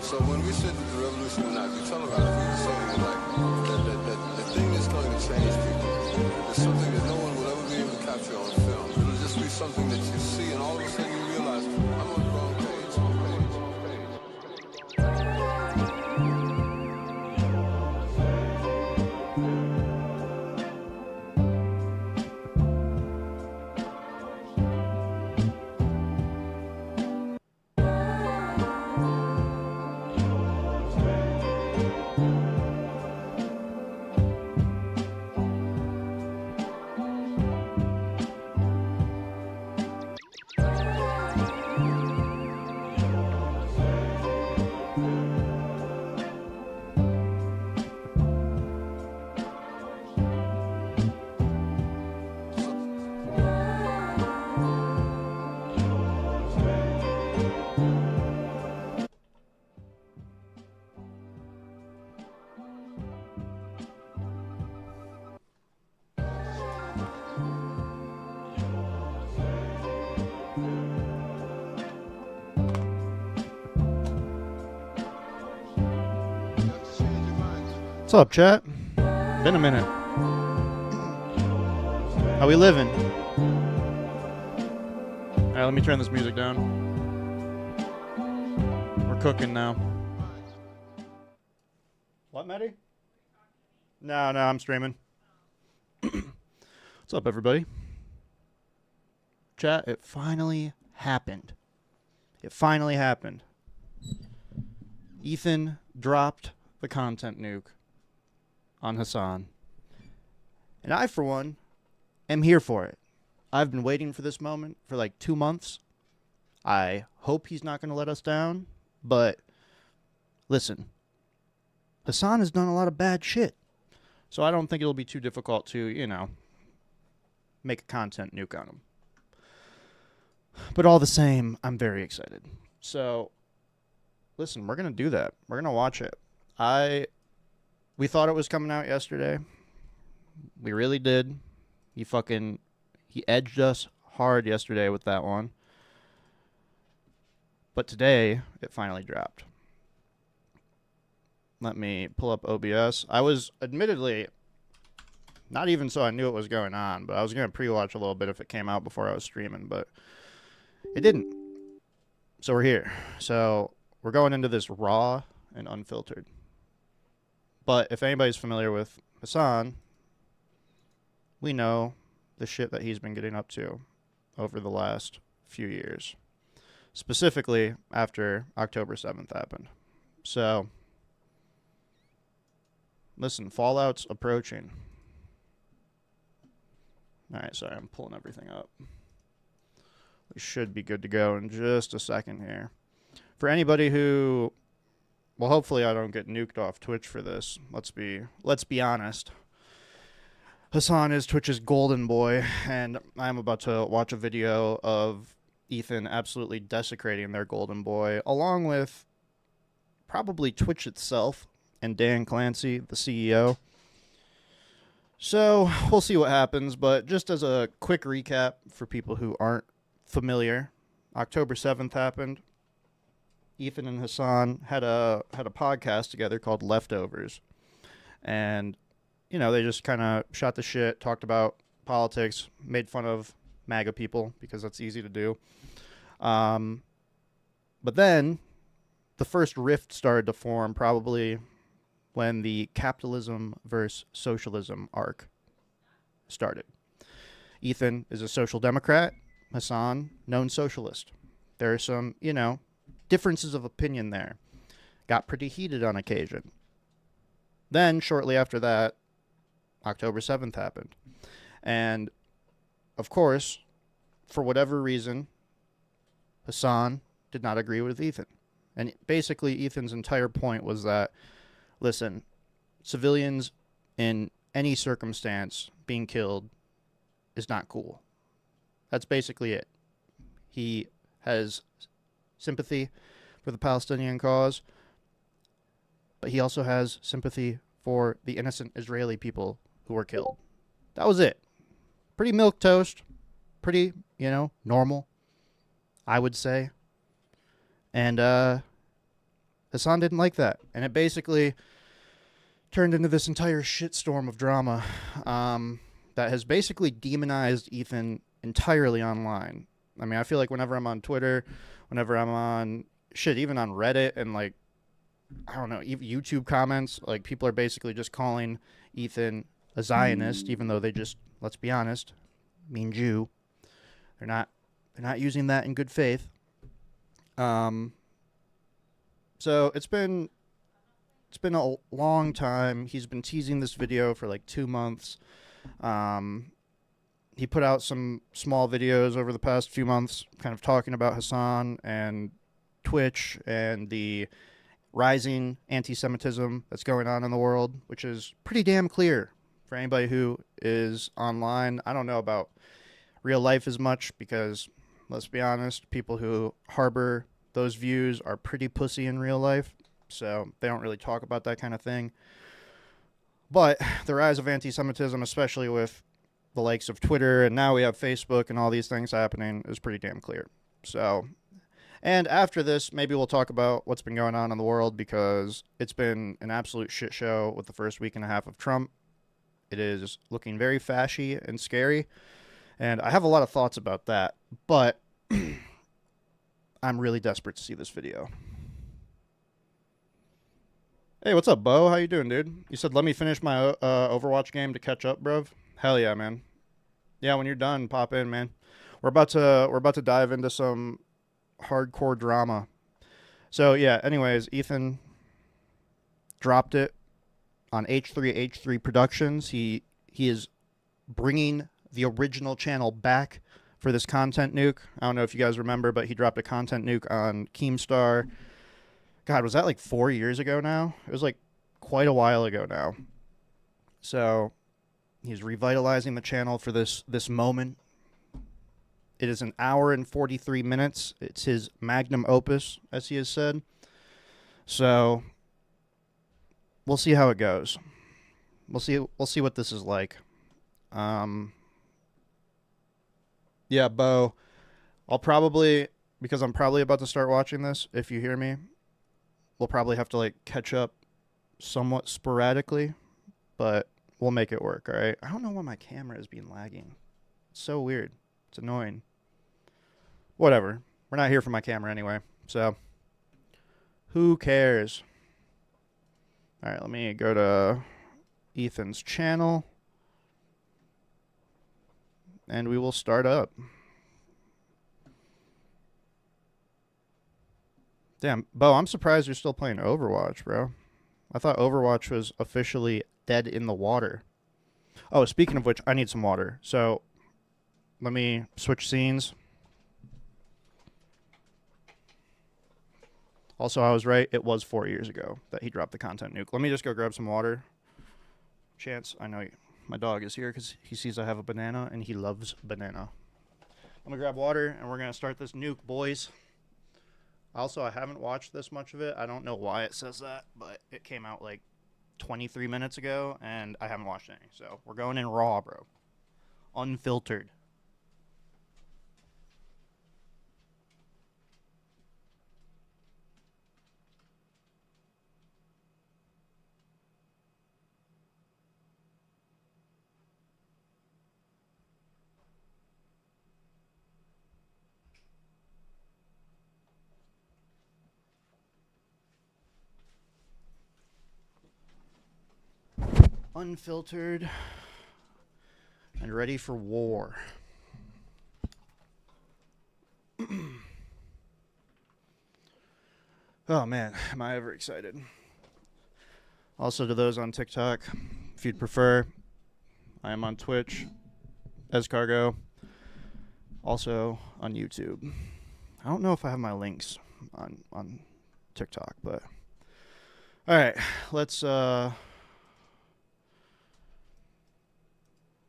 So when we said that the revolution would not be televised, we were saying that, like, that the thing that's going to change people is something that no one will ever be able to capture on film. It'll just be something that you see, and all of a sudden you realize, I'm on the wrong page, wrong page, wrong page. What's up, chat? Been a minute. How we living? Alright, let me turn this music down. We're cooking now. What, Maddie? No, I'm streaming. What's up, everybody? Chat, it finally happened. It finally happened. Ethan dropped the content nuke on Hasan. And I, for one, am here for it. I've been waiting for this moment for like 2 months. I hope he's not going to let us down. But listen, Hasan has done a lot of bad shit. So I don't think it'll be too difficult to, make a content nuke on him. But all the same, I'm very excited. So, listen, we're going to do that. We're going to watch it. We thought it was coming out yesterday. We really did. He edged us hard yesterday with that one. But today, it finally dropped. Let me pull up OBS. I was admittedly, not even so I knew it was going on, but I was going to pre-watch a little bit if it came out before I was streaming, but it didn't. So we're here. So we're going into this raw and unfiltered. But if anybody's familiar with Hasan, we know the shit that he's been getting up to over the last few years. Specifically after October 7th happened. So, listen, Fallout's approaching. Alright, sorry, I'm pulling everything up. We should be good to go in just a second here. For anybody who... Well, hopefully I don't get nuked off Twitch for this. Let's be honest. Hasan is Twitch's golden boy, and I'm about to watch a video of Ethan absolutely desecrating their golden boy, along with probably Twitch itself and Dan Clancy, the CEO. So, we'll see what happens, but just as a quick recap for people who aren't familiar, October 7th happened. Ethan and Hasan had a podcast together called Leftovers. And, they just kind of shot the shit, talked about politics, made fun of MAGA people because that's easy to do. But then the first rift started to form probably when the capitalism versus socialism arc started. Ethan is a social democrat. Hasan, known socialist. There are some, differences of opinion there. Got pretty heated on occasion. Then, shortly after that, October 7th happened. And, of course, for whatever reason, Hasan did not agree with Ethan. And basically, Ethan's entire point was that, listen, civilians in any circumstance being killed is not cool. That's basically it. He has sympathy for the Palestinian cause, but he also has sympathy for the innocent Israeli people who were killed. That was it. Pretty milquetoast. Pretty, normal, I would say. And Hasan didn't like that, and it basically turned into this entire shitstorm of drama that has basically demonized Ethan entirely online. I mean, I feel like whenever I'm on Twitter, whenever I'm on shit, even on Reddit and like, I don't know, even YouTube comments, like people are basically just calling Ethan a Zionist, even though they just, let's be honest, mean Jew. They're not using that in good faith. So it's been a long time. He's been teasing this video for like 2 months. He put out some small videos over the past few months kind of talking about Hasan and Twitch and the rising anti-Semitism that's going on in the world, which is pretty damn clear for anybody who is online. I don't know about real life as much because, let's be honest, people who harbor those views are pretty pussy in real life, so they don't really talk about that kind of thing. But the rise of anti-Semitism, especially with the likes of Twitter, and now we have Facebook and all these things happening, is pretty damn clear. So, and after this, maybe we'll talk about what's been going on in the world, because it's been an absolute shit show with the first week and a half of Trump. It is looking very fashy and scary, and I have a lot of thoughts about that, but I'm really desperate to see this video. Hey, what's up, Bo? How you doing, dude? You said let me finish my Overwatch game to catch up, bruv. Hell yeah, man. Yeah, when you're done, pop in, man. We're about to dive into some hardcore drama. So yeah, anyways, Ethan dropped it on H3H3 Productions. He is bringing the original channel back for this content nuke. I don't know if you guys remember, but he dropped a content nuke on Keemstar. God, was that like 4 years ago now? It was like quite a while ago now. So he's revitalizing the channel for this moment. It is an hour and 43 minutes. It's his magnum opus, as he has said. So we'll see how it goes. We'll see what this is like. Yeah, Bo, I'll probably, because I'm probably about to start watching this, if you hear me, we'll probably have to like catch up somewhat sporadically, but we'll make it work, all right? I don't know why my camera is being lagging. It's so weird. It's annoying. Whatever. We're not here for my camera anyway, so who cares? All right, let me go to Ethan's channel, and we will start up. Damn, Bo, I'm surprised you're still playing Overwatch, bro. I thought Overwatch was officially dead in the water. Oh, speaking of which, I need some water. So let me switch scenes. Also, I was right. It was 4 years ago that he dropped the content nuke. Let me just go grab some water. Chance, I know my dog is here because he sees I have a banana, and he loves banana. I'm going to grab water, and we're going to start this nuke, boys. Also, I haven't watched this much of it. I don't know why it says that, but it came out like 23 minutes ago, and I haven't watched any. So we're going in raw, bro. Unfiltered. Unfiltered and ready for war. Oh man, am I ever excited. Also, to those on TikTok, if you'd prefer, I am on Twitch as Cargo. Also on YouTube. I don't know if I have my links on TikTok, but all right, let's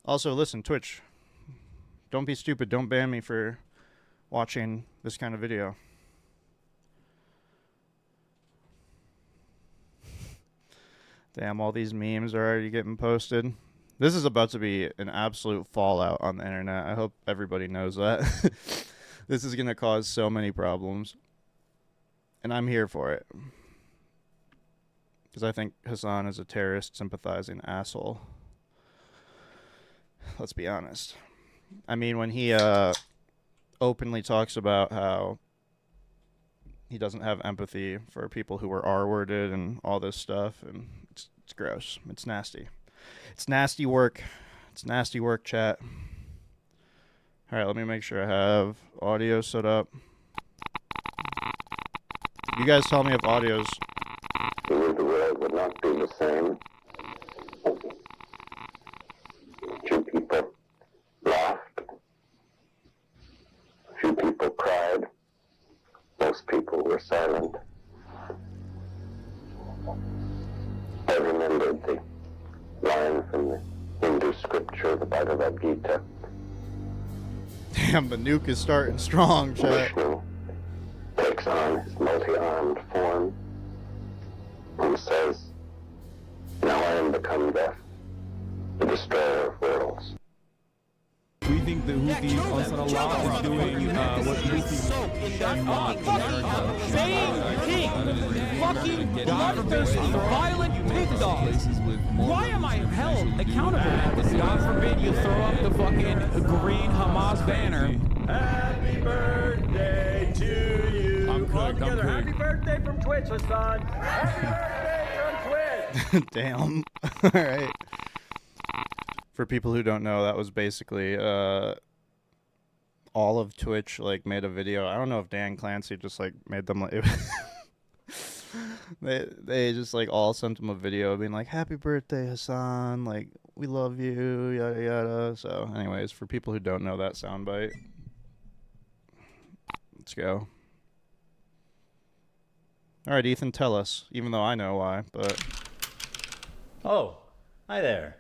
also, listen, Twitch, don't be stupid. Don't ban me for watching this kind of video. Damn, all these memes are already getting posted. This is about to be an absolute fallout on the internet. I hope everybody knows that. This is going to cause so many problems. And I'm here for it. because I think Hasan is a terrorist sympathizing asshole. Let's be honest. I mean, when he openly talks about how he doesn't have empathy for people who were R-worded and all this stuff, and it's gross. It's nasty. It's nasty work. It's nasty work, chat. All right, let me make sure I have audio set up. You guys tell me if audio's... The world would not be the same. Few people laughed. Few people cried. Most people were silent. I remembered the line from the Hindu scripture, the Bhagavad Gita. Damn, the nuke is starting strong, chat. Vishnu takes on his multi-armed form and says, "Now I am become death, the destroyer of worlds." We think the Houthis, Ansarallah, is doing what Houthis... Fucking bloodthirsty, violent pig dogs. Why am I held accountable? God forbid you throw up the fucking green Hamas banner. Happy birthday to you. I'm cooked, I'm cooked. Happy birthday from Twitch, Hasan. Happy birthday from Twitch. Damn. All right. For people who don't know, that was basically all of Twitch like made a video. I don't know if Dan Clancy just like made them like they just like all sent him a video being like, "Happy birthday, Hasan, like we love you, yada yada." So anyways, for people who don't know that soundbite, let's go. All right, Ethan, tell us, even though I know why, but Oh, hi there.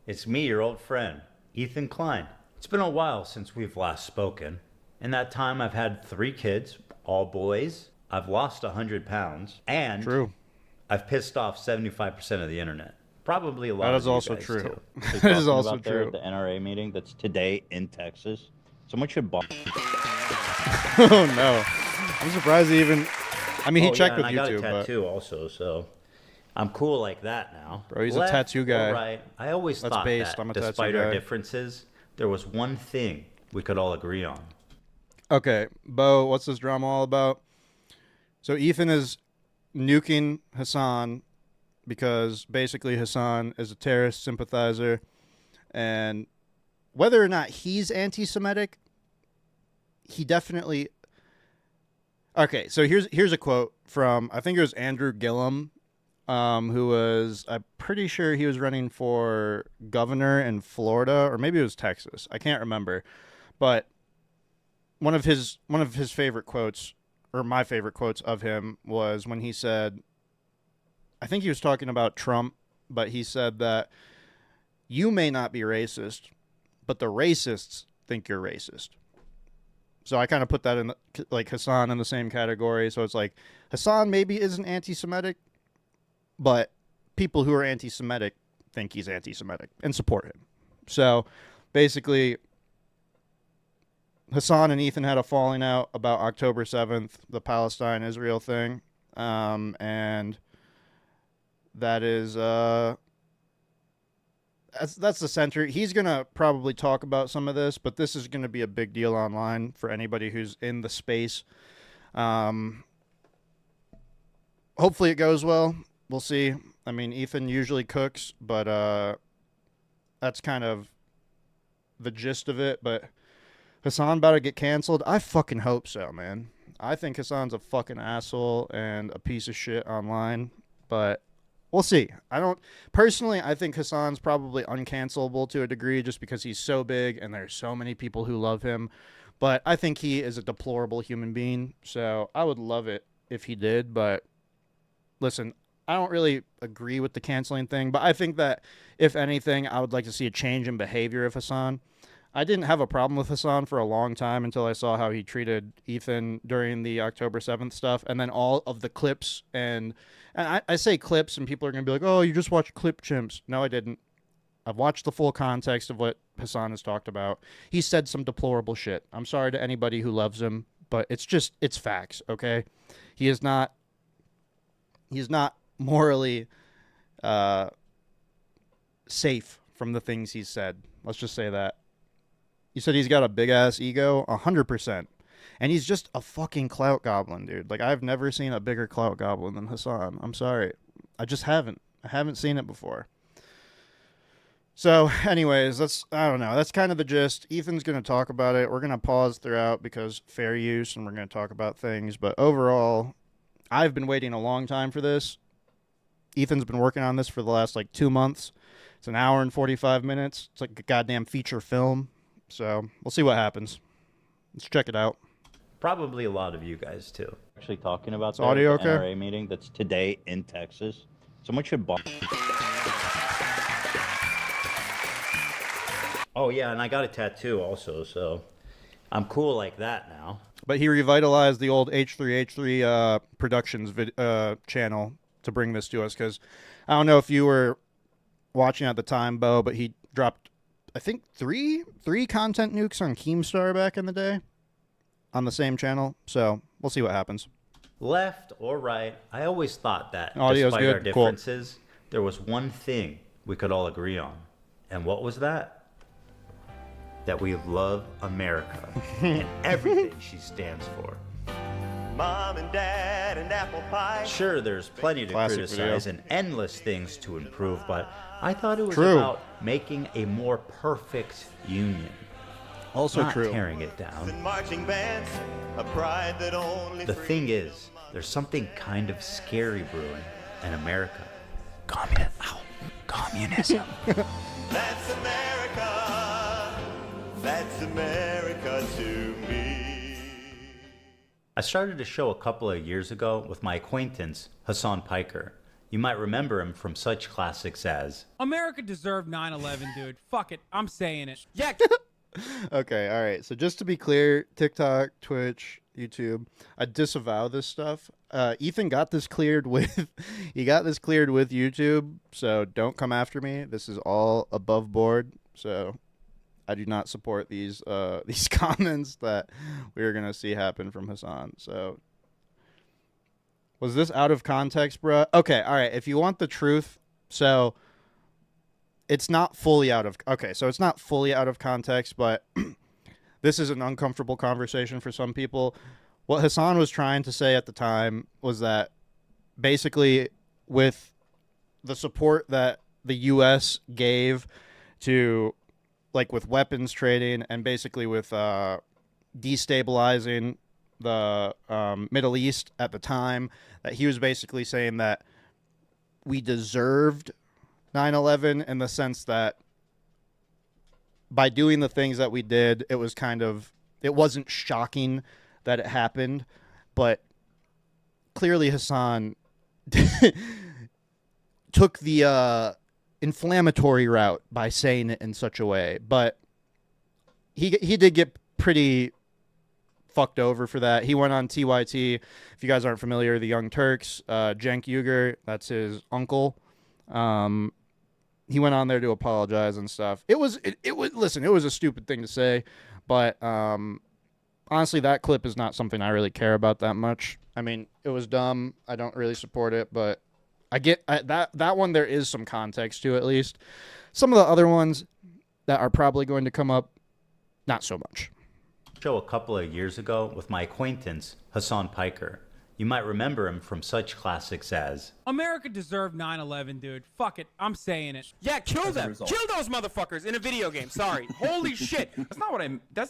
It's me, your old friend, Ethan Klein. It's been a while since we've last spoken. In that time, I've had 3 kids, all boys. I've lost 100 pounds. And true. I've pissed off 75% of the internet. Probably a lot That of is you also guys, true. too. That is also About there true. at the NRA meeting that's today in Texas. Someone should bomb. Oh no! I'm surprised he even. I mean, he checked with I YouTube, got a but tattoo also, so I'm cool like that now. Bro, he's a tattoo guy. Right. I always That's thought based. that I'm a tattoo despite our guy. differences, there was one thing we could all agree on. okay, Bo, what's this drama all about? So Ethan is nuking Hasan because basically Hasan is a terrorist sympathizer, and whether or not he's anti-Semitic, he definitely. Okay, so here's a quote from, I think it was Andrew Gillum, who was, I'm pretty sure he was running for governor in Florida, or maybe it was Texas. I can't remember, but one of his favorite quotes, or my favorite quotes of him, was when he said, I think he was talking about Trump, but he said that you may not be racist, but the racists think you're racist. So I kind of put that in, like, Hasan in the same category. So it's like, Hasan maybe isn't anti-Semitic, but people who are anti-Semitic think he's anti-Semitic and support him. So basically, Hasan and Ethan had a falling out about October 7th, the Palestine-Israel thing. And that is... That's the center. He's going to probably talk about some of this, but this is going to be a big deal online for anybody who's in the space. Hopefully it goes well. We'll see. I mean, Ethan usually cooks, but that's kind of the gist of it. But Hasan about to get canceled? I fucking hope so, man. I think Hasan's a fucking asshole and a piece of shit online, but... we'll see. I think Hasan's probably uncancelable to a degree just because he's so big and there's so many people who love him. But I think he is a deplorable human being. So I would love it if he did. But listen, I don't really agree with the canceling thing. But I think that if anything, I would like to see a change in behavior of Hasan. I didn't have a problem with Hasan for a long time until I saw how he treated Ethan during the October 7th stuff. And then all of the clips and I say clips and people are going to be like, oh, you just watched clip chimps. No, I didn't. I've watched the full context of what Hasan has talked about. He said some deplorable shit. I'm sorry to anybody who loves him, but it's facts, okay? He's not morally safe from the things he's said. Let's just say that. You said he's got a big-ass ego? 100%. And he's just a fucking clout goblin, dude. Like, I've never seen a bigger clout goblin than Hasan. I'm sorry. I just haven't. I haven't seen it before. So, anyways, I don't know. That's kind of the gist. Ethan's going to talk about it. We're going to pause throughout because fair use, and we're going to talk about things. But overall, I've been waiting a long time for this. Ethan's been working on this for the last, 2 months. It's an hour and 45 minutes. It's like a goddamn feature film. So, we'll see what happens. Let's check it out. Probably a lot of you guys, too. Actually talking about the audio okay? NRA meeting that's today in Texas. Someone should bomb. Oh, yeah, and I got a tattoo also, so I'm cool like that now. But he revitalized the old H3H3 Productions channel to bring this to us, because I don't know if you were watching at the time, Bo, but he dropped, I think, three content nukes on Keemstar back in the day on the same channel. So we'll see what happens. Left or right, I always thought that Audio's despite good. our differences, there was one thing we could all agree on. And what was that? That we love America and everything she stands for. Mom and Dad and apple pie. Sure, there's plenty to Classic criticize video. and endless things to improve, but I thought it was True. about making a more perfect union. Also not true. tearing it down. And marching bands, a pride that only The thing is, there's something kind of scary brewing in America. Communism. That's America. That's America to me. I started a show a couple of years ago with my acquaintance, Hasan Piker. You might remember him from such classics as America deserved 9/11, dude. Fuck it. I'm saying it. Yeah. Okay, all right. So just to be clear, TikTok, Twitch, YouTube, I disavow this stuff. Ethan got this cleared with YouTube, so don't come after me. This is all above board. So I do not support these comments that we're gonna see happen from Hasan. So was this out of context, bruh? Okay, all right. If you want the truth, so it's not fully out of context, but this is an uncomfortable conversation for some people. What Hasan was trying to say at the time was that basically with the support that the U.S. gave to, with weapons trading and basically with destabilizing the Middle East at the time, that he was basically saying that we deserved 9/11 in the sense that by doing the things that we did, it wasn't shocking that it happened, but clearly Hasan took the inflammatory route by saying it in such a way, but he did get pretty fucked over for that. He went on TYT. If you guys aren't familiar, the Young Turks, Cenk Uygur, that's his uncle. He went on there to apologize and stuff. It was a stupid thing to say, but honestly, that clip is not something I really care about that much. I mean, it was dumb. I don't really support it, but I get that one. There is some context to at least. Some of the other ones that are probably going to come up, not so much. Show a couple of years ago with my acquaintance, Hasan Piker. You might remember him from such classics as America deserved 9/11, dude. Fuck it. I'm saying it. Yeah, kill them. Kill those motherfuckers in a video game. Sorry. Holy shit. That's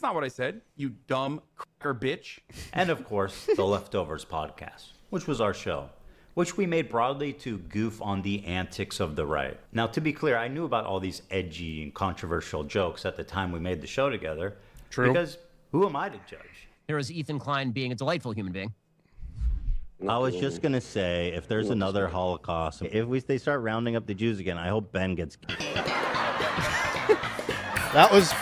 not what I said. You dumb cracker bitch. and of course, the Leftovers podcast, which was our show, which we made broadly to goof on the antics of the right. Now, to be clear, I knew about all these edgy and controversial jokes at the time we made the show together. True. Because who am I to judge? There is Ethan Klein being a delightful human being. I was just going to say, if there's another Holocaust, if they start rounding up the Jews again, I hope Ben gets... That was...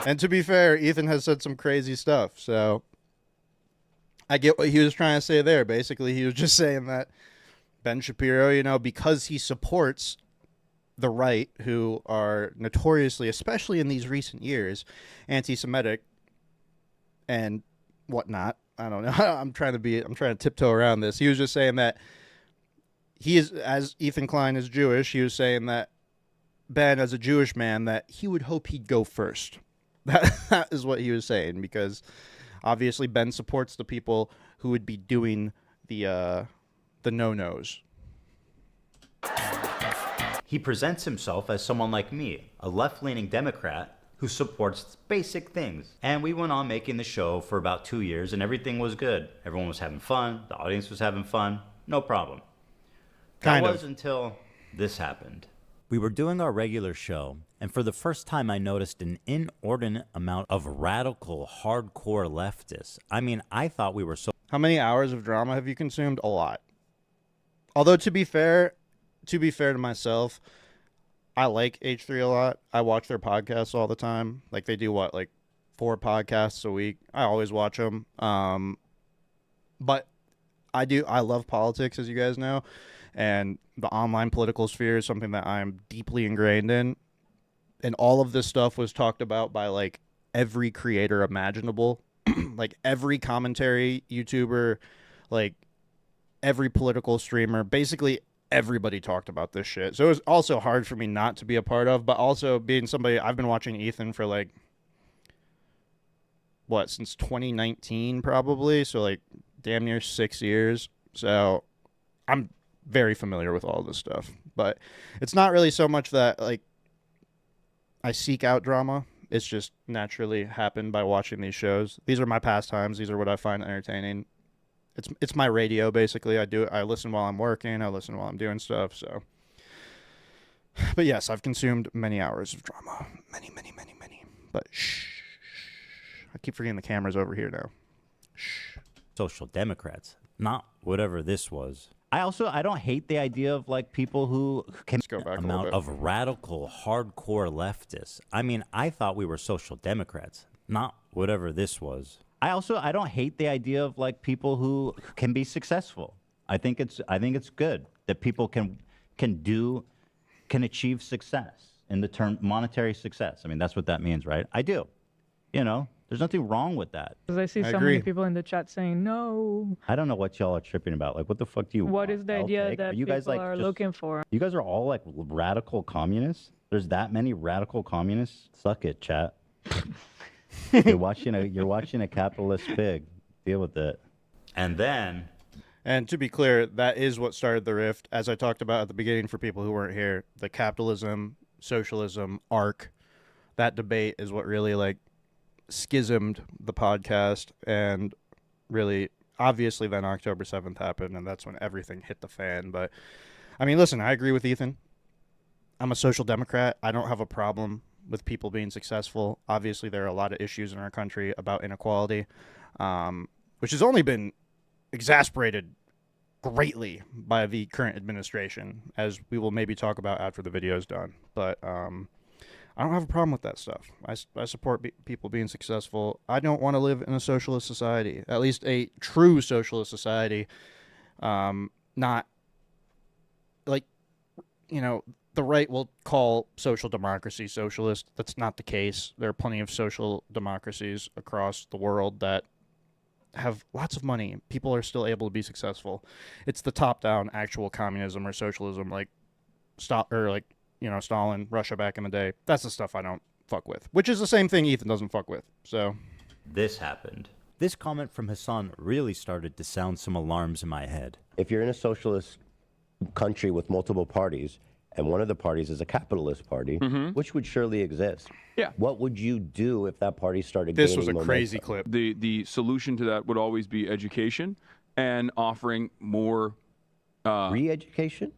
And to be fair, Ethan has said some crazy stuff, so I get what he was trying to say there. Basically, he was just saying that Ben Shapiro, because he supports the right, who are notoriously, especially in these recent years, anti-Semitic and whatnot. I don't know. I'm trying to tiptoe around this. He was just saying that he is, as Ethan Klein is Jewish, he was saying that Ben, as a Jewish man, that he would hope he'd go first. That is what he was saying, because obviously Ben supports the people who would be doing the no-nos. He presents himself as someone like me, a left-leaning Democrat who supports basic things. And we went on making the show for about 2 years, and everything was good. Everyone was having fun. The audience was having fun. No problem. That was until this happened. We were doing our regular show, and for the first time I noticed an inordinate amount of radical, hardcore leftists. I mean, I thought we were so... How many hours of drama have you consumed? A lot. Although, to be fair to myself, I like H3 a lot. I watch their podcasts all the time. Like, they do, 4 podcasts a week? I always watch them. But I love politics, as you guys know. And the online political sphere is something that I'm deeply ingrained in. And all of this stuff was talked about by, every creator imaginable. Every commentary YouTuber, every political streamer, basically everybody talked about this shit. So it was also hard for me not to be a part of, but also being somebody, I've been watching Ethan for since 2019 probably. So damn near 6 years. So I'm very familiar with all this stuff, but it's not really so much that I seek out drama. It's just naturally happened by watching these shows. These are my pastimes. These are what I find entertaining. It's my radio, basically. I listen while I'm working. I listen while I'm doing stuff. So, but yes, I've consumed many hours of drama. Many. But shh. I keep forgetting the camera's over here now. Shh. Social Democrats, not whatever this was. I don't hate the idea of people who can amount of radical, hardcore leftists. I mean, I thought we were social democrats, not whatever this was. I don't hate the idea of people who can be successful. I think it's good that people can achieve success in the term monetary success. I mean, that's what that means, right? I do. There's nothing wrong with that. Because I see so many people in the chat saying no. I don't know what y'all are tripping about. What the fuck do you want? What is the idea that you guys, people are looking for? You guys are all radical communists? There's that many radical communists? Suck it, chat. You're watching a capitalist pig. Deal with it. And to be clear, that is what started the rift. As I talked about at the beginning for people who weren't here, the capitalism, socialism arc, that debate is what really schismed the podcast, and really obviously then October 7th happened, and that's when everything hit the fan. But I mean, listen, I agree with Ethan. I'm a social democrat. I don't have a problem with people being successful. Obviously there are a lot of issues in our country about inequality, which has only been exasperated greatly by the current administration, as we will maybe talk about after the video is done. But I don't have a problem with that stuff. I support people being successful. I don't want to live in a socialist society, at least a true socialist society. Not the right will call social democracy socialist. That's not the case. There are plenty of social democracies across the world that have lots of money. People are still able to be successful. It's the top-down actual communism or socialism, Stalin, Russia back in the day. That's the stuff I don't fuck with, which is the same thing Ethan doesn't fuck with. So this happened. This comment from Hasan really started to sound some alarms in my head. If you're in a socialist country with multiple parties, and one of the parties is a capitalist party, which would surely exist. Yeah. What would you do if that party started gaining momentum? This was a crazy clip. The solution to that would always be education and offering more... re-education?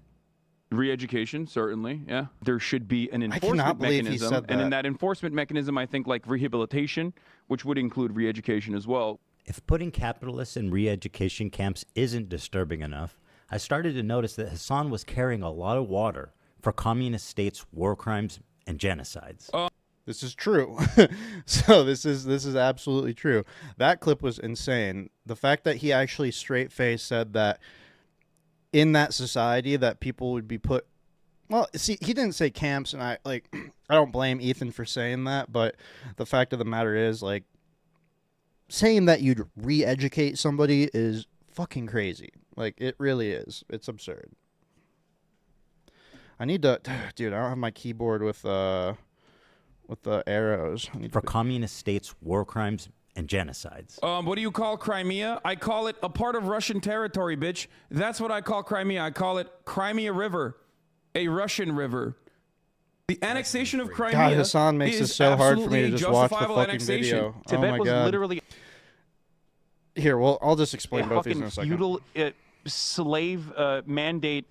Re-education, certainly, yeah. There should be an enforcement mechanism. And in that enforcement mechanism, I think rehabilitation, which would include re-education as well. If putting capitalists in re-education camps isn't disturbing enough, I started to notice that Hasan was carrying a lot of water for communist states' war crimes and genocides. This is true. So this is absolutely true. That clip was insane. The fact that he actually straight-faced said that in that society that people would be put... Well, see, he didn't say camps, and I don't blame Ethan for saying that, but the fact of the matter is, saying that you'd re-educate somebody is fucking crazy. It really is. It's absurd. I need to, dude. I don't have my keyboard with the arrows. For communist states, war crimes and genocides. What do you call Crimea? I call it a part of Russian territory, bitch. That's what I call Crimea. I call it Crimea River, a Russian river. The annexation of Crimea. God, Hasan makes it so hard for me to just watch the fucking video. Tibet oh my was God. literally Here, well, I'll just explain both these in a fucking second. feudal slave mandate,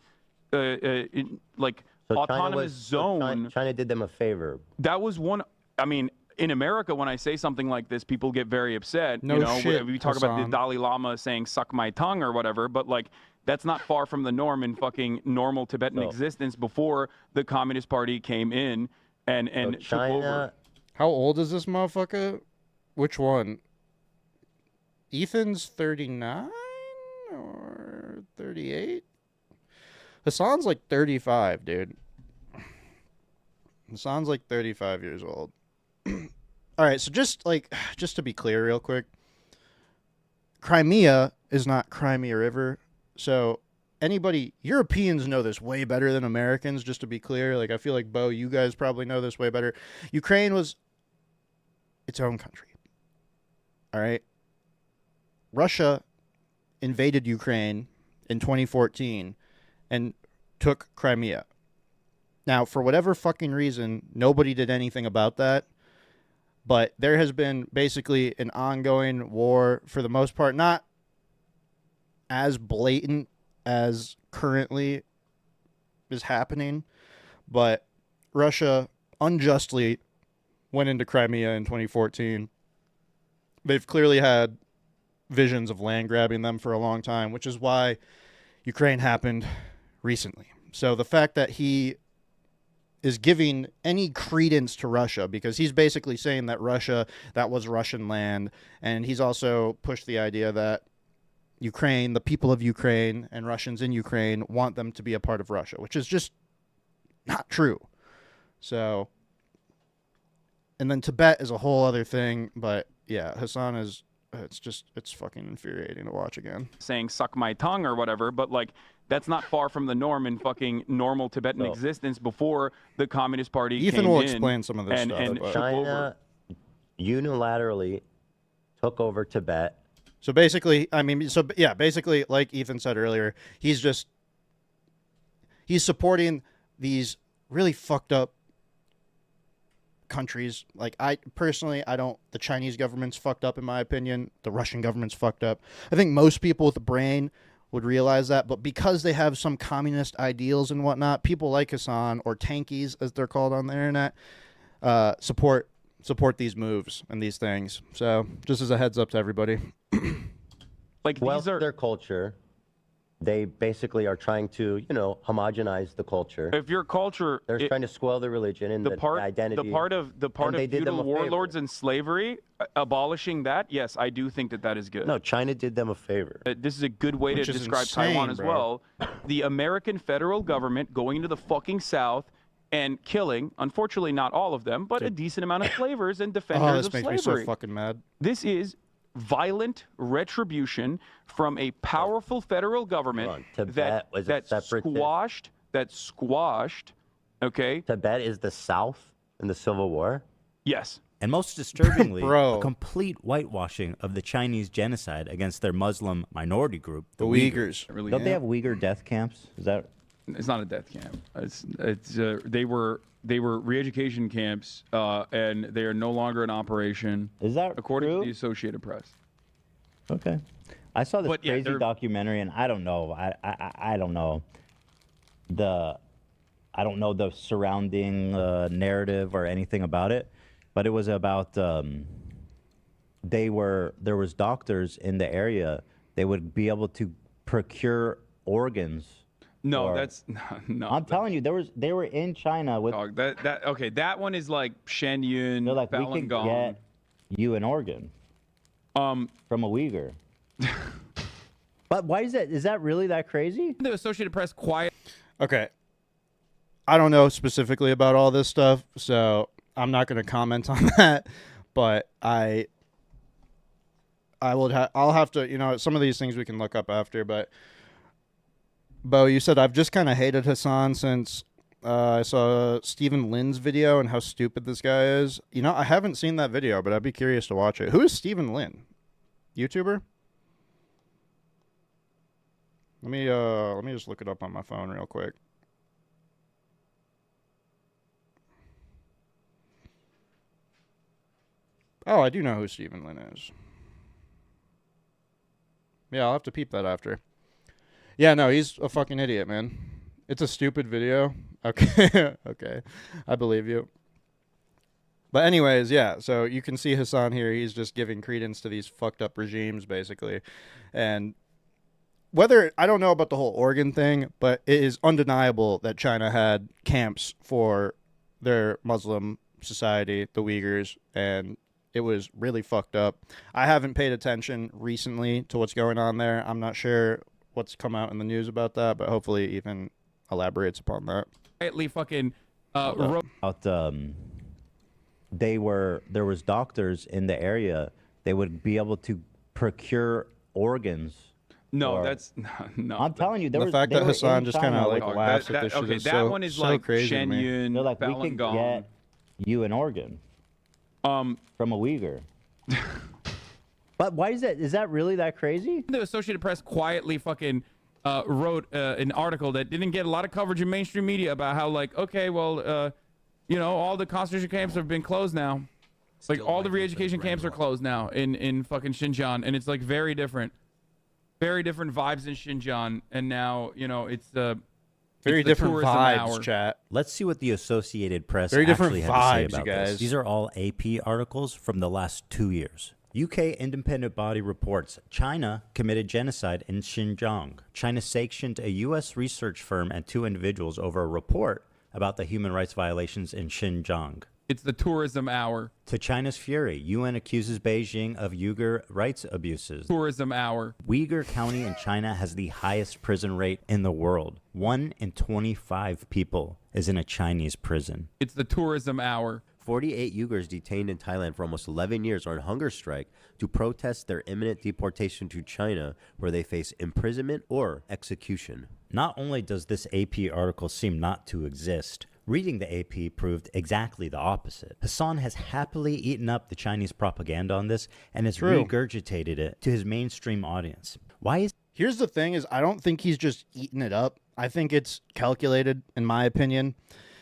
like So autonomous zone. China did them a favor. That was one. I mean, in America, when I say something like this, people get very upset. No you know, shit, we talk about the Hasan. Dalai Lama saying "suck my tongue" or whatever, but like that's not far from the norm in fucking normal Tibetan existence before the Communist Party came in and took over. How old is this motherfucker? Which one? Ethan's 39 or 38? Hasan's like 35, dude. Hasan's like 35 years old. All right, so just to be clear real quick, Crimea is not Crimea River. So Europeans know this way better than Americans, just to be clear. Like, I feel like, Bo, you guys probably know this way better. Ukraine was its own country. All right? Russia invaded Ukraine in 2014 and took Crimea. Now, for whatever fucking reason, nobody did anything about that. But there has been basically an ongoing war, for the most part, not as blatant as currently is happening, but Russia unjustly went into Crimea in 2014. They've clearly had visions of land grabbing them for a long time, which is why Ukraine happened recently. So the fact that he is giving any credence to Russia, because he's basically saying that that was Russian land, and he's also pushed the idea that Ukraine, the people of Ukraine and Russians in Ukraine want them to be a part of Russia, which is just not true. So, and then Tibet is a whole other thing, but yeah, Hasan is, it's fucking infuriating to watch again. Saying "suck my tongue" or whatever, but like that's not far from the norm in fucking normal Tibetan existence before the Communist Party Ethan came will in explain some of this stuff. and took China over. unilaterally took over Tibet. So basically, basically, like Ethan said earlier, he's supporting these really fucked up countries. Like, the Chinese government's fucked up in my opinion. The Russian government's fucked up. I think most people with a brain would realize that, but because they have some communist ideals and whatnot, people like Hasan, or tankies as they're called on the internet, support these moves and these things. So just as a heads up to everybody. These are their culture. They basically are trying to, homogenize the culture. If your culture, they're trying to spoil the religion and the identity. The part of feudal warlords and slavery, abolishing that, yes, I do think that is good. No, China did them a favor. This is a good way to describe Taiwan as well. The American federal government going into the fucking South and killing, unfortunately not all of them, but a decent amount of slavers and defenders of slavery. This makes me so fucking mad. This is violent retribution from a powerful federal government that squashed. Okay, Tibet is the South in the Civil War. Yes, and most disturbingly, Bro. a complete whitewashing of the Chinese genocide against their Muslim minority group, the Uyghurs. Don't they have Uyghur death camps? Is that? It's not a death camp. They were re-education camps, and they are no longer in operation. Is that according true? to the Associated Press? Okay, I saw this crazy documentary, and I don't know. I don't know the surrounding narrative or anything about it, but it was about there was doctors in the area. They would be able to procure organs. No, no. I'm telling you, they were in China with. That one is like Shen Yun. They're like, Falun we can Gong. get you an organ. From a Uyghur. But why is that? Is that really that crazy? The Associated Press quiet. Okay. I don't know specifically about all this stuff, so I'm not going to comment on that. But I'll have to, some of these things we can look up after. But Bo, you said I've just kind of hated Hasan since I saw Stephen Lin's video and how stupid this guy is. You know, I haven't seen that video, but I'd be curious to watch it. Who is Stephen Lin? YouTuber? Let me just look it up on my phone real quick. Oh, I do know who Stephen Lin is. Yeah, I'll have to peep that after. Yeah, no, he's a fucking idiot, man. It's a stupid video. Okay, okay. I believe you. But anyways, yeah, so you can see Hasan here. He's just giving credence to these fucked up regimes, basically. And whether, I don't know about the whole organ thing, but it is undeniable that China had camps for their Muslim society, the Uyghurs, and it was really fucked up. I haven't paid attention recently to what's going on there. I'm not sure what's come out in the news about that, but hopefully Ethan elaborates upon that. Quietly fucking there was doctors in the area. They would be able to procure organs. No, that's no. I'm telling you, the fact that Hasan just kind of like laughs at this shit is that one is so like crazy to me. Shenyun, They're like, we Falun could Gong. get you an organ from a Uyghur. But why is that? Is that really that crazy? The Associated Press quietly fucking wrote an article that didn't get a lot of coverage in mainstream media about how, like, okay, well, you know, all the concentration camps have been closed now. Like, all the re-education camps are closed now in fucking Xinjiang, and it's like very different vibes in Xinjiang, and now, you know, it's very it's different tourism vibes, hour. Chat. Let's see what the Associated Press Very different actually had to say vibes, about you guys. this. These are all AP articles from the last 2 years. UK independent body reports China committed genocide in Xinjiang. China sanctioned a U.S. research firm and 2 individuals over a report about the human rights violations in Xinjiang. It's the tourism hour. To China's fury, UN accuses Beijing of Uyghur rights abuses. Tourism hour. Uyghur County in China has the highest prison rate in the world. 1 in 25 people is in a Chinese prison. It's the tourism hour. 48 Uyghurs detained in Thailand for almost 11 years are on hunger strike to protest their imminent deportation to China, where they face imprisonment or execution. Not only does this AP article seem not to exist, reading the AP proved exactly the opposite. Hasan has happily eaten up the Chinese propaganda on this and has regurgitated it to his mainstream audience. Why is... Here's the thing is, I don't think he's just eating it up. I think it's calculated, in my opinion.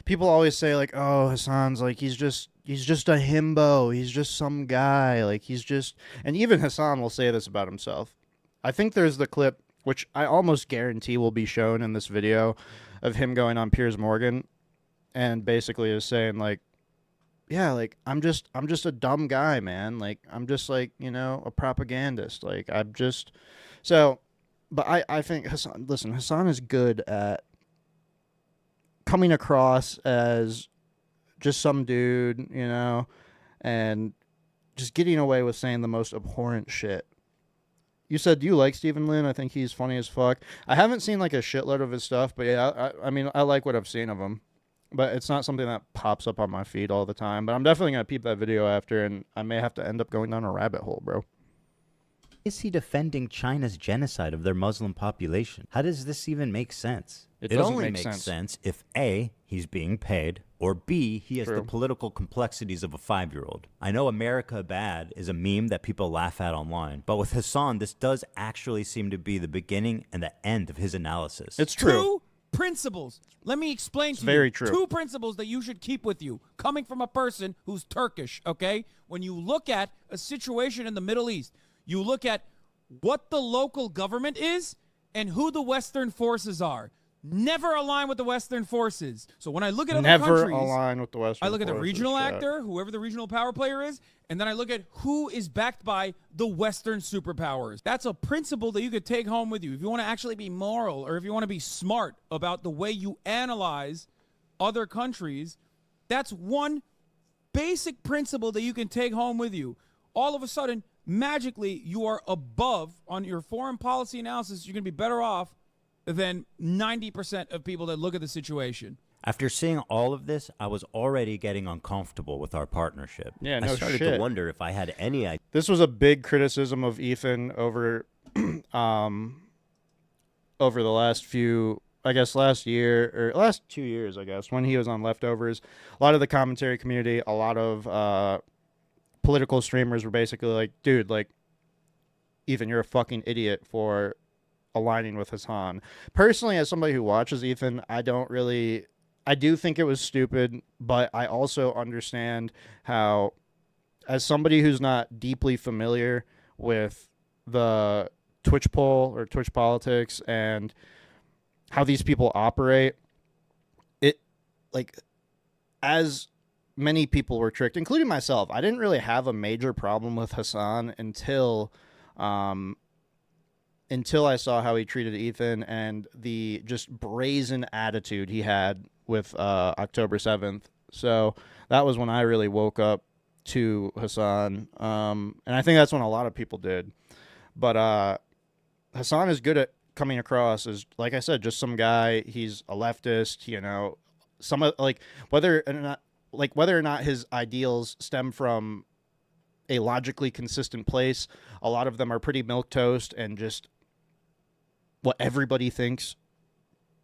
People always say, like, oh, Hasan's like, he's just a himbo. He's just some guy. Like, he's just... And even Hasan will say this about himself. I think there's the clip, which I almost guarantee will be shown in this video, of him going on Piers Morgan and basically is saying, like, yeah, like, I'm just a dumb guy, man. Like, I'm just, like, you know, a propagandist. Like, I'm just... So, but I think Hasan... Listen, Hasan is good at coming across as just some dude, you know, and just getting away with saying the most abhorrent shit. You said, do you like Stephen Lin? I think he's funny as fuck. I haven't seen like a shitload of his stuff, but yeah, I mean, I like what I've seen of him. But it's not something that pops up on my feed all the time. But I'm definitely going to peep that video after, and I may have to end up going down a rabbit hole, bro. Is he defending China's genocide of their Muslim population? How does this even make sense? It only makes sense if A, he's being paid, or B, he has the political complexities of a 5-year-old. I know America Bad is a meme that people laugh at online, but with Hasan, this does actually seem to be the beginning and the end of his analysis. It's true. 2 principles. Let me explain to you. Very true. 2 principles that you should keep with you, coming from a person who's Turkish, okay? When you look at a situation in the Middle East, you look at what the local government is and who the Western forces are. Never align with the Western forces. So when I look at other countries, never align with the Western I look at the forces, regional actor, whoever the regional power player is, and then I look at who is backed by the Western superpowers. That's a principle that you could take home with you. If you want to actually be moral, or if you want to be smart about the way you analyze other countries, that's one basic principle that you can take home with you. All of a sudden, magically, you are above on your foreign policy analysis. You're going to be better off than 90% of people that look at the situation. After seeing all of this, I was already getting uncomfortable with our partnership. Yeah, no I started shit. to wonder if I had any idea. This was a big criticism of Ethan over over the last few I guess last year or last 2 years, I guess, when he was on Leftovers, a lot of the commentary community, a lot of political streamers were basically like, dude, like, Ethan, you're a fucking idiot for aligning with Hasan. Personally, as somebody who watches Ethan, I do think it was stupid, but I also understand how, as somebody who's not deeply familiar with the Twitch poll or Twitch politics and how these people operate, it, like, as many people were tricked, including myself. I didn't really have a major problem with Hasan until I saw how he treated Ethan and the just brazen attitude he had with October 7th. So that was when I really woke up to Hasan. And I think that's when a lot of people did. But Hasan is good at coming across as, like I said, just some guy. He's a leftist, you know, whether or not his ideals stem from a logically consistent place, a lot of them are pretty milquetoast and just what everybody thinks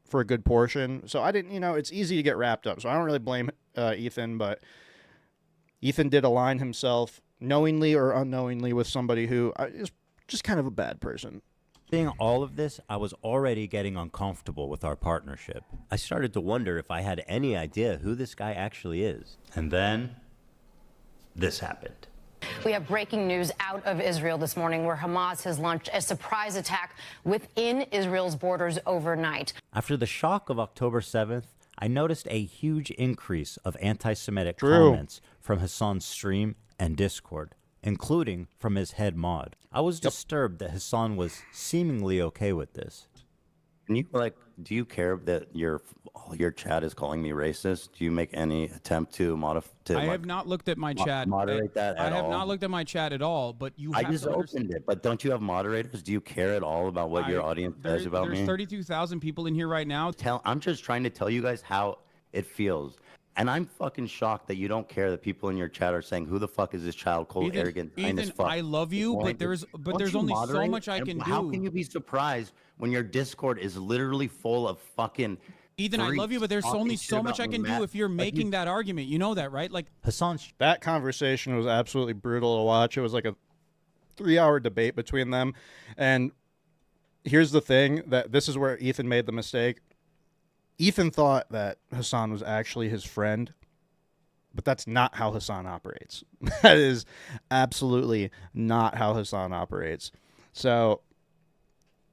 for a good portion. So I didn't, it's easy to get wrapped up. So I don't really blame Ethan, but Ethan did align himself knowingly or unknowingly with somebody who is just kind of a bad person. Seeing all of this, I was already getting uncomfortable with our partnership. I started to wonder if I had any idea who this guy actually is. And then this happened. We have breaking news out of Israel this morning where Hamas has launched a surprise attack within Israel's borders overnight. After the shock of October 7th, I noticed a huge increase of anti-Semitic comments from Hasan's stream and Discord, including from his head mod. I was disturbed that Hasan was seemingly okay with this. Can you, do you care that your chat is calling me racist? Do you make any attempt to modify? I have not looked at my chat. Moderate that at all? I have not looked at my chat at all, but you have I just opened it, but don't you have moderators? Do you care at all about what your audience says about me? There's 32,000 people in here right now. I'm just trying to tell you guys how it feels. And I'm fucking shocked that you don't care that people in your chat are saying, "Who the fuck is this child? Cold, arrogant, Ethan, fuck." I love you, but there's only so much I can do. How can you be surprised when your Discord is literally full of fucking? Ethan, I love you, but there's only so much I can do if you're making that argument. You know that, right? Like that conversation was absolutely brutal to watch. It was like a 3-hour debate between them. And here's the thing, that this is where Ethan made the mistake. Ethan thought that Hasan was actually his friend, but that's not how Hasan operates. That is absolutely not how Hasan operates. So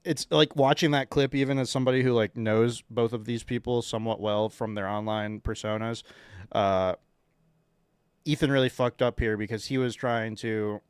it's like watching that clip, even as somebody who knows both of these people somewhat well from their online personas. Ethan really fucked up here because he was trying to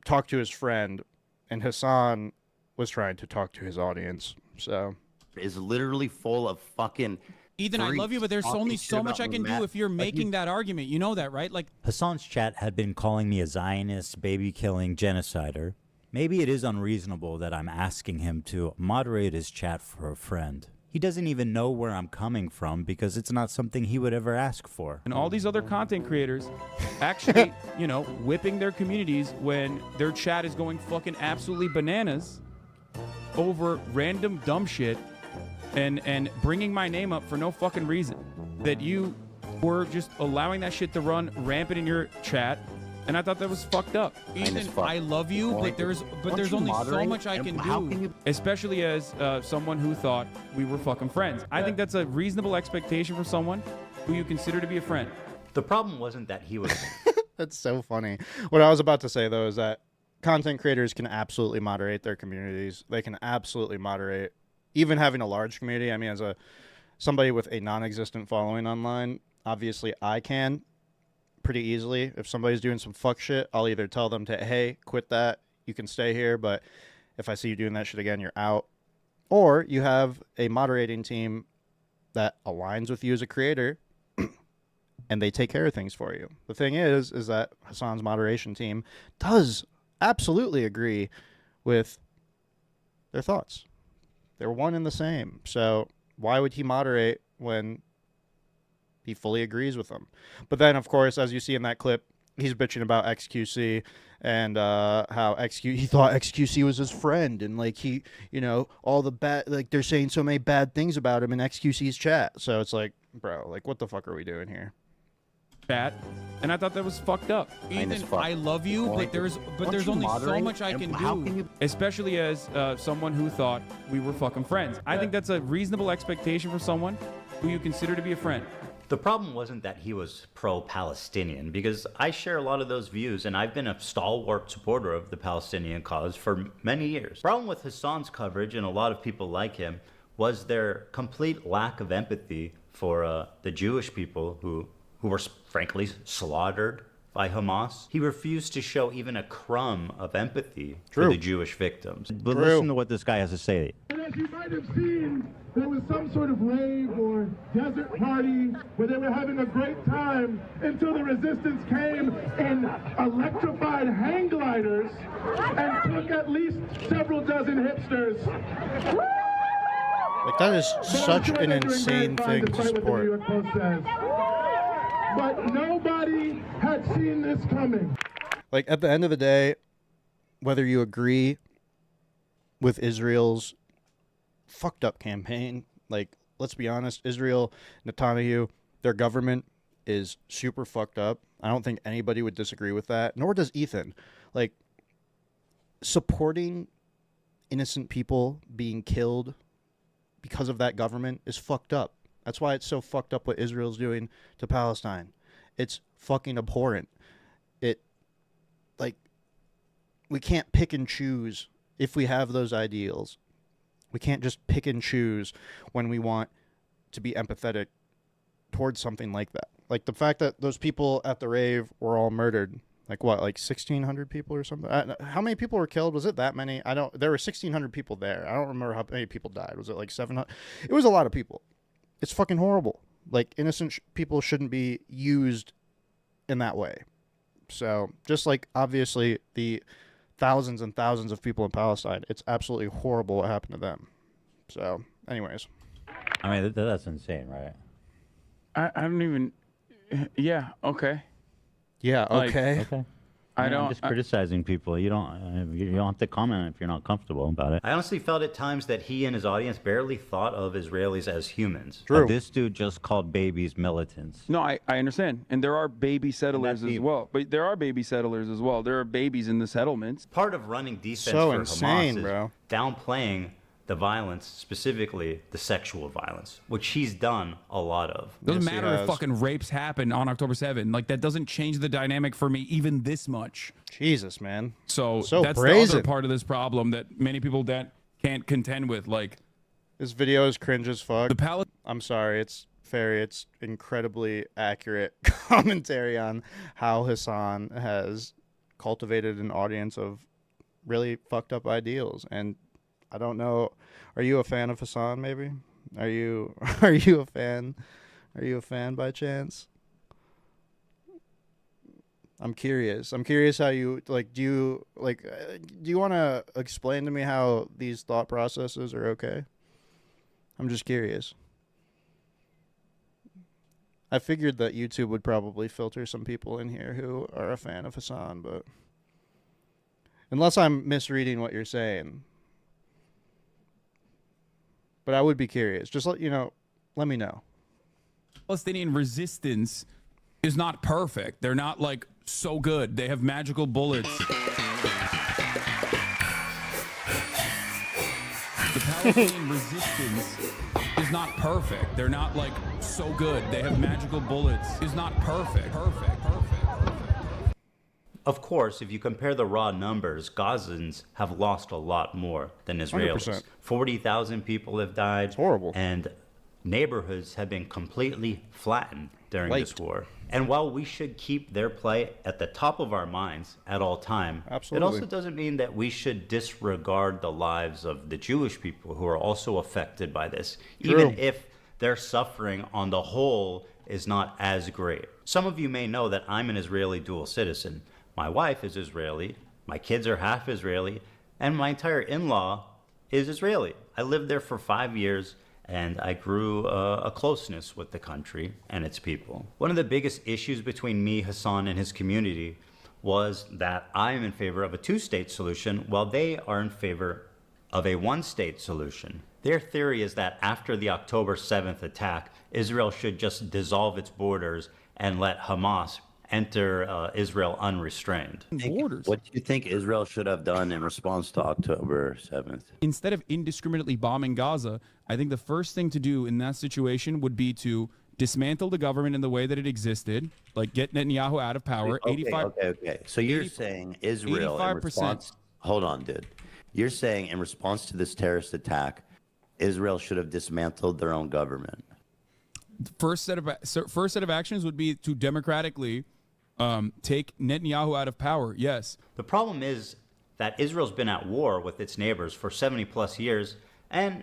talk to his friend, and Hasan was trying to talk to his audience. So is literally full of fucking. Ethan, I love you, but there's only so much I can do if you're making that argument. You know that, right? Hasan's chat had been calling me a Zionist, baby-killing genocider. Maybe it is unreasonable that I'm asking him to moderate his chat for a friend. He doesn't even know where I'm coming from because it's not something he would ever ask for. And all these other content creators actually, whipping their communities when their chat is going fucking absolutely bananas over random dumb shit. And bringing my name up for no fucking reason. That you were just allowing that shit to run rampant in your chat, and I thought that was fucked up. Ethan, I love you, but there's only so much I can do. Especially as someone who thought we were fucking friends. I think that's a reasonable expectation for someone who you consider to be a friend. The problem wasn't that he was. That's so funny. What I was about to say though is that content creators can absolutely moderate their communities. They can absolutely moderate. Even having a large community, I mean, as somebody with a non-existent following online, obviously I can pretty easily. If somebody's doing some fuck shit, I'll either tell them to, hey, quit that, you can stay here, but if I see you doing that shit again, you're out. Or you have a moderating team that aligns with you as a creator, and they take care of things for you. The thing is that Hasan's moderation team does absolutely agree with their thoughts. They're one and the same. So why would he moderate when he fully agrees with them? But then, of course, as you see in that clip, he's bitching about XQC and how he thought XQC was his friend, and like he, all the bad, like they're saying so many bad things about him in XQC's chat. So it's like, bro, like what the fuck are we doing here? Chat, and I thought that was fucked up. Ethan, I love you, but there's only so much I can do, especially as someone who thought we were fucking friends. I think that's a reasonable expectation for someone who you consider to be a friend. The problem wasn't that he was pro-Palestinian, because I share a lot of those views, and I've been a stalwart supporter of the Palestinian cause for many years. The problem with Hasan's coverage, and a lot of people like him, was their complete lack of empathy for the Jewish people who were frankly slaughtered by Hamas. He refused to show even a crumb of empathy for the Jewish victims. But listen to what this guy has to say. As you might have seen, there was some sort of rave or desert party where they were having a great time until the resistance came in electrified hang gliders and took at least several dozen hipsters. Like, that is such an insane thing to support. But nobody had seen this coming. Like, at the end of the day, whether you agree with Israel's fucked up campaign, like, let's be honest, Israel, Netanyahu, their government is super fucked up. I don't think anybody would disagree with that, nor does Ethan. Like, supporting innocent people being killed because of that government is fucked up. That's why it's so fucked up what Israel's doing to Palestine. It's fucking abhorrent. We can't pick and choose if we have those ideals. We can't just pick and choose when we want to be empathetic towards something like that. Like the fact that those people at the rave were all murdered. Like what, like 1,600 people or something? How many people were killed? Was it that many? There were 1,600 people there. I don't remember how many people died. Was it like 700? It was a lot of people. It's fucking horrible. Like, innocent people shouldn't be used in that way. So, just like, obviously, the thousands and thousands of people in Palestine, it's absolutely horrible what happened to them. So, anyways. I mean, that's insane, right? I don't even... Yeah, okay. Yeah, okay. Okay. I'm just criticizing people. You don't have to comment if you're not comfortable about it. I honestly felt at times that he and his audience barely thought of Israelis as humans. True. This dude just called babies militants. No, I understand. And there are baby settlers as well. But there are baby settlers as well. There are babies in the settlements. Part of running defense so for insane, Hamas is bro. downplaying the violence, specifically the sexual violence, which he's done a lot of. Doesn't matter if fucking rapes happen on October 7th. Like, that doesn't change the dynamic for me even this much. Jesus, man. So that's brazen. the other part of this problem that many people that can't contend with. Like, this video is cringe as fuck. The I'm sorry, it's incredibly accurate commentary on how Hasan has cultivated an audience of really fucked up ideals. And I don't know. Are you a fan of Hasan? Maybe. Are you a fan? Are you a fan by chance? I'm curious. I'm curious how you like. Do you want to explain to me how these thought processes are okay? I'm just curious. I figured that YouTube would probably filter some people in here who are a fan of Hasan, but unless I'm misreading what you're saying. But I would be curious. Just let me know. Palestinian resistance is not perfect. They're not like so good. They have magical bullets. The Palestinian resistance is not perfect. They're not like so good. They have magical bullets. Is not perfect. Perfect. Of course, if you compare the raw numbers, Gazans have lost a lot more than Israelis. 100%. 40,000 people have died. It's horrible. And neighborhoods have been completely flattened during this war. And while we should keep their plight at the top of our minds at all time, absolutely, it also doesn't mean that we should disregard the lives of the Jewish people who are also affected by this, even if their suffering on the whole is not as great. Some of you may know that I'm an Israeli dual citizen. My wife is Israeli, my kids are half Israeli, and my entire in-law is Israeli. I lived there for 5 years, and I grew a closeness with the country and its people. One of the biggest issues between me, Hasan, and his community was that I am in favor of a two-state solution while they are in favor of a one-state solution. Their theory is that after the October 7th attack, Israel should just dissolve its borders and let Hamas enter Israel unrestrained. What do you think Israel should have done in response to October 7th? Instead of indiscriminately bombing Gaza, I think the first thing to do in that situation would be to dismantle the government in the way that it existed, like get Netanyahu out of power. Okay. So you're saying Israel in 85%. response... Hold on, dude. You're saying in response to this terrorist attack, Israel should have dismantled their own government. First set of actions would be to democratically take Netanyahu out of power. Yes. The problem is that Israel's been at war with its neighbors for 70 plus years, and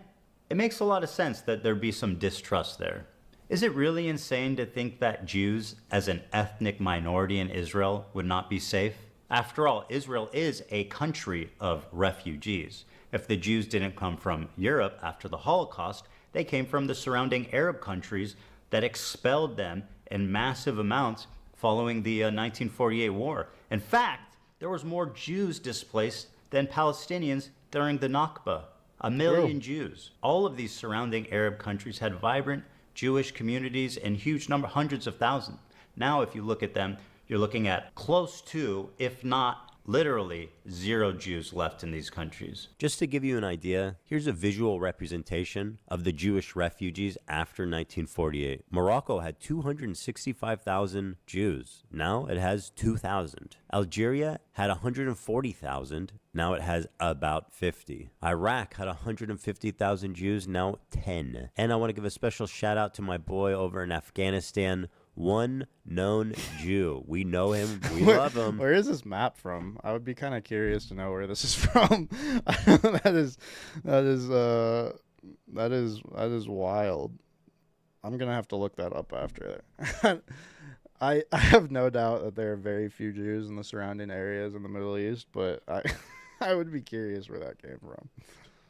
it makes a lot of sense that there'd be some distrust there. Is it really insane to think that Jews, as an ethnic minority in Israel, would not be safe? After all, Israel is a country of refugees. If the Jews didn't come from Europe after the Holocaust, they came from the surrounding Arab countries that expelled them in massive amounts following the 1948 war. In fact, there was more Jews displaced than Palestinians during the Nakba. 1 million Jews. All of these surrounding Arab countries had vibrant Jewish communities in huge number, hundreds of thousands. Now, if you look at them, you're looking at close to, if not literally, 0 Jews left in these countries. Just to give you an idea, here's a visual representation of the Jewish refugees after 1948. Morocco had 265,000 Jews. Now it has 2,000. Algeria had 140,000. Now it has about 50. Iraq had 150,000 Jews. Now 10. And I want to give a special shout out to my boy over in Afghanistan, one known Jew. We know him. We love him. Where is this map from? I would be kind of curious to know where this is from. that is wild. I'm gonna have to look that up after that. I have no doubt that there are very few Jews in the surrounding areas in the Middle East, but I would be curious where that came from.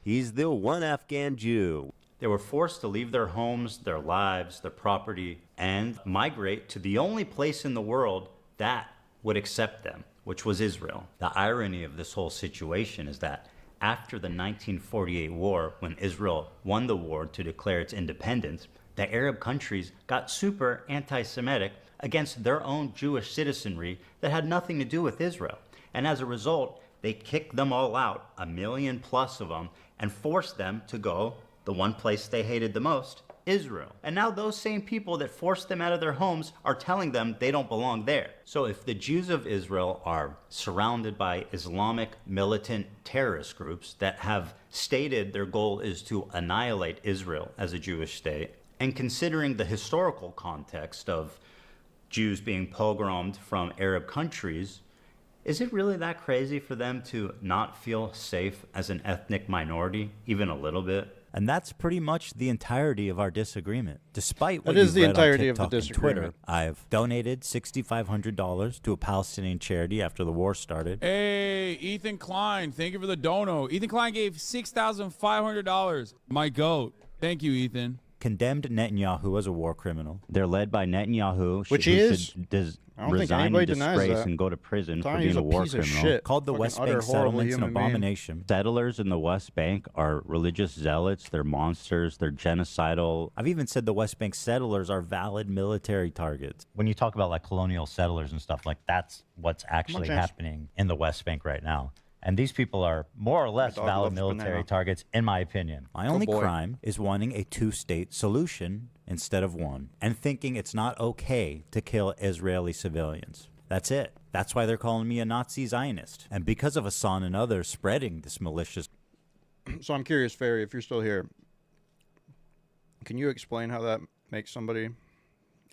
He's the one Afghan Jew. They were forced to leave their homes, their lives, their property, and migrate to the only place in the world that would accept them, which was Israel. The irony of this whole situation is that after the 1948 war, when Israel won the war to declare its independence, the Arab countries got super anti-Semitic against their own Jewish citizenry that had nothing to do with Israel. And as a result, they kicked them all out, 1 million plus of them, and forced them to go the one place they hated the most, Israel. And now those same people that forced them out of their homes are telling them they don't belong there. So if the Jews of Israel are surrounded by Islamic militant terrorist groups that have stated their goal is to annihilate Israel as a Jewish state, and considering the historical context of Jews being pogromed from Arab countries, is it really that crazy for them to not feel safe as an ethnic minority, even a little bit? And that's pretty much the entirety of our disagreement. Despite what that is you've the read entirety on TikTok of the and Twitter, disagreement. I've donated $6,500 to a Palestinian charity after the war started. Hey, Ethan Klein, thank you for the dono. Ethan Klein gave $6,500. My goat. Thank you, Ethan. Condemned Netanyahu as a war criminal. They're led by Netanyahu, Which who he is. should I don't think resign in anybody denies disgrace that. and go to prison for He's being a a war piece of criminal. shit. Called the Fucking West utter Bank horrible settlements an human being. abomination. Settlers in the West Bank are religious zealots. They're monsters. They're genocidal. I've even said the West Bank settlers are valid military targets. When you talk about like colonial settlers and stuff, like that's what's actually chance? happening in the West Bank right now. And these people are more or less dog valid loves military banana. targets, in my opinion. My only boy. crime is wanting a two-state solution instead of one, and thinking it's not okay to kill Israeli civilians. That's it. That's why they're calling me a Nazi Zionist. And because of Hasan and others spreading this malicious... So I'm curious, Ferry, if you're still here, can you explain how that makes somebody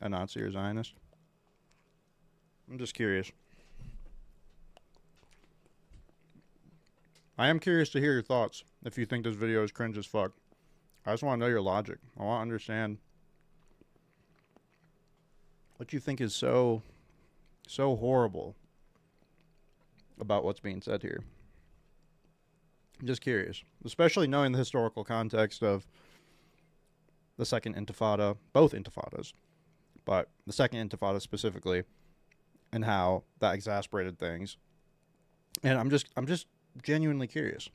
a Nazi or Zionist? I'm just curious. I am curious to hear your thoughts if you think this video is cringe as fuck. I just want to know your logic. I want to understand what you think is so horrible about what's being said here. I'm just curious, especially knowing the historical context of the second intifada, both intifadas, but the second intifada specifically, and how that exasperated things. And I'm just genuinely curious.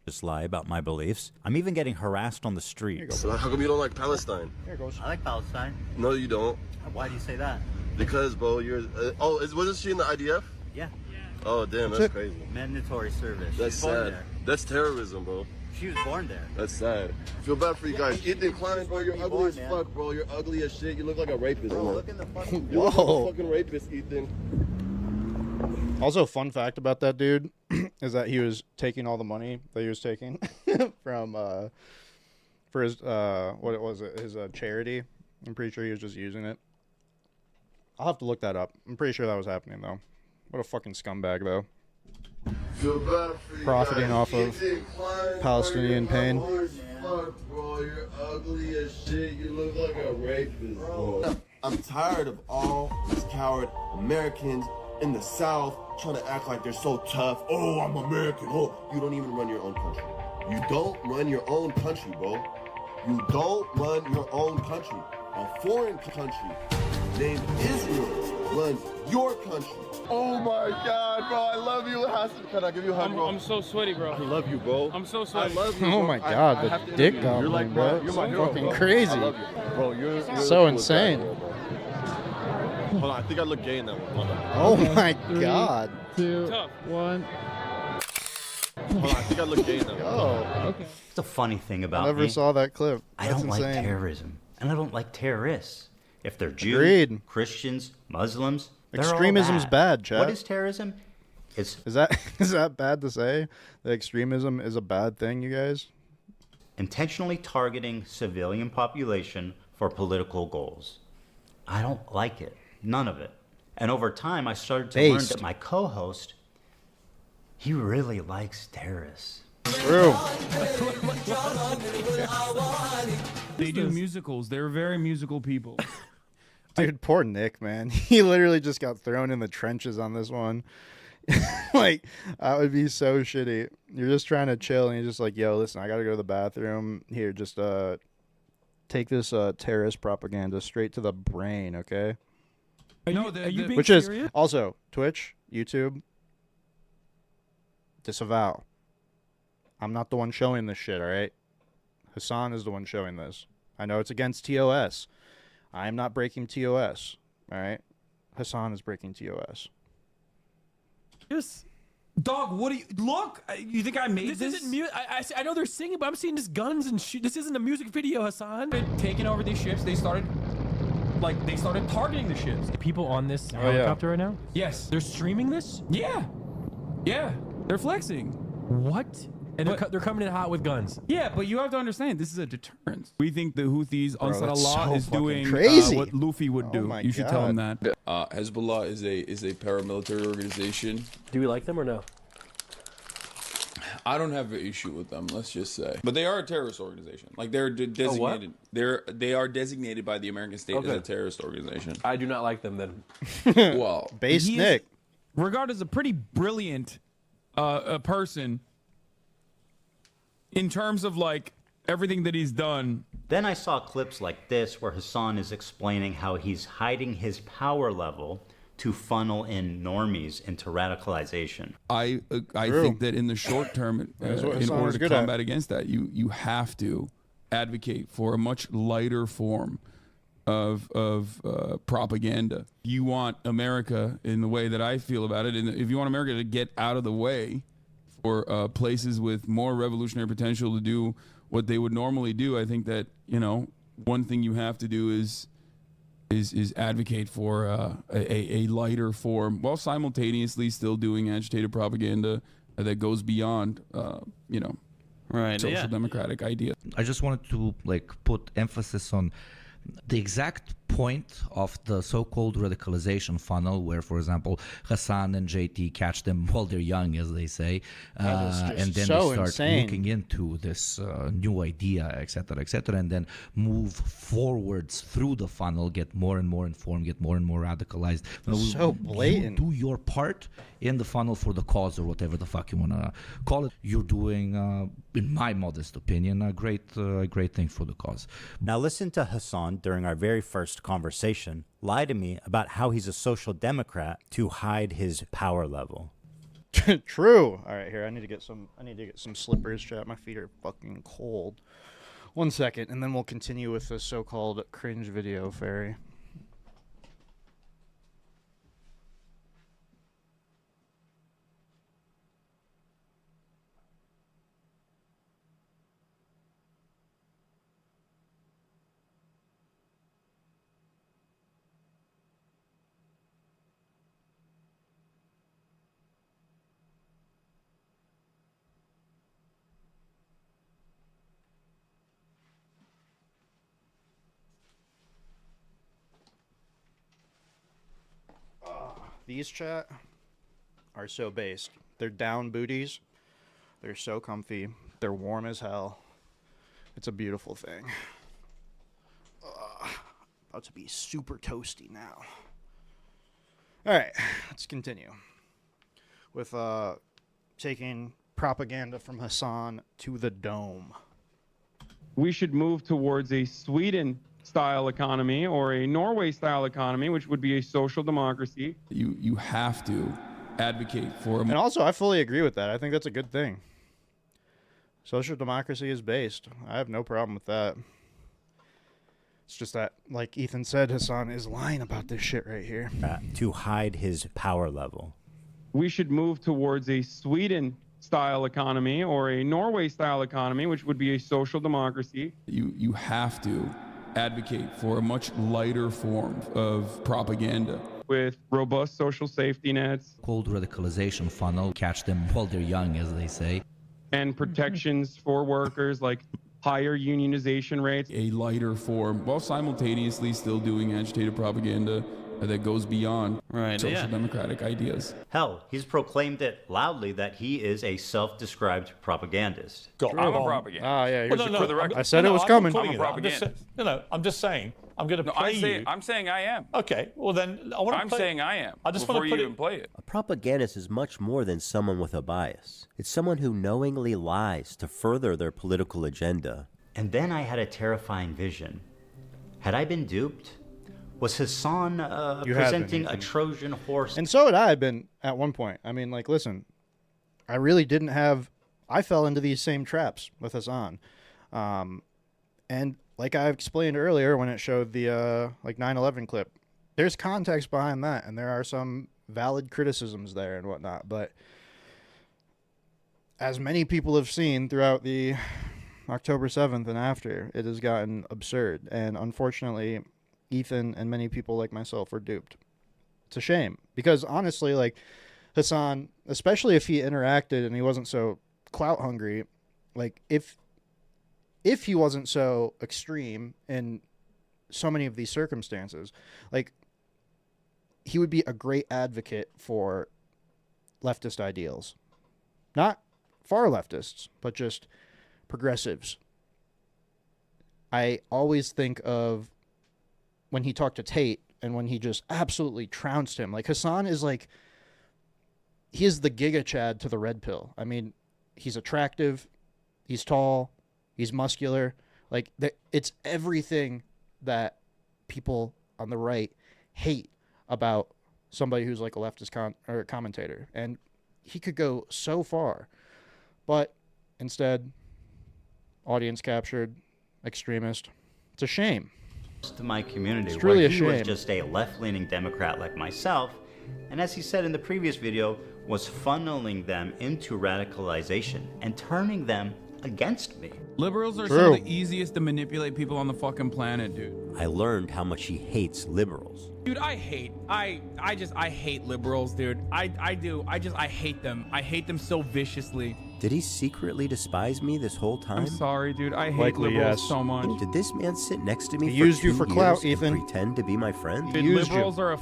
Just lie about my beliefs. I'm even getting harassed on the street. So how come you don't like Palestine? Here it goes. I like Palestine. No, you don't. Why do you say that? Because, bro, you're. Wasn't she in the IDF? Yeah. Oh, damn, that's crazy. Mandatory service. That's She's born sad. there. That's terrorism, bro. She was born there. That's sad. I feel bad for you guys. Ethan Klein, bro, you're ugly as fuck, bro. You're ugly as shit. You look like a rapist, bro. Look in the fucking. You look like Whoa. a fucking rapist, Ethan. Also, fun fact about that dude is that he was taking all the money that he was taking from for his what was it, his charity. I'm pretty sure he was just using it. I'll have to look that up. I'm pretty sure that was happening though. What a fucking scumbag though. Feel bad for you Profiting guys. off of Ethan Klein, Palestinian bro, pain. you're ugly as fuck, bro. You're ugly as shit. You look like a rapist, bro. I'm tired of all these coward Americans in the South trying to act like they're so tough. Oh, I'm American. Oh, you don't even run your own country. You don't run your own country, bro. You don't run your own country. A foreign country named Israel runs your country. Oh my God, bro. I love you, Hasan. Can I give you a hug, bro? I'm so sweaty, bro. I love you, bro. I'm so sweaty. I love you, Oh bro. my I God, have the to dick interview you. You're goblin, like bro. you're my It's hero, fucking bro. crazy. I love you. Bro, you're So the coolest insane. guy, bro. Hold on, I think I look gay in that one. Hold on. Oh my 3, God. 2, Tough. 1. Hold on, I think I look gay in that one. Oh, Okay. It's a funny thing about I never me. saw that clip. I That's don't like insane. terrorism, and I don't like terrorists. If they're Jews, Agreed. Christians, Muslims, they're all Extremism's bad, chat. What is terrorism? It's Is that bad to say? That extremism is a bad thing, you guys? intentionally targeting civilian population for political goals. I don't like it. None of it. And over time, I started to learn Based. that my co-host, he really likes terrorists. True. They do musicals. They're very musical people. Dude, poor Nick, man. He literally just got thrown in the trenches on this one. Like, that would be so shitty. You're just trying to chill, and you're just like, yo, listen, I gotta go to the bathroom. Here, just take this terrorist propaganda straight to the brain, okay? Are you being Which serious? is also Twitch, YouTube, disavow. I'm not the one showing this shit, all right? Hasan is the one showing this. I know it's against TOS. I am not breaking TOS, all right? Hasan is breaking TOS. Yes. Dog, what do you look? You think I made this? This isn't music. I know they're singing, but I'm seeing just guns and shit. This isn't a music video, Hasan. Taking over these ships, they started targeting the ships. People on this yeah. helicopter right now? Yes. They're streaming this? Yeah. Yeah. They're flexing. What? And they're coming in hot with guns. Yeah, but you have to understand, this is a deterrence. We think the Houthis, Ansar that's Allah, so is fucking doing crazy. what Luffy would do. my You should tell him God. that. Hezbollah is a paramilitary organization. Do we like them or no? I don't have an issue with them, let's just say. But they are a terrorist organization. Like they're designated. They are designated by the American state as a terrorist organization. I do not like them then. Well, Base He is Nick. regarded as a pretty brilliant a person in terms of like everything that he's done. Then I saw clips like this where Hasan is explaining how he's hiding his power level to funnel in normies into radicalization. I think that in the short term, That's what in Hasan order is to good at. combat against that, you have to advocate for a much lighter form of propaganda. You want America, in the way that I feel about it, and if you want America to get out of the way for places with more revolutionary potential to do what they would normally do, I think that, one thing you have to do is advocate for a lighter form, while simultaneously still doing agitated propaganda that goes beyond, right, social democratic ideas. I just wanted to put emphasis on the exact point of the so-called radicalization funnel where, for example, Hasan and JT catch them while they're young, as they say, and then they start looking into this new idea, etc., and then move forwards through the funnel, get more and more informed, get more and more radicalized. So blatant. You do your part in the funnel for the cause, or whatever the fuck you want to call it. You're doing, in my modest opinion, a great thing for the cause. Now listen to Hasan during our very first conversation lie to me about how he's a social democrat to hide his power level. True. All right, here I need to get some slippers, chat. My feet are fucking cold. 1 second, and then we'll continue with the so-called cringe video fairy. These, chat, are so based. They're down booties. They're so comfy. They're warm as hell. It's a beautiful thing. About to be super toasty now. All right, let's continue with taking propaganda from Hasan to the dome. We should move towards a Sweden-style economy or a Norway-style economy, which would be a social democracy. You have to advocate for... And also, I fully agree with that. I think that's a good thing. Social democracy is based. I have no problem with that. It's just that, like Ethan said, Hasan is lying about this shit right here. To hide his power level. We should move towards a Sweden-style economy or a Norway-style economy, which would be a social democracy. You have to advocate for a much lighter form of propaganda. With robust social safety nets. Called radicalization funnel, catch them while they're young, as they say. And protections for workers, like higher unionization rates. A lighter form, while simultaneously still doing agitated propaganda that goes beyond social democratic ideas. Hell, he's proclaimed it loudly that he is a self-described propagandist. I'm a propagandist. Ah, yeah. For the record. I said it was coming. I'm a propagandist. I'm just saying. I'm going to play you. I'm saying I am. Okay, well then I want to I'm saying I am. I just before want to you put even play it. A propagandist is much more than someone with a bias. It's someone who knowingly lies to further their political agenda. And then I had a terrifying vision. Had I been duped? Was Hasan presenting a Trojan horse? And so had I been at one point. I mean, like, listen, I really didn't have... I fell into these same traps with Hasan. And like I explained earlier when it showed the 9/11 clip, there's context behind that, and there are some valid criticisms there and whatnot. But as many people have seen throughout the October 7th and after, it has gotten absurd. And unfortunately, Ethan and many people like myself were duped. It's a shame. Because honestly, like, Hasan, especially if he interacted and he wasn't so clout hungry, like, if he wasn't so extreme in so many of these circumstances, like, he would be a great advocate for leftist ideals. Not far leftists, but just progressives. I always think of when he talked to Tate and when he just absolutely trounced him. Like, Hasan is like, he is the Giga Chad to the red pill. I mean, he's attractive, he's tall, he's muscular. Like, it's everything that people on the right hate about somebody who's like a leftist commentator. And he could go so far. But instead, audience captured, extremist. It's a shame. To my community, it's really where a he shame. was just a left-leaning Democrat like myself, and as he said in the previous video, was funneling them into radicalization and turning them against me. Liberals are some of the easiest to manipulate people on the fucking planet, dude. I learned how much he hates liberals. Dude, I hate liberals, dude. I hate them. I hate them so viciously. Did he secretly despise me this whole time? I'm sorry, dude. I hate liberals so much. Did this man sit next to me He for used you 2 for clout, years and Ethan. pretend to be my friend? Dude, liberals are a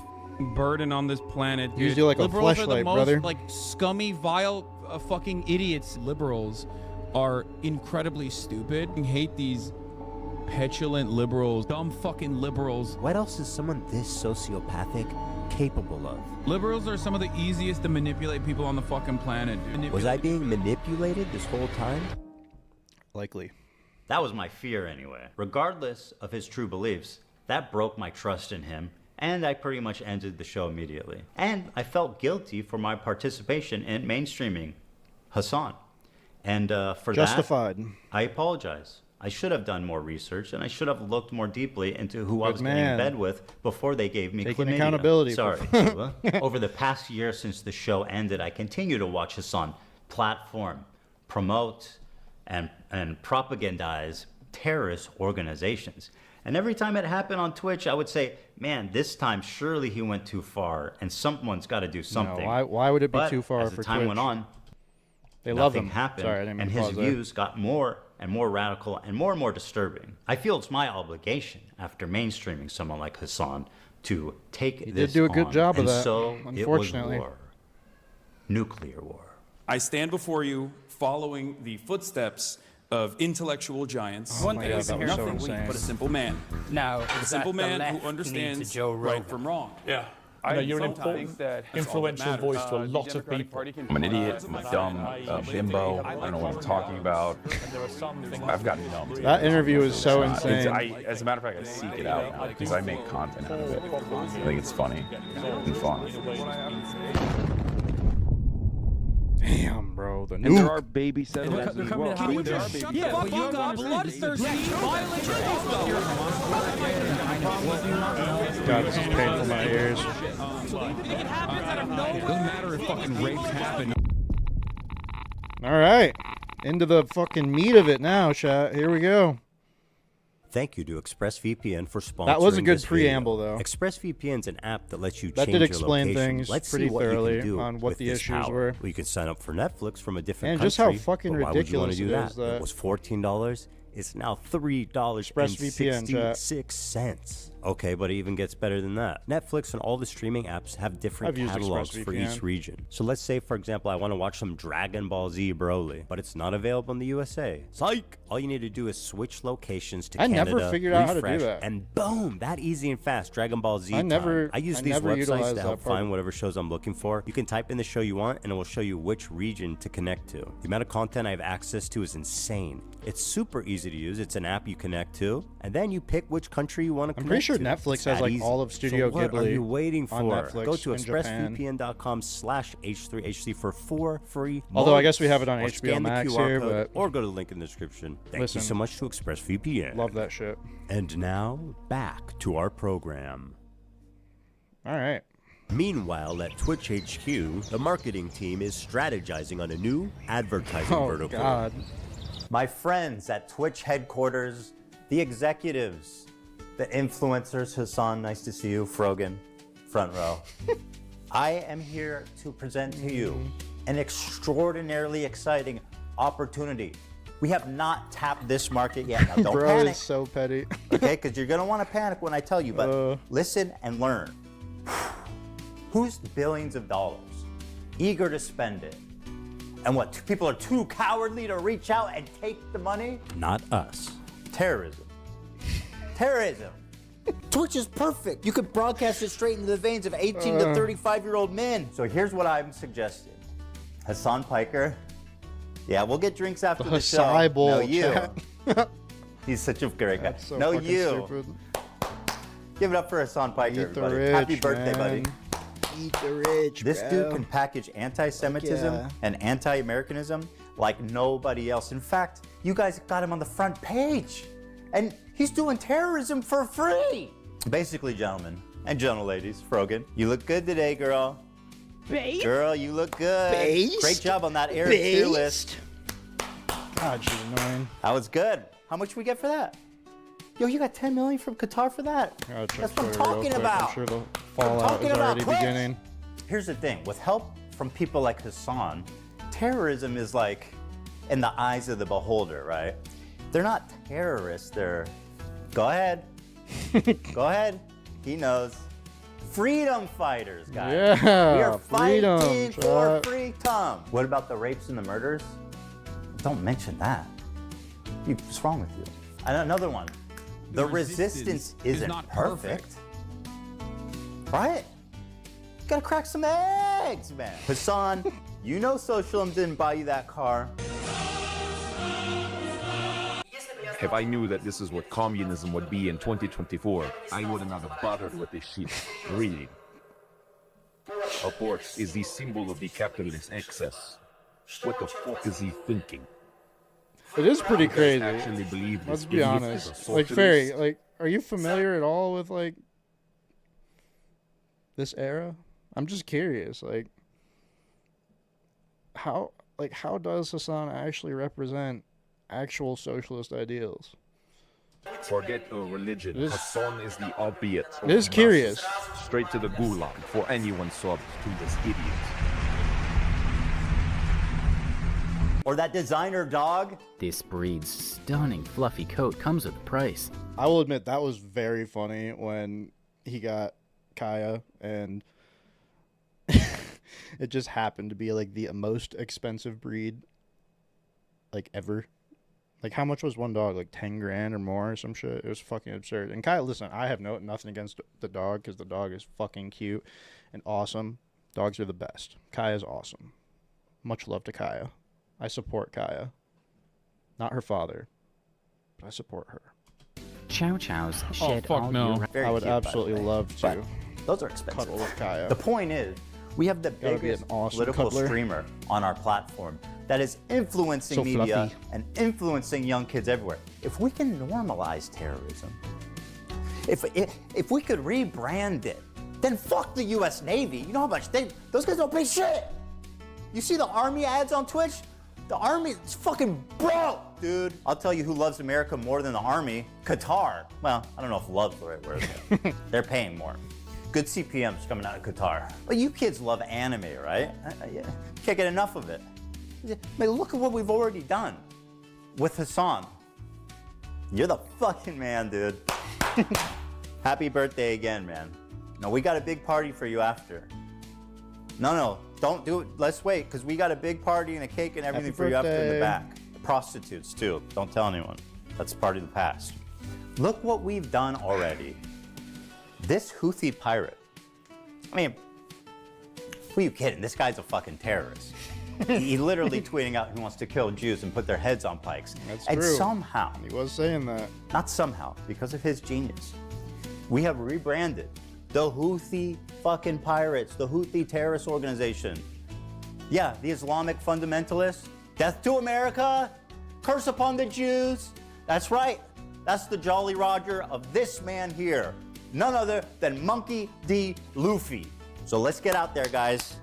burden on this planet, dude. Used you like a Liberals are the fleshlight, most brother. like scummy, vile, fucking idiots. Liberals are incredibly stupid. I hate these petulant liberals, dumb fucking liberals. What else is someone this sociopathic capable of? Liberals are some of the easiest to manipulate people on the fucking planet, dude. Was I being manipulated this whole time? Likely. That was my fear anyway. Regardless of his true beliefs, that broke my trust in him, and I pretty much ended the show immediately. And I felt guilty for my participation in mainstreaming Hasan. And for Justified. that, I apologize. I should have done more research, and I should have looked more deeply into who I was getting in bed with before they gave me Taking chlamydia. accountability. Sorry, Cuba. Over the past year since the show ended, I continue to watch Hasan platform, promote, and propagandize terrorist organizations. And every time it happened on Twitch, I would say, man, this time surely he went too far, and someone's got to do something. No, why would it be But too far as for the time Twitch? went on, They love nothing him. happened, Sorry, I didn't mean and to his pause there. views got more and more radical and more disturbing. I feel it's my obligation after mainstreaming someone like Hasan to take He this did do a good on. job of And that, so unfortunately. it was war. Nuclear war. I stand before you following the footsteps of intellectual giants. Oh my God, that was so Nothing insane. but a simple man. Now, A simple man who understands right from wrong. Yeah. I You're an sometimes important, that's all that influential matters. voice to a lot of people. I'm an idiot, I'm a dumb bimbo, I don't know what I'm talking about. I've gotten numb. That interview is so insane. As a matter of fact, I seek it out now because I make content out of it. I think it's funny and fun. Damn, bro, the And there nuke. are baby settlers as well. Can you just shut the fuck up, bloodthirsty, violent God, this is painful in my ears. Doesn't matter if fucking rapes happen. All right, into the fucking meat of it now, chat. Here we go. Thank you to ExpressVPN for sponsoring That was a good this preamble, video. though. ExpressVPN is an app that lets you That change did explain your location. things Let's pretty see what you thoroughly can do on what with the this issues power. were. Well, you can sign up for Netflix from a different And country. just how fucking but why would you want to do ridiculous that? it is It was $14. It's now $3.66. Okay, but it even gets better than that. Netflix and all the streaming apps have different I've used catalogs for ExpressVPN. each region. So let's say, for example, I want to watch some Dragon Ball Z Broly, but it's not available in the USA. Psych! All you need to do is switch locations to I Canada, never figured out how to do refresh, that. and boom, that easy and fast. Dragon Ball Z I never- time. I use I these never websites utilized to help that part. find whatever shows I'm looking for. You can type in the show you want, and it will show you which region to connect to. The amount of content I have access to is insane. It's super easy to use. It's an app you connect to, and then you pick which country you want to I'm connect pretty sure to. Netflix It's has that like easy. all of Studio So what Ghibli are you waiting for? on Netflix Go to in Japan. expressvpn.com/h3hc for 4 free Although I guess months. we have it on Or HBO scan the Max QR here, code, but- or go to the link in the description. Thank Listen, you so much to ExpressVPN. Love that shit. And now back to our program. All right. Meanwhile, at Twitch HQ, the marketing team is strategizing on a new advertising Oh, vertical. God. My friends at Twitch headquarters, the executives, the influencers, Hasan, nice to see you, Frogan, front row. I am here to present to you an extraordinarily exciting opportunity. We have not tapped this market yet. Now, don't Bro panic, is so petty. okay? Because you're going to want to panic when I tell you, but listen and learn. Who's billions of dollars eager to spend it? And what, people are too cowardly to reach out and take the money? Not us. Terrorism. Terrorism. Twitch is perfect. You could broadcast it straight into the veins of 18 to 35-year-old men. So here's what I'm suggesting. Hasan Piker. Yeah, we'll get drinks after the show. Hassai Bowl, No, you. chat. He's such a great guy. That's so No, fucking you. stupid. Give it up for Hasan Piker, Eat the everybody. rich, Happy birthday, man. buddy. Eat the rich, This bro. dude can package anti-Semitism Yeah. and anti-Americanism like nobody else. In fact, you guys got him on the front page. And he's doing terrorism for free. Basically, gentlemen and gentleladies, Frogan, you look good today, girl. Based? Girl, you look good. Based? Great job on that Arab tier Based? list. God, she's annoying. That was good. How much we get for that? Yo, you got 10 million from Qatar for that? That's what I'm talking about. I'm sure the fallout is already beginning. Here's the thing. With help from people like Hasan, terrorism is like in the eyes of the beholder, right? They're not terrorists. They're, go ahead. Go ahead. He knows. Freedom fighters, guys. Yeah, we are fighting for chat. freedom. What about the rapes and the murders? Don't mention that. What's wrong with you? And another one. The resistance isn't not perfect. Right? You gotta crack some eggs, man. Hasan, you know socialism didn't buy you that car. If I knew that this is what communism would be in 2024, I wouldn't have bothered with this shit, really. Of course, is the symbol of the capitalist excess. What the fuck is he thinking? It is pretty You guys crazy. actually believe this Let's be idiot honest. is a Like, socialist? Ferry, like, are you familiar at all with, like, this era? I'm just curious, like, how does Hasan actually represent actual socialist ideals? Forget the religion. It is- Hasan is the albeit. It is curious. Straight to the gulag for anyone subbed to this idiot. Or that designer dog. This breed's stunning fluffy coat comes with a price. I will admit that was very funny when he got Kaya and it just happened to be like the most expensive breed like ever. Like how much was one dog? Like 10 grand or more or some shit. It was fucking absurd. And Kaya, listen, I have nothing against the dog because the dog is fucking cute and awesome. Dogs are the best. Kaya's awesome. Much love to Kaya. I support Kaya. Not her father, but I support her. Chow Chows shed all no. year. I would absolutely love to. Those are expensive. Cuddle with Kaya. The point is, we have the Gotta be biggest an awesome political cuddler. streamer on our platform that is influencing So media fluffy. and influencing young kids everywhere. If we can normalize terrorism, if we could rebrand it, then fuck the U.S. Navy. You know how much those guys don't pay shit. You see the Army ads on Twitch? The Army is fucking broke, dude. I'll tell you who loves America more than the Army. Qatar. Well, I don't know if love's the right word. But they're paying more. Good CPMs coming out of Qatar. Well, you kids love anime, right? Can't get enough of it. I mean, look at what we've already done with Hasan. You're the fucking man, dude. Happy birthday again, man. No, we got a big party for you after. No, don't do it. Let's wait, because we got a big party and a cake and everything for you after in the back. The prostitutes, too. Don't tell anyone. That's part of the past. Look what we've done already. This Houthi pirate. I mean, who are you kidding? This guy's a fucking terrorist. He literally tweeting out he wants to kill Jews and put their heads on pikes. That's and true. somehow, He was saying that. not somehow, because of his genius, we have rebranded the Houthi fucking pirates, the Houthi terrorist organization. Yeah, the Islamic fundamentalists. Death to America, curse upon the Jews. That's right. That's the Jolly Roger of this man here. None other than Monkey D. Luffy. So let's get out there, guys.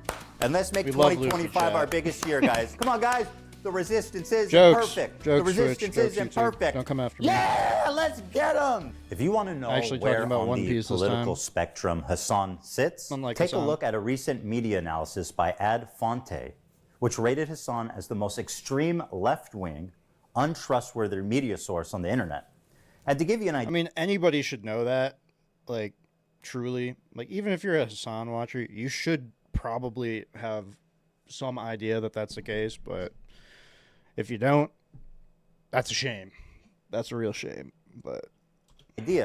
And let's make We love Luffy, 2025 chat. our biggest year, guys. Come on, guys. The resistance isn't Jokes. perfect. Jokes, the resistance Twitch. isn't Jokes, YouTube. perfect. Don't come after me. Yeah, let's get them. If you want to know Actually where talking about on One the Piece this political time. spectrum Hasan sits, Unlike take a Hasan. look at a recent media analysis by Ad Fonte, which rated Hasan as the most extreme left-wing, untrustworthy media source on the internet. And to give you an idea, I mean, anybody should know that. Like, truly. Like, even if you're a Hasan watcher, you should probably have some idea that that's the case. But if you don't, that's a shame. That's a real shame. But he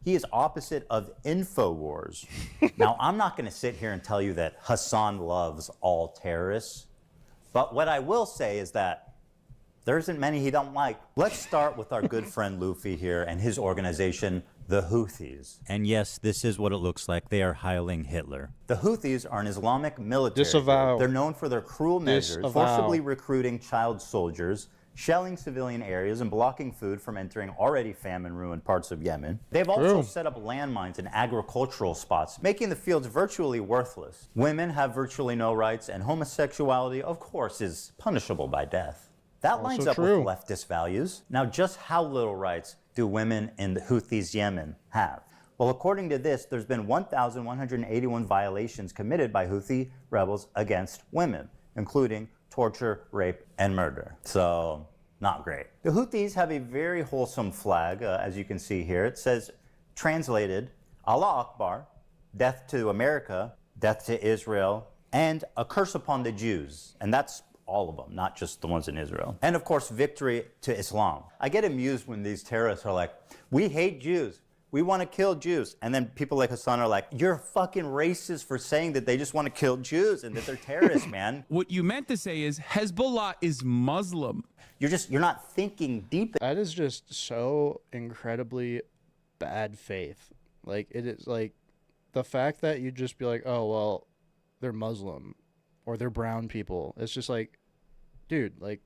is opposite of InfoWars. Now, I'm not going to sit here and tell you that Hasan loves all terrorists. But what I will say is that there isn't many he don't like. Let's start with our good friend Luffy here and his organization, the Houthis. And yes, this is what it looks like. They are hiling Hitler. The Houthis are an Islamic military. Disavow. They're known for their cruel measures, Disavow. forcibly recruiting child soldiers, shelling civilian areas, and blocking food from entering already famine-ruined parts of Yemen. They've also set up landmines in agricultural spots, making the fields virtually worthless. Women have virtually no rights, and homosexuality, of course, is punishable by death. That lines up with leftist values. Now, just how little rights do women in the Houthis' Yemen have? Well, according to this, there's been 1,181 violations committed by Houthi rebels against women, including torture, rape, and murder. So, not great. The Houthis have a very wholesome flag, as you can see here. It says, translated, Allah Akbar, death to America, death to Israel, and a curse upon the Jews. And that's all of them, not just the ones in Israel. And of course, victory to Islam. I get amused when these terrorists are like, we hate Jews. We want to kill Jews. And then people like Hasan are like, you're fucking racist for saying that they just want to kill Jews and that they're terrorists, man. What you meant to say is Hezbollah is Muslim. You're not thinking deep. That is just so incredibly bad faith. Like, it is like the fact that you just be like, oh, well, they're Muslim or they're brown people. It's just like, dude, like,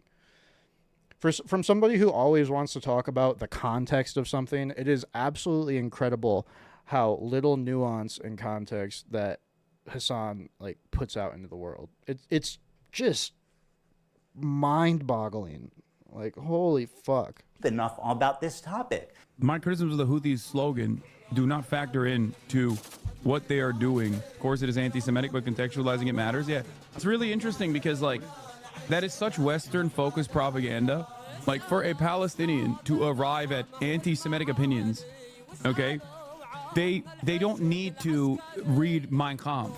from somebody who always wants to talk about the context of something, it is absolutely incredible how little nuance and context that Hasan like puts out into the world. It's just mind-boggling. Like, holy fuck. Enough about this topic. My criticisms of the Houthis' slogan do not factor in to what they are doing. Of course, it is anti-Semitic, but contextualizing it matters. Yeah, it's really interesting because, like, that is such Western-focused propaganda. Like, for a Palestinian to arrive at anti-Semitic opinions, okay, they don't need to read Mein Kampf.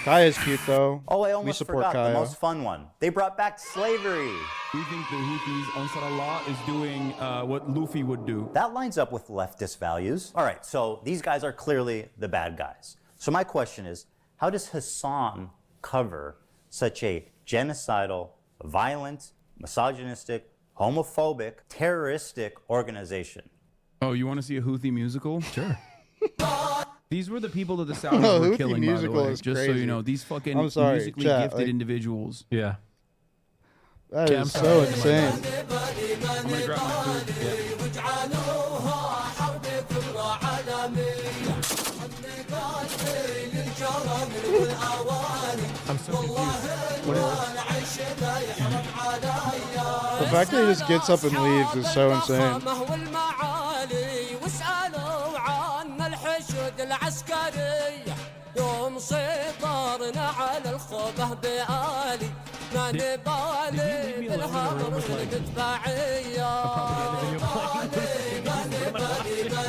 Kaya's cute, though. Oh, I almost forgot Kaya. the most fun one. They brought back slavery. We think the Houthis, Ansar Allah, is doing what Luffy would do. That lines up with leftist values. All right, so these guys are clearly the bad guys. So my question is, how does Hasan cover such a genocidal, violent, misogynistic, homophobic, terroristic organization? Oh, you want to see a Houthi musical? Sure. These were the people that the Saudis were killing, by the way. Just crazy. So you know, these fucking musically gifted individuals. Yeah. That is so insane. I'm gonna grab my food. I'm so confused. What is The fact that he just gets up and leaves is so insane. يوم سيطرنا على الخوبه بآلي ما نبالي بالهضر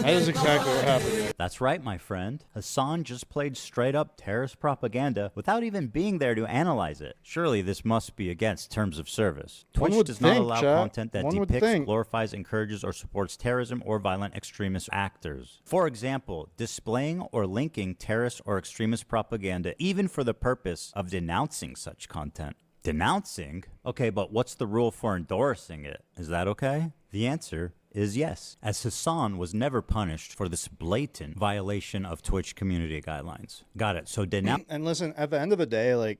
That is exactly what happened. That's right, my friend. Hasan just played straight-up terrorist propaganda without even being there to analyze it. Surely this must be against terms of service. Twitch does not allow content that depicts, glorifies, encourages, or supports terrorism or violent extremist actors. For example, displaying or linking terrorist or extremist propaganda even for the purpose of denouncing such content. Denouncing? Okay, but what's the rule for endorsing it? Is that okay? The answer is yes, as Hasan was never punished for this blatant violation of Twitch community guidelines. Got it. So denounce. And listen, at the end of the day, like,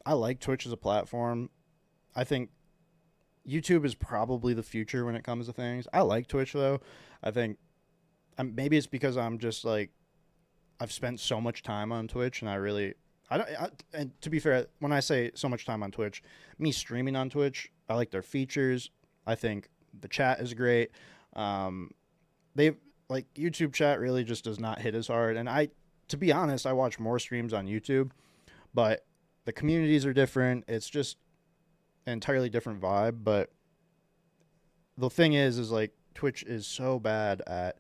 I like Twitch as a platform. I think YouTube is probably the future when it comes to things. I like Twitch, though. I think maybe it's because I'm just like, I've spent so much time on Twitch, and and to be fair, when I say so much time on Twitch, me streaming on Twitch, I like their features. I think the chat is great. They've like YouTube chat really just does not hit as hard. And to be honest, I watch more streams on YouTube, but the communities are different. It's just an entirely different vibe. But the thing is like Twitch is so bad at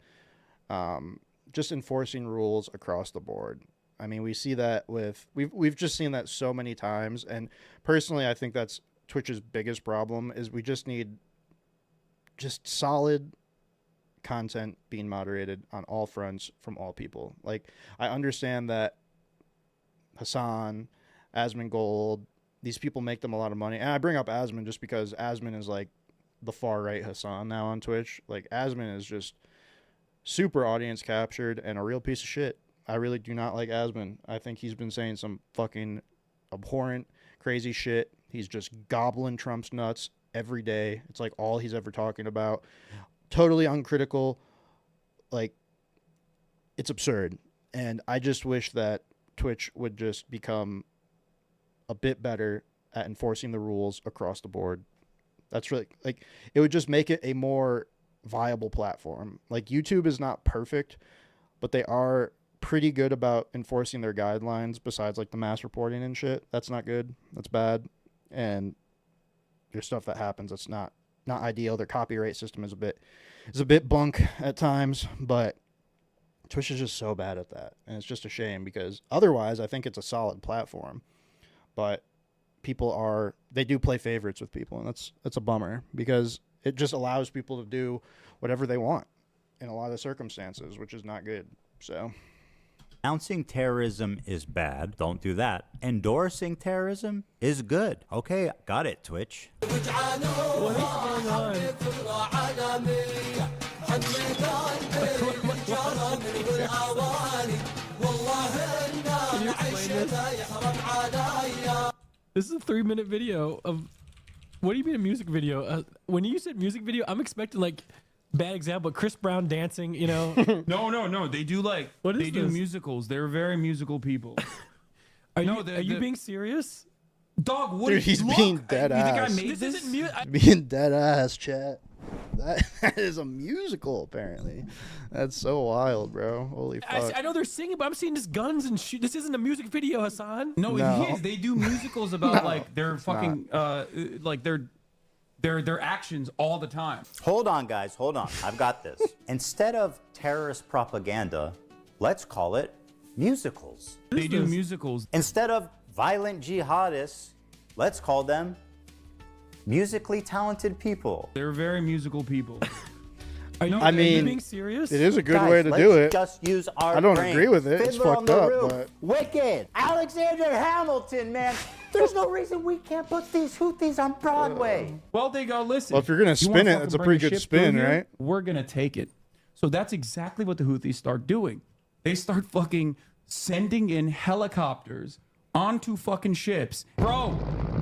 just enforcing rules across the board. I mean, we see that we've just seen that so many times. And personally, I think that's Twitch's biggest problem is we just need just solid content being moderated on all fronts from all people. Like, I understand that Hasan, Asmongold, these people make them a lot of money. And I bring up Asmon just because Asmon is like the far right Hasan now on Twitch. Like, Asmon is just super audience captured and a real piece of shit. I really do not like Asmon. I think he's been saying some fucking abhorrent, crazy shit. He's just gobbling Trump's nuts every day. It's like all he's ever talking about. Totally uncritical. Like, it's absurd. And I just wish that Twitch would just become a bit better at enforcing the rules across the board. That's really, like, it would just make it a more viable platform. Like, YouTube is not perfect, but they are pretty good about enforcing their guidelines besides, like, the mass reporting and shit. That's not good. That's bad. And there's stuff that happens that's not ideal. Their copyright system is a bit bunk at times, but Twitch is just so bad at that. And it's just a shame because otherwise I think it's a solid platform. But they do play favorites with people, and that's a bummer because it just allows people to do whatever they want in a lot of circumstances, which is not good. So announcing terrorism is bad. Don't do that. Endorsing terrorism is good. Okay, got it, Twitch. What is going on? Can you explain this? This is a 3-minute video of. What do you mean a music video? When you said music video, I'm expecting like bad example, Chris Brown dancing. You know? No. They do do musicals. They're very musical people. Are you being serious? Dog, what? Dude, he's being dead ass. You think I made this? Being dead ass, chat. That is a musical, apparently. That's so wild, bro. Holy fuck. I know they're singing, but I'm seeing just guns and shit. This isn't a music video, Hasan. No, it is. They do musicals about like their fucking like their actions all the time. Hold on, guys. Hold on. I've got this. Instead of terrorist propaganda, let's call it musicals. They do musicals. Instead of violent jihadists, let's call them musically talented people. They're very musical people. Are you being serious? It is a good way to do it. Just use our I don't brain. agree with it. It's Fiddler on fucked the up, Roof. but Wicked. Alexander Hamilton, man. There's no reason we can't put these Houthis on Broadway. Well, they go, listen. Well, if you're gonna spin it, it's a pretty good spin, right? We're gonna take it. So that's exactly what the Houthis start doing. They start fucking sending in helicopters onto fucking ships. Bro,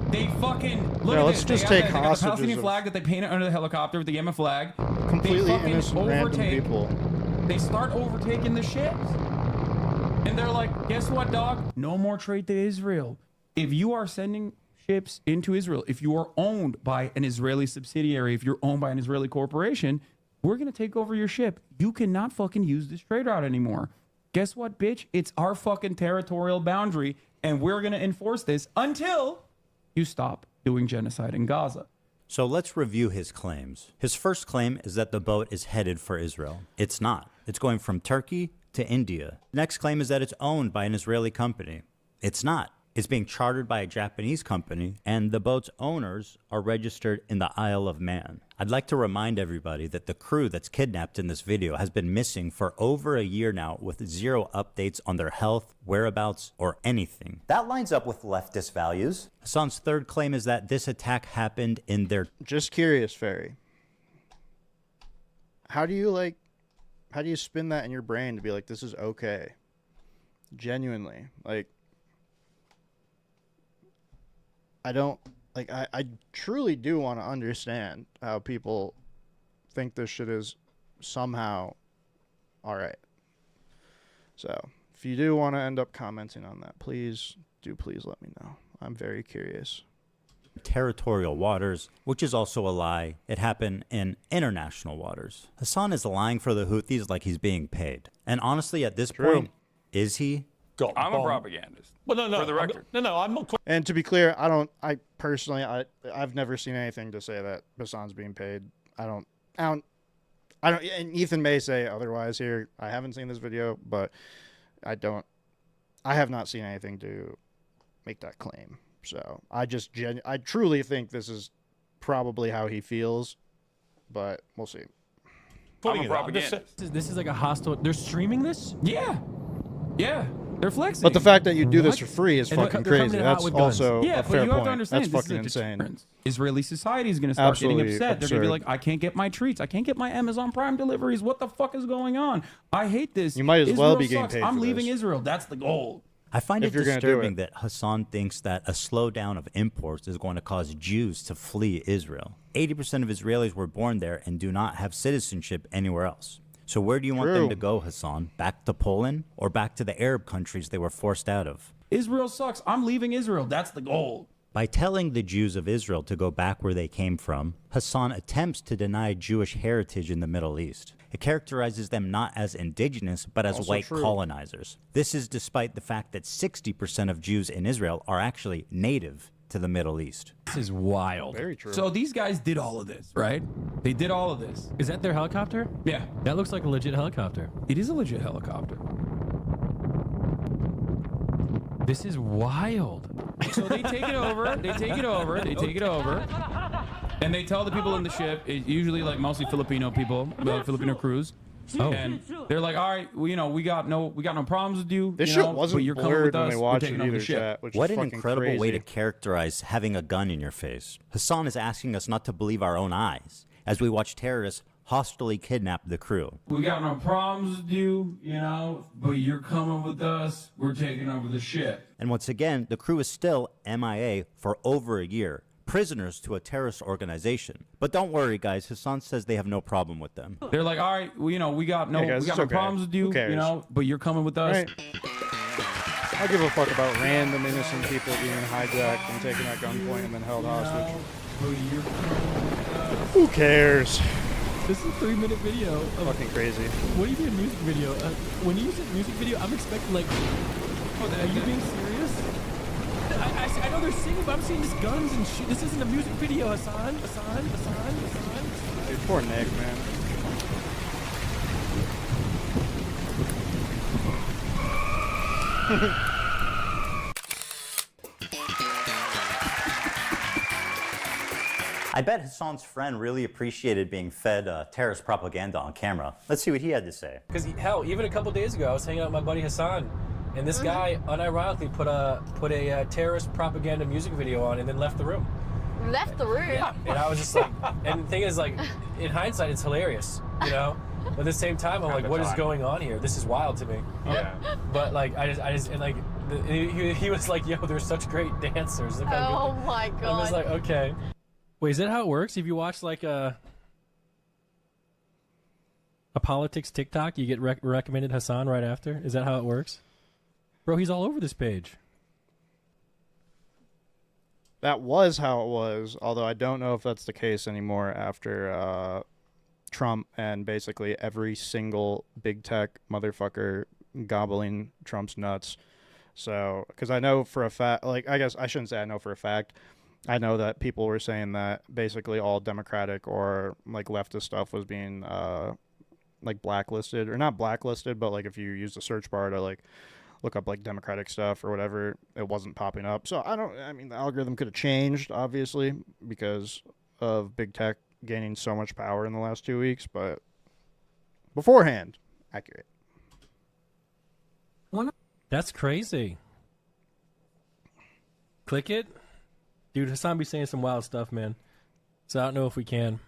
they fucking look at let's this. just They take got the hostages Palestinian of flag that they painted under the helicopter with the Yemen flag. Completely they innocent random people. They start overtaking the ships. And they're like, guess what, dog? No more trade to Israel. If you are sending ships into Israel, if you are owned by an Israeli subsidiary, if you're owned by an Israeli corporation, we're going to take over your ship. You cannot fucking use this trade route anymore. Guess what, bitch? It's our fucking territorial boundary, and we're going to enforce this until you stop doing genocide in Gaza. So let's review his claims. His first claim is that the boat is headed for Israel. It's not. It's going from Turkey to India. Next claim is that it's owned by an Israeli company. It's not. It's being chartered by a Japanese company, and the boat's owners are registered in the Isle of Man. I'd like to remind everybody that the crew that's kidnapped in this video has been missing for over a year now with zero updates on their health, whereabouts, or anything. That lines up with leftist values. Hasan's third claim is that this attack happened in their... Just curious, Ferry. How do you spin that in your brain to be like, this is okay? Genuinely. Like, I truly do want to understand how people think this shit is somehow all right. So if you do want to end up commenting on that, please let me know. I'm very curious. Territorial waters, which is also a lie. It happened in international waters. Hasan is lying for the Houthis like he's being paid. And honestly, at this point, is he? I'm a propagandist. Well, no. For the record. I'm not. And to be clear, I've never seen anything to say that Hasan's being paid. I don't, and Ethan may say otherwise here. I haven't seen this video, but I have not seen anything to make that claim. So I truly think this is probably how he feels, but we'll see. I'm a propagandist. This is like a hostile. They're streaming this? Yeah. They're flexing. But the fact that you do this for free is fucking crazy. That's also a fair point. You have to understand, that's fucking insane. Israeli society is going to start getting upset. They're going to be like, I can't get my treats. I can't get my Amazon Prime deliveries. What the fuck is going on? I hate this. You might as well be getting paid I'm for leaving this. Israel. That's the goal. I find it disturbing that Hasan thinks that a slowdown of imports is going to cause Jews to flee Israel. 80% of Israelis were born there and do not have citizenship anywhere else. So where do you want them to go, Hasan? Back to Poland or back to the Arab countries they were forced out of? Israel sucks. I'm leaving Israel. That's the goal. By telling the Jews of Israel to go back where they came from, Hasan attempts to deny Jewish heritage in the Middle East. It characterizes them not as indigenous, but as Also white true. colonizers. This is despite the fact that 60% of Jews in Israel are actually native to the Middle East. This is wild. Very true. So these guys did all of this, right? They did all of this. Is that their helicopter? Yeah. That looks like a legit helicopter. It is a legit helicopter. This is wild. So they take it over. They take it over. They take it over. And they tell the people in the ship, usually like mostly Filipino people, Filipino crews. Oh. And they're like, all right, well, you know, we got no problems with you. This you shit know, wasn't but you're coming blurred with when us. they We're watched taking it over the either, ship. chat, which What is an fucking incredible way to crazy. characterize having a gun in your face. Hasan is asking us not to believe our own eyes as we watch terrorists hostilely kidnap the crew. We got no problems with you, you know, but you're coming with us. We're taking over the ship. And once again, the crew is still MIA for over a year, prisoners to a terrorist organization. But don't worry, guys. Hasan says they have no problem with them. They're like, all right, well, you know, we got no, Hey guys, we got it's no okay. problems with Who you, cares? you know, but you're coming with us. Right. I give a fuck about random innocent people being hijacked and taken at gunpoint and then held hostage. Who cares? This is a 3-minute video. Of, Fucking crazy. What do you mean music video? When you said music video, I'm expecting like, are you being serious? I know they're singing, but I'm seeing just guns and shit. This isn't a music video, Hasan. Dude, poor Nick, man. I bet Hasan's friend really appreciated being fed terrorist propaganda on camera. Let's see what he had to say. Because hell, even a couple days ago, I was hanging out with my buddy Hasan, and this guy unironically put a terrorist propaganda music video on, and then left the room. Left the room? Yeah, and I was just like, and the thing is, like, in hindsight, it's hilarious, you know. But at the same time, I'm like, what is going on here? This is wild to me. Yeah. But like, I just, and like, he was like, yo, they're such great dancers. Look how Oh good. my god. I was like, okay. Wait, is that how it works? If you watch like a politics TikTok, you get recommended Hasan right after? Is that how it works? Bro, he's all over this page. That was how it was, although I don't know if that's the case anymore after Trump and basically every single big tech motherfucker gobbling Trump's nuts. So, because I know for a fact, like, I guess I shouldn't say I know for a fact. I know that people were saying that basically all Democratic or like leftist stuff was being like blacklisted, or not blacklisted, but like if you use the search bar to like look up like Democratic stuff or whatever, it wasn't popping up. So I mean, the algorithm could have changed obviously because of big tech gaining so much power in the last 2 weeks, but beforehand, accurate. That's crazy. Click it. Dude, Hasan be saying some wild stuff, man. So I don't know if we can.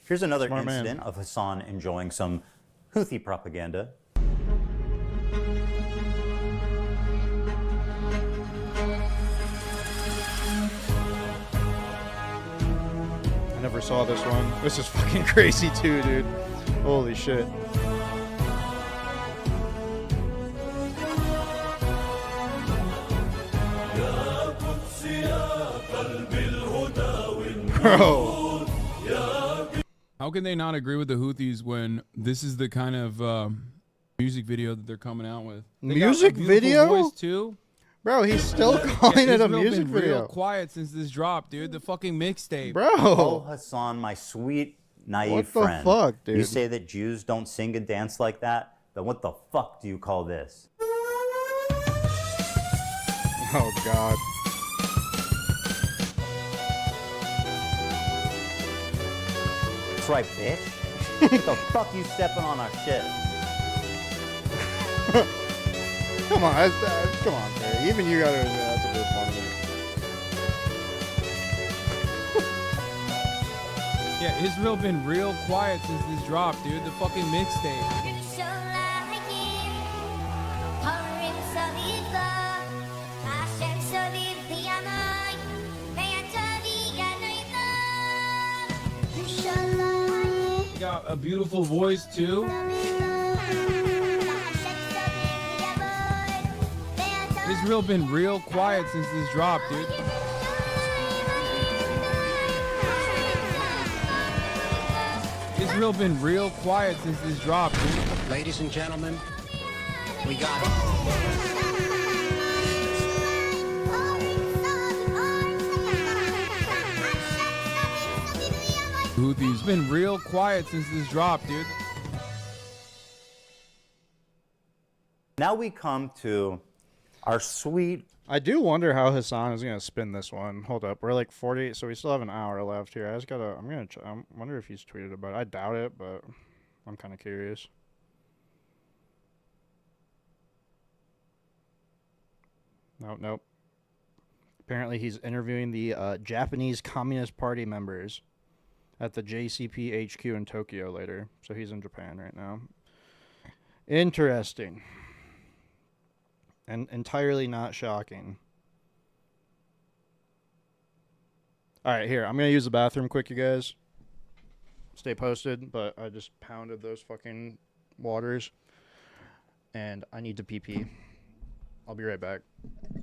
Here's another Smart man. incident of Hasan enjoying some Houthi propaganda. I never saw this one. This is fucking crazy too, dude. Holy shit. Bro. How can they not agree with the Houthis when this is the kind of music video that they're coming out with? They got a Music beautiful video? voice too. Bro, he's still calling it a Israel music been video. Real quiet since this dropped, dude. The fucking mixtape, Oh, Hasan, my sweet, naive What the friend. fuck, dude? You say that Jews don't sing and dance like that? Then what the fuck do you call this? Oh, God. That's right, bitch. What the fuck you stepping on our shit? Come on, come on, Barry. Even you gotta admit that's a bit funny. Yeah, Israel been real quiet since this dropped, dude. The fucking mixtape. You got a beautiful voice too. His Israel been real quiet since this drop, dude. Israel been real quiet since this drop, dude. Ladies and gentlemen, we got it. Houthis been real quiet since this drop, dude. Now we come to our sweet. I do wonder how Hasan is gonna spin this one. Hold up, we're like 40, so we still have an hour left here. I wonder if he's tweeted about it. I doubt it, but I'm kind of curious. Nope. Apparently, he's interviewing the Japanese Communist Party members at the JCP HQ in Tokyo later. So he's in Japan right now. Interesting. And entirely not shocking. All right, here. I'm going to use the bathroom quick, you guys. Stay posted, but I just pounded those fucking waters. And I need to pee. I'll be right back.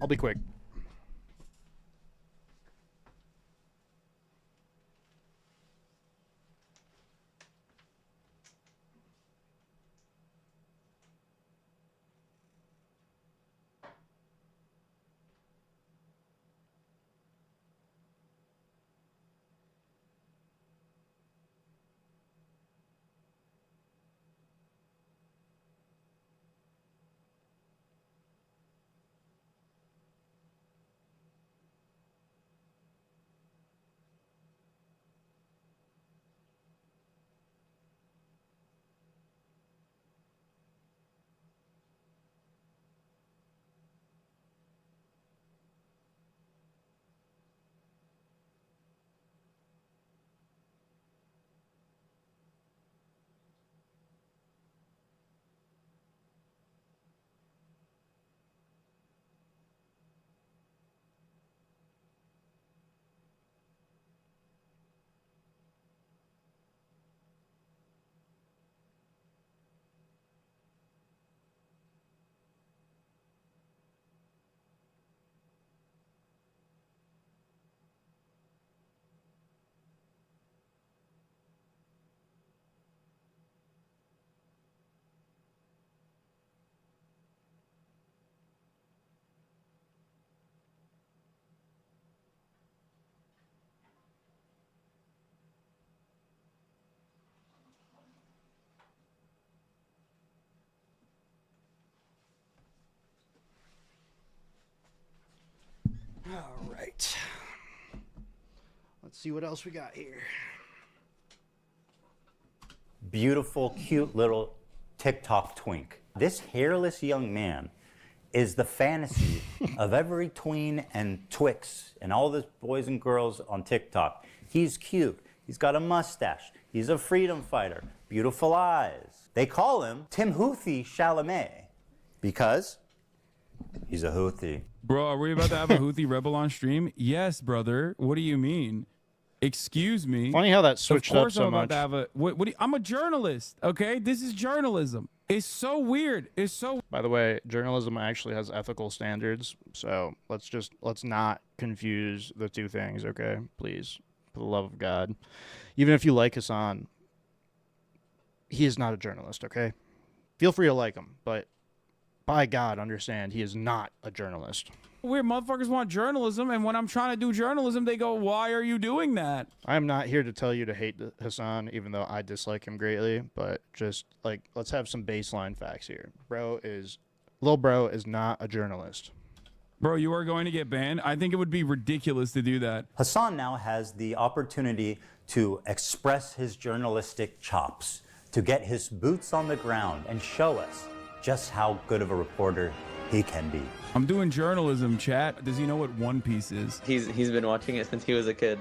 I'll be quick. All right. Let's see what else we got here. Beautiful, cute little TikTok twink. This hairless young man is the fantasy of every tween and twix and all the boys and girls on TikTok. He's cute. He's got a mustache. He's a freedom fighter. Beautiful eyes. They call him Timothée Chalamet because he's a Houthi. Bro, are we about to have a Houthi rebel on stream? Yes, brother. What do you mean? Excuse me. Funny how that switched up so much. Of course I'm about to have a... I'm a journalist, okay? This is journalism. It's so weird. It's so... By the way, journalism actually has ethical standards, so let's not confuse the two things, okay? Please, for the love of God. Even if you like Hasan, he is not a journalist, okay? Feel free to like him, but by God, understand he is not a journalist. Weird motherfuckers want journalism, and when I'm trying to do journalism, they go, why are you doing that? I am not here to tell you to hate Hasan, even though I dislike him greatly, but just, like, let's have some baseline facts here. Lil Bro is not a journalist. Bro, you are going to get banned? I think it would be ridiculous to do that. Hasan now has the opportunity to express his journalistic chops, to get his boots on the ground and show us just how good of a reporter he can be. I'm doing journalism, chat. Does he know what One Piece is? He's been watching it since he was a kid.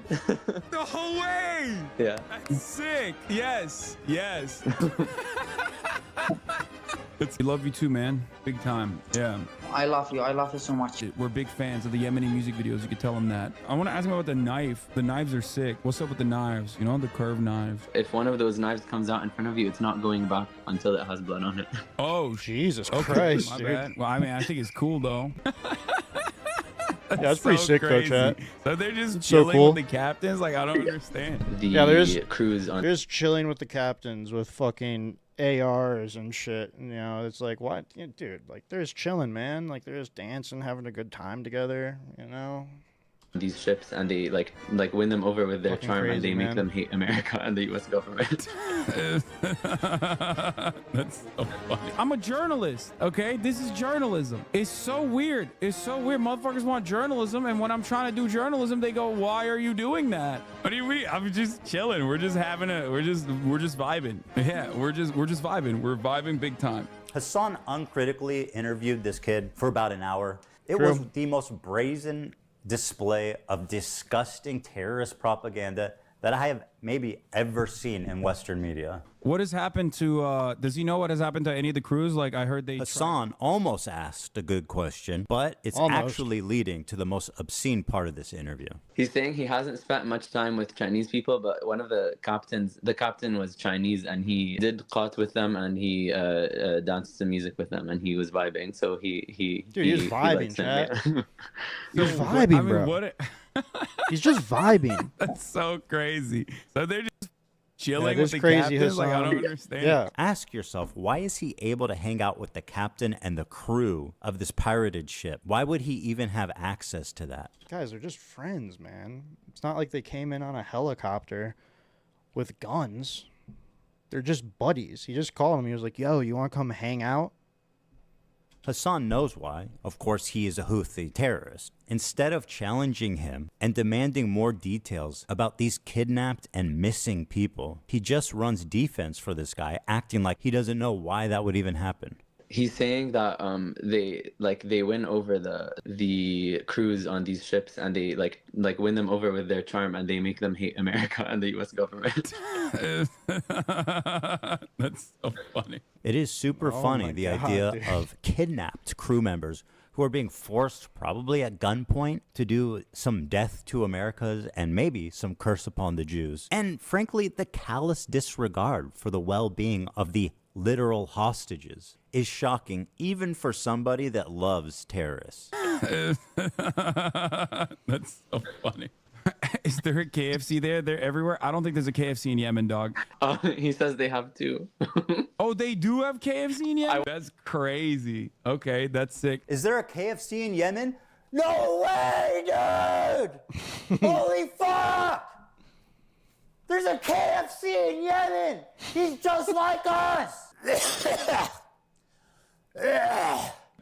No way! Yeah. That's sick. Yes. We love you too, man. Big time. Yeah. I love you. I love you so much. We're big fans of the Yemeni music videos. You could tell them that. I want to ask him about the knife. The knives are sick. What's up with the knives? You know, the curved knives. If one of those knives comes out in front of you, it's not going back until it has blood on it. Oh, Jesus okay. Christ, My dude. bad. Well, I mean, I think it's cool, though. Yeah, that's pretty sick, though, chat. So they're just It's so chilling cool. with the captains? Like, I don't understand. There's chilling with the captains with fucking ARs and shit. You know, it's like, what? Yeah, dude, like, there's chilling, man. Like, there's dancing, having a good time together, you know? These ships, and they like win them over with their Fucking charm, and crazy, they make man. them hate America and the U.S. government. That's so funny. I'm a journalist, okay? This is journalism. It's so weird. It's so weird. Motherfuckers want journalism, and when I'm trying to do journalism, they go, "Why are you doing that?" What do you mean? I'm just chilling. We're just having we're just vibing. Yeah, we're just vibing. We're vibing big time. Hasan uncritically interviewed this kid for about an hour. It True. was the most brazen display of disgusting terrorist propaganda that I have maybe ever seen in Western media. What has happened to, does he know what has happened to any of the crews? Like, I heard they... Hasan almost asked a good question, but it's actually leading to the most obscene part of this interview. He's saying he hasn't spent much time with Chinese people, but one of the captain was Chinese, and he did qat with them, and he danced some music with them, and he was vibing. So he Dude, he's vibing, likes them, chat. yeah. He's vibing, I mean, bro. what He's just vibing. That's so crazy. So they're just chilling Yeah, with this the crazy captains? Like, I Hasan. don't understand. Ask yourself, why is he able to hang out with the captain and the crew of this pirated ship? Why would he even have access to that? Guys, they're just friends, man. It's not like they came in on a helicopter with guns. They're just buddies. He just called him. He was like, yo, you want to come hang out? Hasan knows why. Of course, he is a Houthi terrorist. Instead of challenging him and demanding more details about these kidnapped and missing people, he just runs defense for this guy, acting like he doesn't know why that would even happen. He's saying that they win over the crews on these ships, and they like win them over with their charm, and they make them hate America and the U.S. government. That's so funny. It is super funny, the idea of kidnapped crew members who are being forced, probably at gunpoint, to do some death to Americas and maybe some curse upon the Jews. And frankly, the callous disregard for the well-being of the literal hostages is shocking, even for somebody that loves terrorists. That's so funny. Is there a KFC there? They're everywhere. I don't think there's a KFC in Yemen, dog. He says they have two. Oh, they do have KFC in Yemen? That's crazy. Okay, that's sick. Is there a KFC in Yemen? No way, dude! Holy fuck! There's a KFC in Yemen! He's just like us!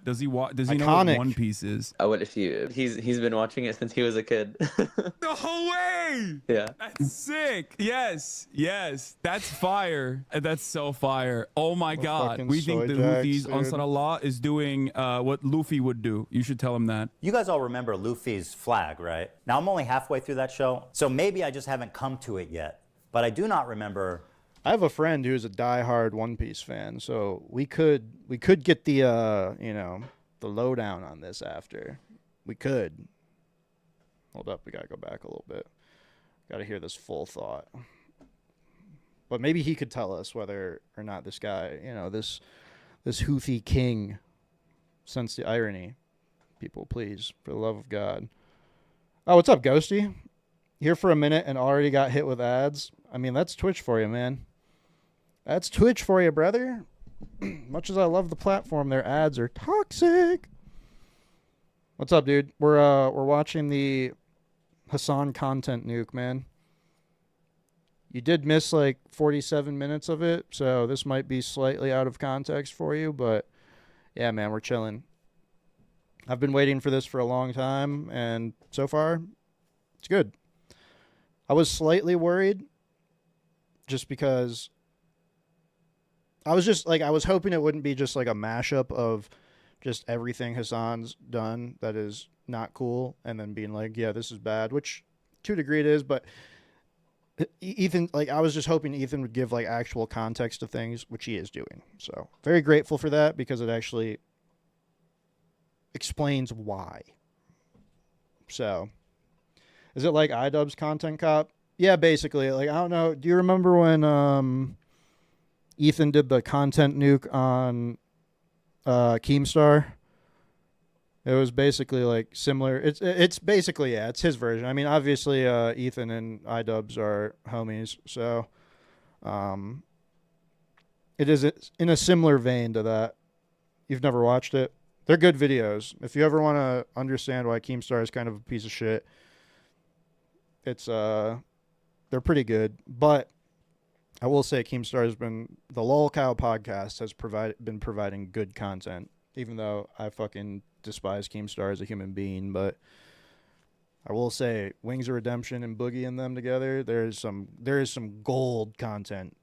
Does he know what One Piece is? What if he's been watching it since he was a kid? No way! Yeah. That's sick. Yes. That's fire. That's so fire. Oh my God. We think the Houthis, Ansar Allah, is doing what Luffy would do. You should tell him that. You guys all remember Luffy's flag, right? Now, I'm only halfway through that show, so maybe I just haven't come to it yet. But I do not remember... I have a friend who's a diehard One Piece fan, so we could get the the lowdown on this after. We could. Hold up, we gotta go back a little bit. Gotta hear this full thought. But maybe he could tell us whether or not this guy, this Houthi king, sense the irony. People, please, for the love of God. Oh, what's up, Ghosty? Here for a minute and already got hit with ads. I mean, that's Twitch for you, man. That's Twitch for you, brother. Much as I love the platform, their ads are toxic. What's up, dude? We're watching the Hasan content nuke, man. You did miss like 47 minutes of it, so this might be slightly out of context for you, but yeah, man, we're chilling. I've been waiting for this for a long time, and so far, it's good. I was slightly worried just because I was hoping it wouldn't be just like a mashup of just everything Hasan's done that is not cool and then being like, yeah, this is bad, which to a degree it is, but Ethan, like, I was just hoping Ethan would give, like, actual context to things, which he is doing. So, very grateful for that because it actually explains why. So, is it like iDubbbz Content Cop? Yeah, basically. Like, I don't know. Do you remember when Ethan did the content nuke on Keemstar? It was basically like similar. It's basically, yeah, it's his version. I mean, obviously, Ethan and iDubbbz are homies, so it is in a similar vein to that. You've never watched it? They're good videos. If you ever want to understand why Keemstar is kind of a piece of shit, it's they're pretty good. But I will say Keemstar has been, the Lol Cow podcast has been providing good content, even though I fucking despise Keemstar as a human being. But I will say Wings of Redemption and Boogie and them together, there is some gold content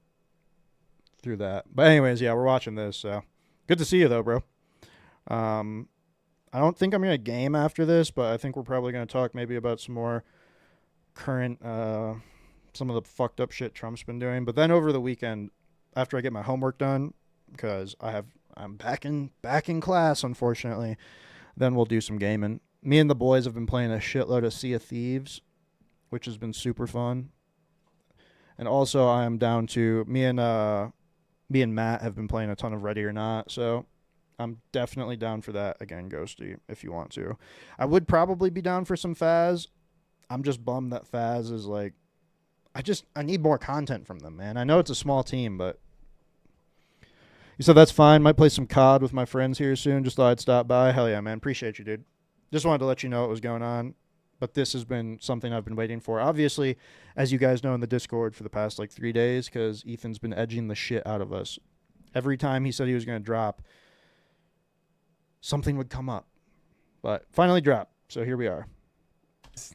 through that. But anyways, yeah, we're watching this, so good to see you though, bro. I don't think I'm gonna game after this, but I think we're probably gonna talk maybe about some more current some of the fucked up shit Trump's been doing. But then over the weekend, after I get my homework done, because I'm back in class, unfortunately, then we'll do some gaming. Me and the boys have been playing a shitload of Sea of Thieves, which has been super fun. And also I'm down to me and Matt have been playing a ton of Ready or Not, so I'm definitely down for that again, Ghosty, if you want to. I would probably be down for some Faz. I'm just bummed that Faz is like, I need more content from them, man. I know it's a small team, but you said that's fine. Might play some COD with my friends here soon. Just thought I'd stop by. Hell yeah, man. Appreciate you, dude. Just wanted to let you know what was going on. But this has been something I've been waiting for. Obviously, as you guys know in the Discord for the past like 3 days, because Ethan's been edging the shit out of us. Every time he said he was going to drop, something would come up. But finally dropped. So here we are.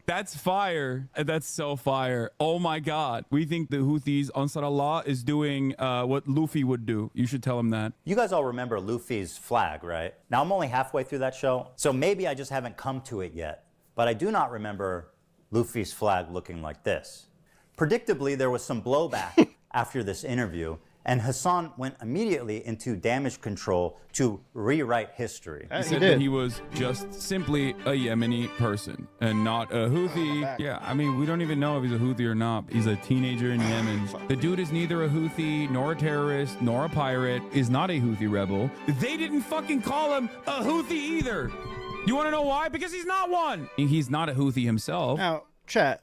That's fire. That's so fire. Oh my God. We think the Houthis, Ansar Allah, is doing what Luffy would do. You should tell him that. You guys all remember Luffy's flag, right? Now, I'm only halfway through that show, so maybe I just haven't come to it yet. But I do not remember Luffy's flag looking like this. Predictably, there was some blowback after this interview, and Hasan went immediately into damage control to rewrite history. He said that he was just simply a Yemeni person and not a Houthi. Yeah, I mean, we don't even know if he's a Houthi or not. He's a teenager in Yemen. The dude is neither a Houthi, nor a terrorist, nor a pirate, is not a Houthi rebel. They didn't fucking call him a Houthi either. You want to know why? Because he's not one. He's not a Houthi himself. Now, chat,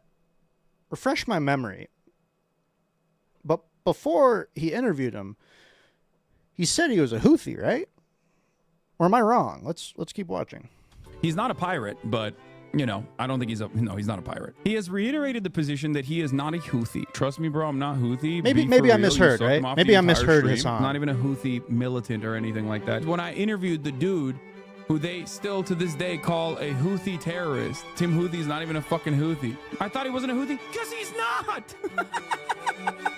refresh my memory. But before he interviewed him, he said he was a Houthi, right? Or am I wrong? Let's keep watching. He's not a pirate, but you know, I don't think he's not a pirate. He has reiterated the position that he is not a Houthi. Trust me, bro, I'm not Houthi. Maybe I misheard, right? Maybe I misheard Hasan. Not even a Houthi militant or anything like that. When I interviewed the dude who they still to this day call a Houthi terrorist, Tim Houthi's not even a fucking Houthi. I thought he wasn't a Houthi because he's not.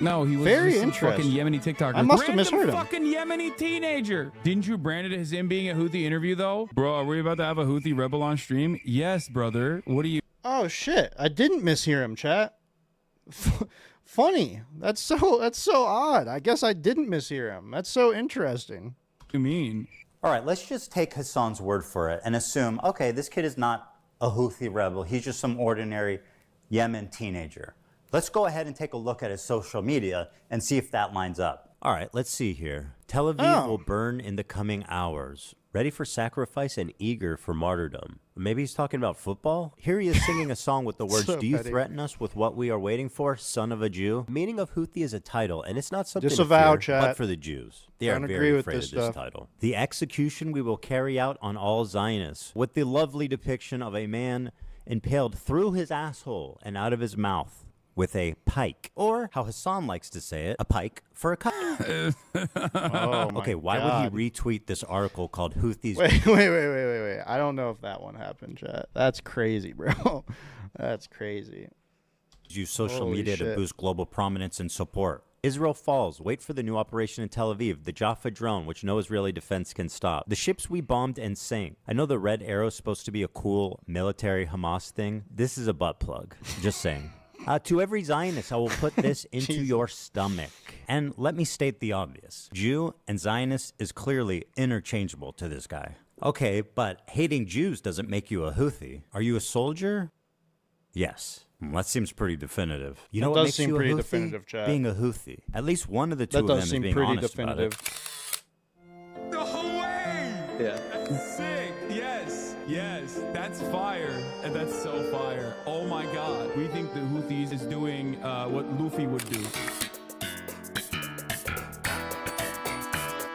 No, he was very just some interesting. Fucking Yemeni TikToker. I must have misheard him. Fucking Yemeni teenager. Didn't you brand it as him being a Houthi interview though? Bro, are we about to have a Houthi rebel on stream? Yes, brother. What do you? Oh shit! I didn't mishear him, chat. Funny. That's so odd. I guess I didn't mishear him. That's so interesting. What do you mean? All right, let's just take Hasan's word for it and assume, okay, this kid is not a Houthi rebel. He's just some ordinary Yemen teenager. Let's go ahead and take a look at his social media and see if that lines up. All right, let's see here. Tel Aviv will burn in the coming hours. Ready for sacrifice and eager for martyrdom. Maybe he's talking about football? Here he is singing a song with the words, So do you petty. threaten us with what we are waiting for, son of a Jew? The meaning of Houthi is a title, and it's not something Disavow, to fear, chat. but for the Jews. They are Don't agree very with afraid this of this stuff. title. The execution we will carry out on all Zionists, with the lovely depiction of a man impaled through his asshole and out of his mouth with a pike, or how Hasan likes to say it, a pike for a cut. Oh my Okay, why God. would he retweet this article called Houthis? Wait. I don't know if that one happened, chat. That's crazy, bro. That's crazy. Use social Holy media to shit. boost global prominence and support. Israel falls. Wait for the new operation in Tel Aviv, the Jaffa drone, which no Israeli defense can stop. The ships we bombed and sank. I know the Red Arrow is supposed to be a cool military Hamas thing. This is a butt plug. Just saying. To every Zionist, I will put this into your stomach. And let me state the obvious. Jew and Zionist is clearly interchangeable to this guy. Okay, but hating Jews doesn't make you a Houthi. Are you a soldier? Yes. That seems pretty definitive. You know what makes you a Houthi? Definitive, Chad. Being a Houthi. At least one of the two of them is being honest about it. No way! Yeah. That's sick. Yes, that's fire, and that's so fire. Oh my God, we think the Houthis is doing what Luffy would do.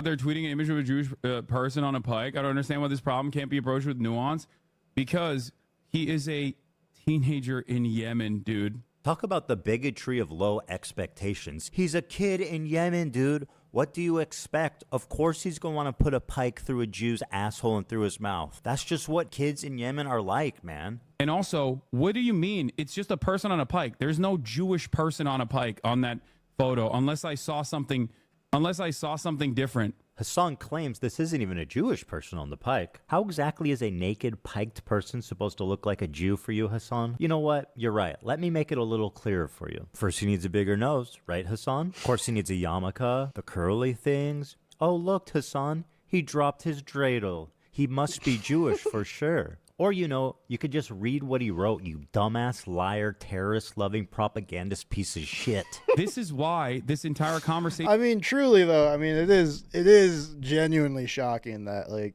They're tweeting an image of a Jewish person on a pike. I don't understand why this problem can't be approached with nuance, because he is a teenager in Yemen, dude. Talk about the bigotry of low expectations. He's a kid in Yemen, dude. What do you expect? Of course he's going to want to put a pike through a Jew's asshole and through his mouth. That's just what kids in Yemen are like, man. And also, what do you mean? It's just a person on a pike. There's no Jewish person on a pike on that photo, unless I saw something different. Hasan claims this isn't even a Jewish person on the pike. How exactly is a naked, piked person supposed to look like a Jew for you, Hasan? You know what? You're right. Let me make it a little clearer for you. First, he needs a bigger nose, right, Hasan? Of course, he needs a yarmulke, the curly things. Oh, look, Hasan, he dropped his dreidel. He must be Jewish for sure. Or, you know, you could just read what he wrote, you dumbass, liar, terrorist-loving, propagandist piece of shit. This is why this entire conversation... I mean, truly, though, I mean, it is genuinely shocking that, like...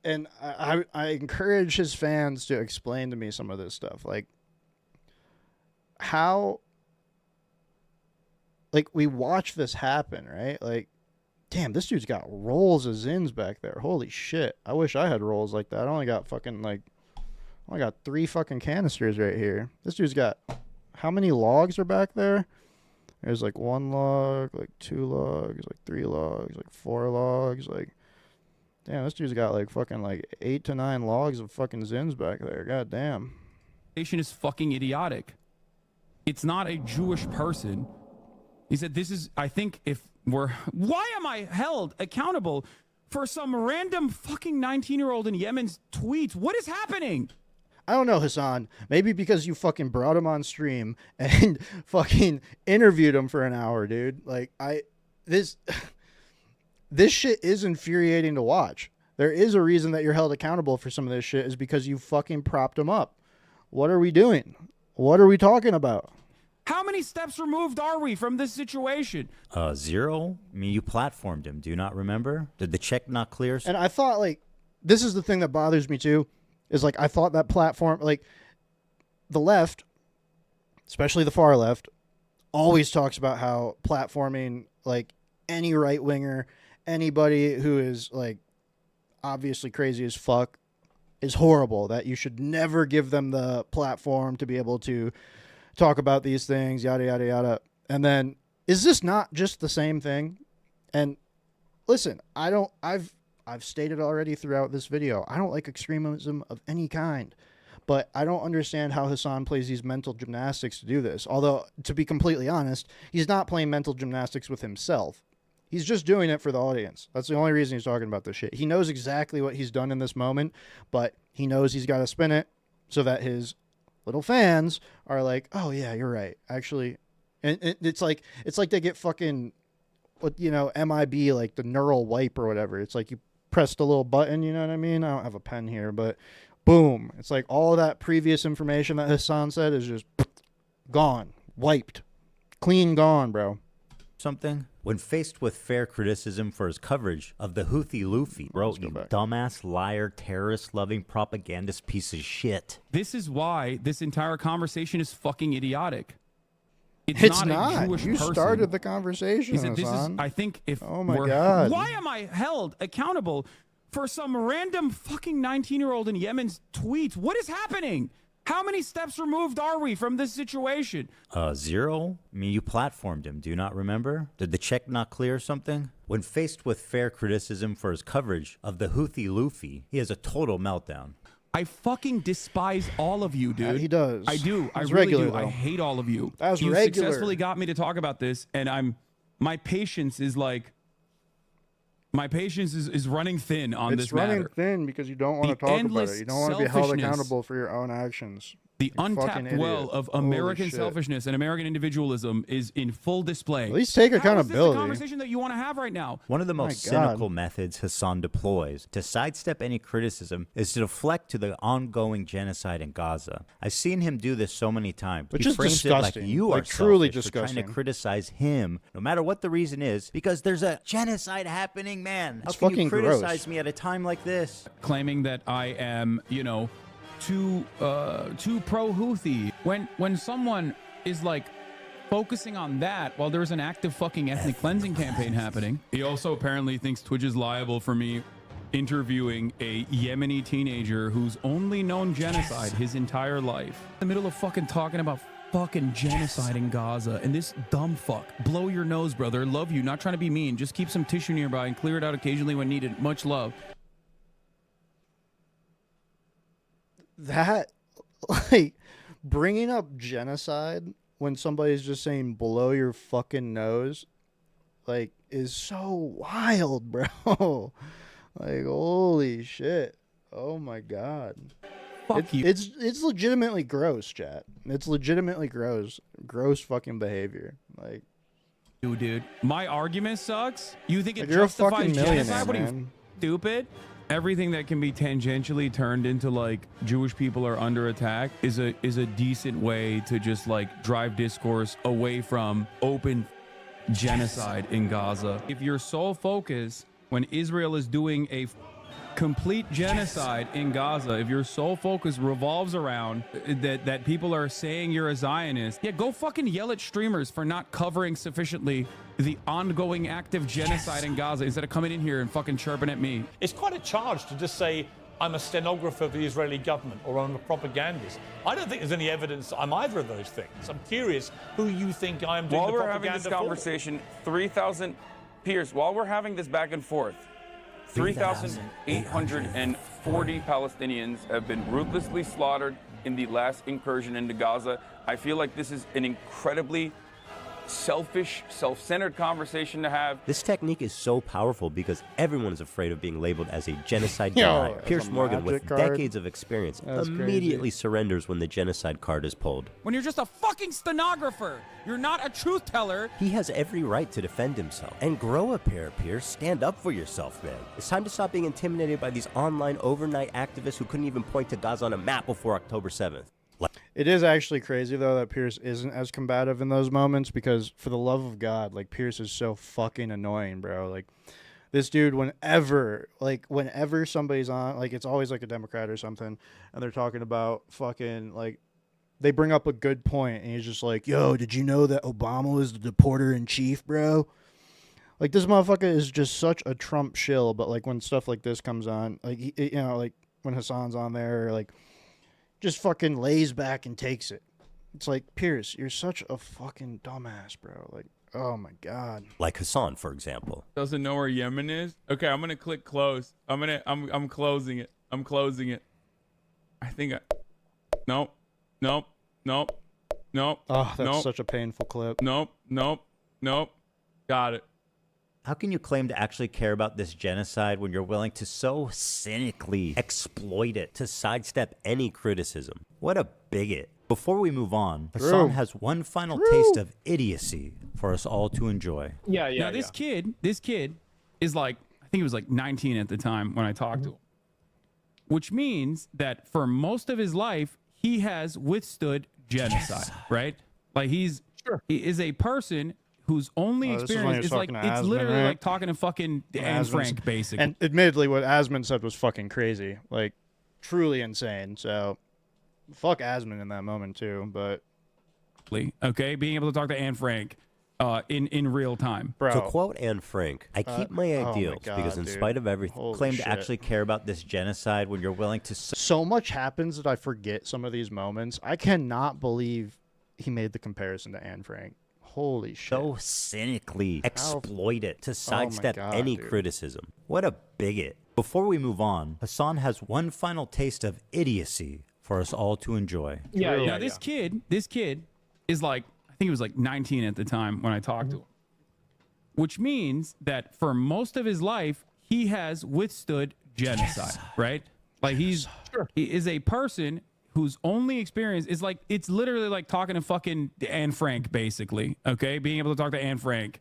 And I encourage his fans to explain to me some of this stuff. Like, how... Like, we watch this happen, right? Like, damn, this dude's got rolls of Zins back there. Holy shit. I wish I had rolls like that. I only got 3 fucking canisters right here. This dude's got, how many logs are back there? There's like 1 log, like 2 logs, like 3 logs, like 4 logs. Like, damn, this dude's got like fucking like 8 to 9 logs of fucking Zins back there. God damn. Is fucking idiotic. It's not a Jewish person. He said, this is, I think if why am I held accountable for some random fucking 19-year-old in Yemen's tweets? What is happening? I don't know, Hasan. Maybe because you fucking brought him on stream and fucking interviewed him for an hour, dude. Like, this shit is infuriating to watch. There is a reason that you're held accountable for some of this shit, is because you fucking propped him up. What are we doing? What are we talking about? How many steps removed are we from this situation? 0. I mean, you platformed him. Do you not remember? Did the check not clear? And I thought, like, this is the thing that bothers me too, is like, I thought that platform, like, the left, especially the far left, always talks about how platforming, like, any right winger, anybody who is like obviously crazy as fuck, is horrible. That you should never give them the platform to be able to talk about these things, yada, yada, yada. And then, is this not just the same thing? And listen, I've stated already throughout this video, I don't like extremism of any kind, but I don't understand how Hasan plays these mental gymnastics to do this. Although, to be completely honest, he's not playing mental gymnastics with himself. He's just doing it for the audience. That's the only reason he's talking about this shit. He knows exactly what he's done in this moment, but he knows he's got to spin it so that his little fans are like, oh yeah, you're right, actually. And it's like they get fucking, what, you know, MIB, like the neural wipe or whatever. It's like you pressed a little button, you know what I mean? I don't have a pen here, but boom, it's like all that previous information that Hasan said is just gone, wiped, clean gone, bro. Something. When faced with fair criticism for his coverage of the Houthi Luffy, wrote, you dumbass, liar, terrorist-loving, propagandist piece of shit. This is why this entire conversation is fucking idiotic. It's not. A Jewish you person. started the conversation. He said, this is, I think if oh my God. Why am I held accountable for some random fucking 19-year-old in Yemen's tweets? What is happening? How many steps removed are we from this situation? 0. I mean, you platformed him. Do you not remember? Did the check not clear something? When faced with fair criticism for his coverage of the Houthi Luffy, he has a total meltdown. I fucking despise all of you, dude. Yeah, he does. I do. That's I really regular, do. though. I hate all of you. That's you regular. Successfully got me to talk about this, and my patience is like, my patience is running thin on this matter. It's running thin because you don't want to talk about it. You don't want to be held accountable for your own actions. The untapped fucking idiot. well of Holy American shit. selfishness and American individualism is in full display. At least take How is this accountability. the conversation that you want to have right now? One of the most cynical methods Hasan deploys to sidestep any criticism is to deflect to the ongoing genocide in Gaza. I've seen him do this so many times. Which he is frames disgusting. it like you Like, are truly selfish for trying to disgusting. criticize him, no matter what the reason is, because there's a genocide happening, man. How It's can fucking you criticize gross. me at a time like this? Claiming that I am, you know, too pro-Houthi. When someone is like focusing on that while there's an active fucking ethnic cleansing campaign happening. He also apparently thinks Twitch is liable for me interviewing a Yemeni teenager who's only known genocide his entire life. In the middle of fucking talking about fucking genocide in Gaza, and this dumb fuck. Blow your nose, brother. Love you. Not trying to be mean. Just keep some tissue nearby and clear it out occasionally when needed. Much love. That, like, bringing up genocide when somebody's just saying blow your fucking nose, like, is so wild, bro. Like, holy shit. Oh my god. Fuck you. It's legitimately gross, chat. It's legitimately gross. Gross fucking behavior. Like, Dude, my argument sucks. You think it Like, you're a justifies fucking millionaire, genocide? What are you, man. stupid? Everything that can be tangentially turned into like Jewish people are under attack is a decent way to just like drive discourse away from open genocide in Gaza. If your sole focus when Israel is doing a complete genocide in Gaza, if your sole focus revolves around that people are saying you're a Zionist, yeah, go fucking yell at streamers for not covering sufficiently the ongoing active genocide in Gaza instead of coming in here and fucking chirping at me. It's quite a charge to just say, I'm a stenographer for the Israeli government or I'm a propagandist. I don't think there's any evidence I'm either of those things. I'm curious who you think I am doing While the we're having propaganda this conversation, 3,000, Pierce, while we're having this back and forth, 3,840 Palestinians have been ruthlessly slaughtered in the last incursion into Gaza. I feel like this is an incredibly selfish, self-centered conversation to have. This technique is so powerful because everyone is afraid of being labeled as a genocide Yo, denier. as Pierce a Morgan, with magic card? decades of experience, That's immediately surrenders when the genocide card is pulled. When you're just a fucking stenographer, you're not a truth teller. He has every right to defend himself. And grow a pair, Pierce. Stand up for yourself, man. It's time to stop being intimidated by these online overnight activists who couldn't even point to Gaza on a map before October 7th. it is actually crazy though that Pierce isn't as combative in those moments because for the love of God, like Pierce is so fucking annoying, bro. Like this dude, whenever somebody's on, like it's always like a Democrat or something, and they're talking about fucking like they bring up a good point, and he's just like, "Yo, did you know that Obama was the deporter in chief, bro?" Like this motherfucker is just such a Trump shill, but like when stuff like this comes on, like you know, like when Hasan's on there, or like just fucking lays back and takes it. It's like, Pierce, you're such a fucking dumbass, bro. Like, oh my god. Like Hasan, for example. Doesn't know where Yemen is. Okay, I'm gonna click close. I'm closing it. I'm closing it. I think nope. Oh, that's such a painful clip. Nope. Got it. How can you claim to actually care about this genocide when you're willing to so cynically exploit it? To sidestep any criticism. What a bigot. Before we move on, True. Hasan has one final taste of idiocy for us all to enjoy. Now this kid is like, I think he was like 19 at the time when I talked to him, which means that for most of his life he has withstood genocide, right? Like he is a person whose only this is when experience he is was like, talking to it's Asman, literally right? like talking to fucking Anne Frank, basically. And admittedly, what Asman said was fucking crazy. Like, truly insane. So, fuck Asman in that moment, too. But, okay, being able to talk to Anne Frank in real time. bro. To quote Anne Frank, I keep my oh my ideals God, because in dude. spite of everything, Holy Claim shit. to actually care about this genocide when you're willing to So much happens that I forget some of these moments. I cannot believe he made the comparison to Anne Frank. Holy shit. so cynically exploit it to sidestep God, any dude. criticism. What a bigot. Before we move on, Hasan has one final taste of idiocy for us all to enjoy. Now this kid is like, I think he was like 19 at the time when I talked to him, which means that for most of his life he has withstood genocide, right? Like he is a person whose only experience is like, it's literally like talking to fucking Anne Frank, basically. Okay, being able to talk to Anne Frank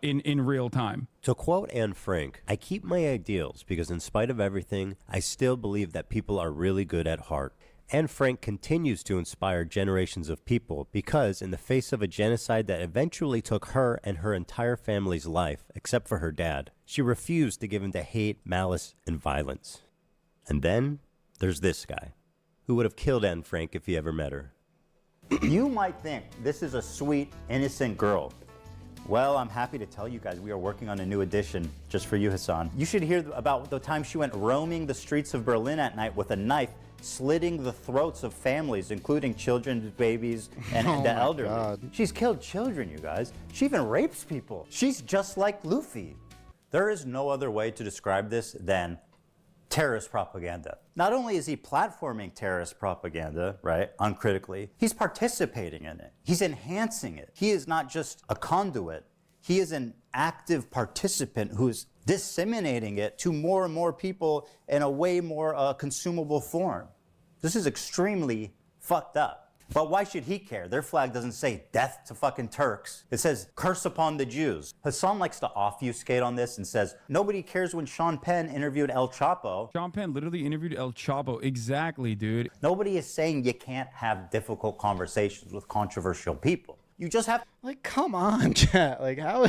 in real time. To quote Anne Frank, I keep my ideals because in spite of everything, I still believe that people are really good at heart. Anne Frank continues to inspire generations of people because in the face of a genocide that eventually took her and her entire family's life, except for her dad, she refused to give in to hate, malice, and violence. And then there's this guy, who would have killed Anne Frank if he ever met her. You might think this is a sweet, innocent girl. Well, I'm happy to tell you guys we are working on a new edition just for you, Hasan. You should hear about the time she went roaming the streets of Berlin at night with a knife, slitting the throats of families, including children, babies, and the elderly. God. She's killed children, you guys. She even rapes people. She's just like Luffy. There is no other way to describe this than terrorist propaganda. Not only is he platforming terrorist propaganda, right, uncritically, he's participating in it. He's enhancing it. He is not just a conduit. He is an active participant who's disseminating it to more and more people in a way more consumable form. This is extremely fucked up. But why should he care? Their flag doesn't say death to fucking Turks. It says curse upon the Jews. Hasan likes to obfuscate on this and says nobody cares when Sean Penn interviewed El Chapo. Sean Penn literally interviewed El Chapo. Exactly, dude. Nobody is saying you can't have difficult conversations with controversial people. You just have like, come on, chat. Like, how?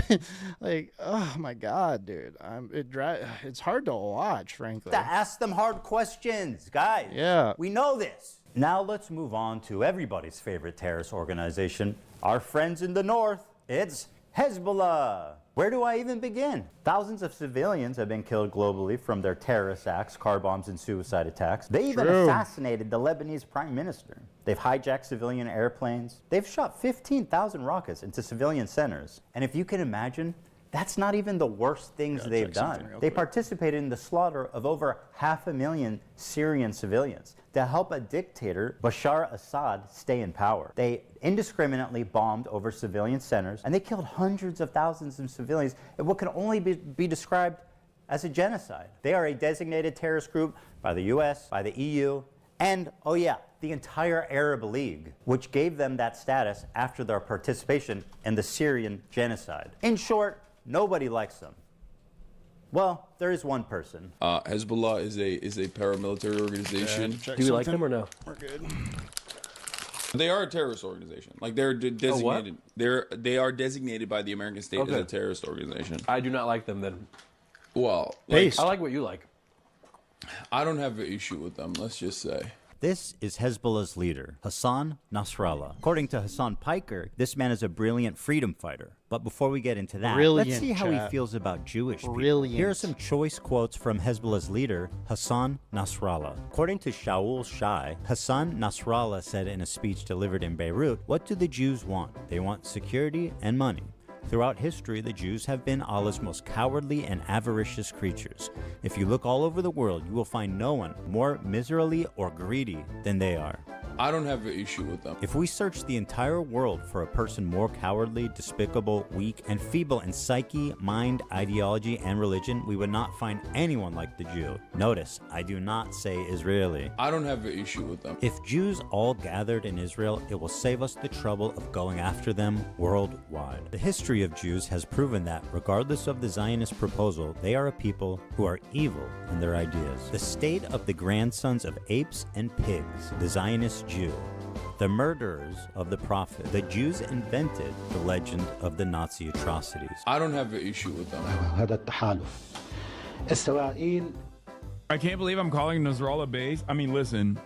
Like, oh my God, dude. It's hard to watch, frankly. To ask them hard questions, guys. Yeah. We know this. Now let's move on to everybody's favorite terrorist organization, our friends in the north. It's Hezbollah. Where do I even begin? Thousands of civilians have been killed globally from their terrorist acts, car bombs, and suicide attacks. They even assassinated the Lebanese prime minister. They've hijacked civilian airplanes. They've shot 15,000 rockets into civilian centers. And if you can imagine, that's not even the worst things they've done. They participated in the slaughter of over 500,000 Syrian civilians to help a dictator, Bashar Assad, stay in power. They indiscriminately bombed over civilian centers, and they killed hundreds of thousands of civilians in what can only be described as a genocide. They are a designated terrorist group by the US, by the EU, and, oh yeah, the entire Arab League, which gave them that status after their participation in the Syrian genocide. In short, nobody likes them. Well, there is one person. Hezbollah is a paramilitary organization. Do you like them or no? We're good. They are a terrorist organization. Like they're designated. They are designated by the American state as a terrorist organization. I do not like them then. Well, I like what you like. I don't have an issue with them. Let's just say. This is Hezbollah's leader, Hasan Nasrallah. According to Hasan Piker, this man is a brilliant freedom fighter. But before we get into that, let's see how he feels about Jewish people. Here are some choice quotes from Hezbollah's leader, Hasan Nasrallah. According to Shaul Shai, Hasan Nasrallah said in a speech delivered in Beirut, "What do the Jews want? They want security and money. Throughout history, the Jews have been Allah's most cowardly and avaricious creatures. If you look all over the world, you will find no one more miserly or greedy than they are." I don't have an issue with them. If we search the entire world for a person more cowardly, despicable, weak, and feeble in psyche, mind, ideology, and religion, we would not find anyone like the Jew. Notice, I do not say Israeli. I don't have an issue with them. If Jews all gathered in Israel, it will save us the trouble of going after them worldwide. The history of Jews has proven that, regardless of the Zionist proposal, they are a people who are evil in their ideas. The state of the grandsons of apes and pigs, the Zionist Jew, the murderers of the prophet. The Jews invented the legend of the Nazi atrocities. I don't have an issue with them. I can't believe I'm calling Nasrallah base. I mean, listen.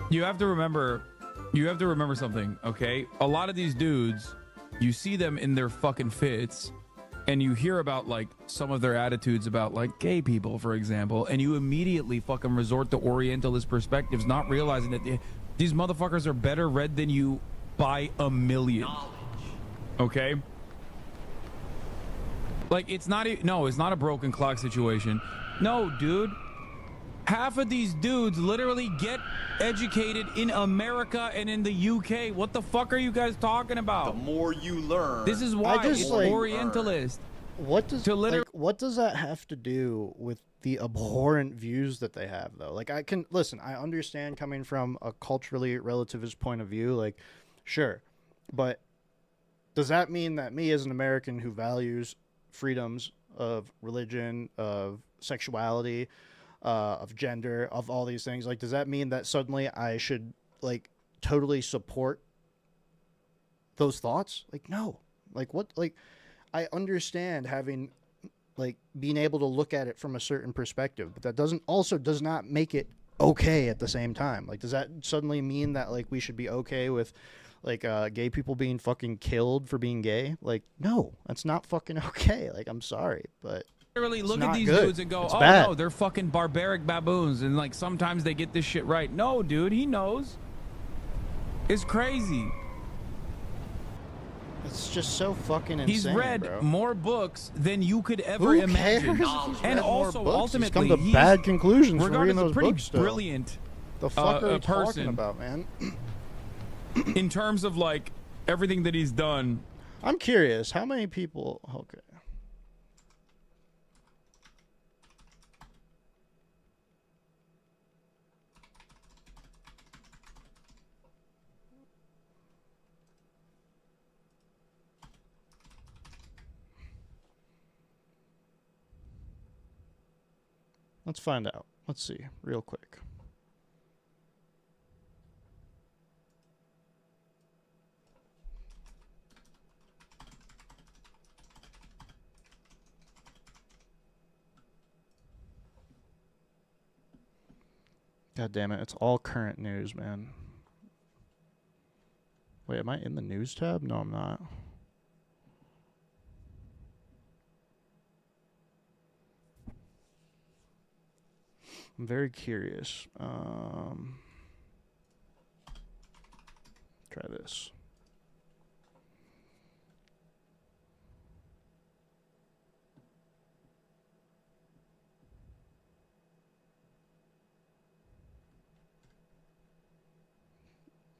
You have to remember something, okay? A lot of these dudes, you see them in their fucking fits, and you hear about like some of their attitudes about like gay people, for example, and you immediately fucking resort to Orientalist perspectives, not realizing that these motherfuckers are better read than you by a million. Okay? Like, it's not a broken clock situation. No, dude. Half of these dudes literally get educated in America and in the UK. What the fuck are you guys talking about? The more you learn. This is why it's Orientalist. what does what does that have to do with the abhorrent views that they have, though? Like, I can listen. I understand coming from a culturally relativist point of view. Like, sure, but does that mean that me as an American who values freedoms of religion, of sexuality, of gender, of all these things, like, does that mean that suddenly I should like totally support those thoughts? Like, no. Like, what? Like, I understand having, like, being able to look at it from a certain perspective, but that does not make it okay at the same time. Like, does that suddenly mean that, like, we should be okay with, like, gay people being fucking killed for being gay? Like, no, that's not fucking okay. Like, I'm sorry, but Literally it's look at not these good. dudes and go, It's oh bad. no, they're fucking barbaric baboons, and like sometimes they get this shit right. No, dude, he knows. It's crazy. It's just so fucking insane. He's read bro. more books than you could ever Who imagine, cares if he's and read more also books? ultimately, He's come to bad conclusions from regarded reading as a those pretty books still. brilliant The fuck are you person talking about, man? in terms of like everything that he's done. I'm curious, how many people? Okay. Let's find out. Let's see, real quick. God damn it, it's all current news, man. Wait, am I in the news tab? No, I'm not. I'm very curious. Try this.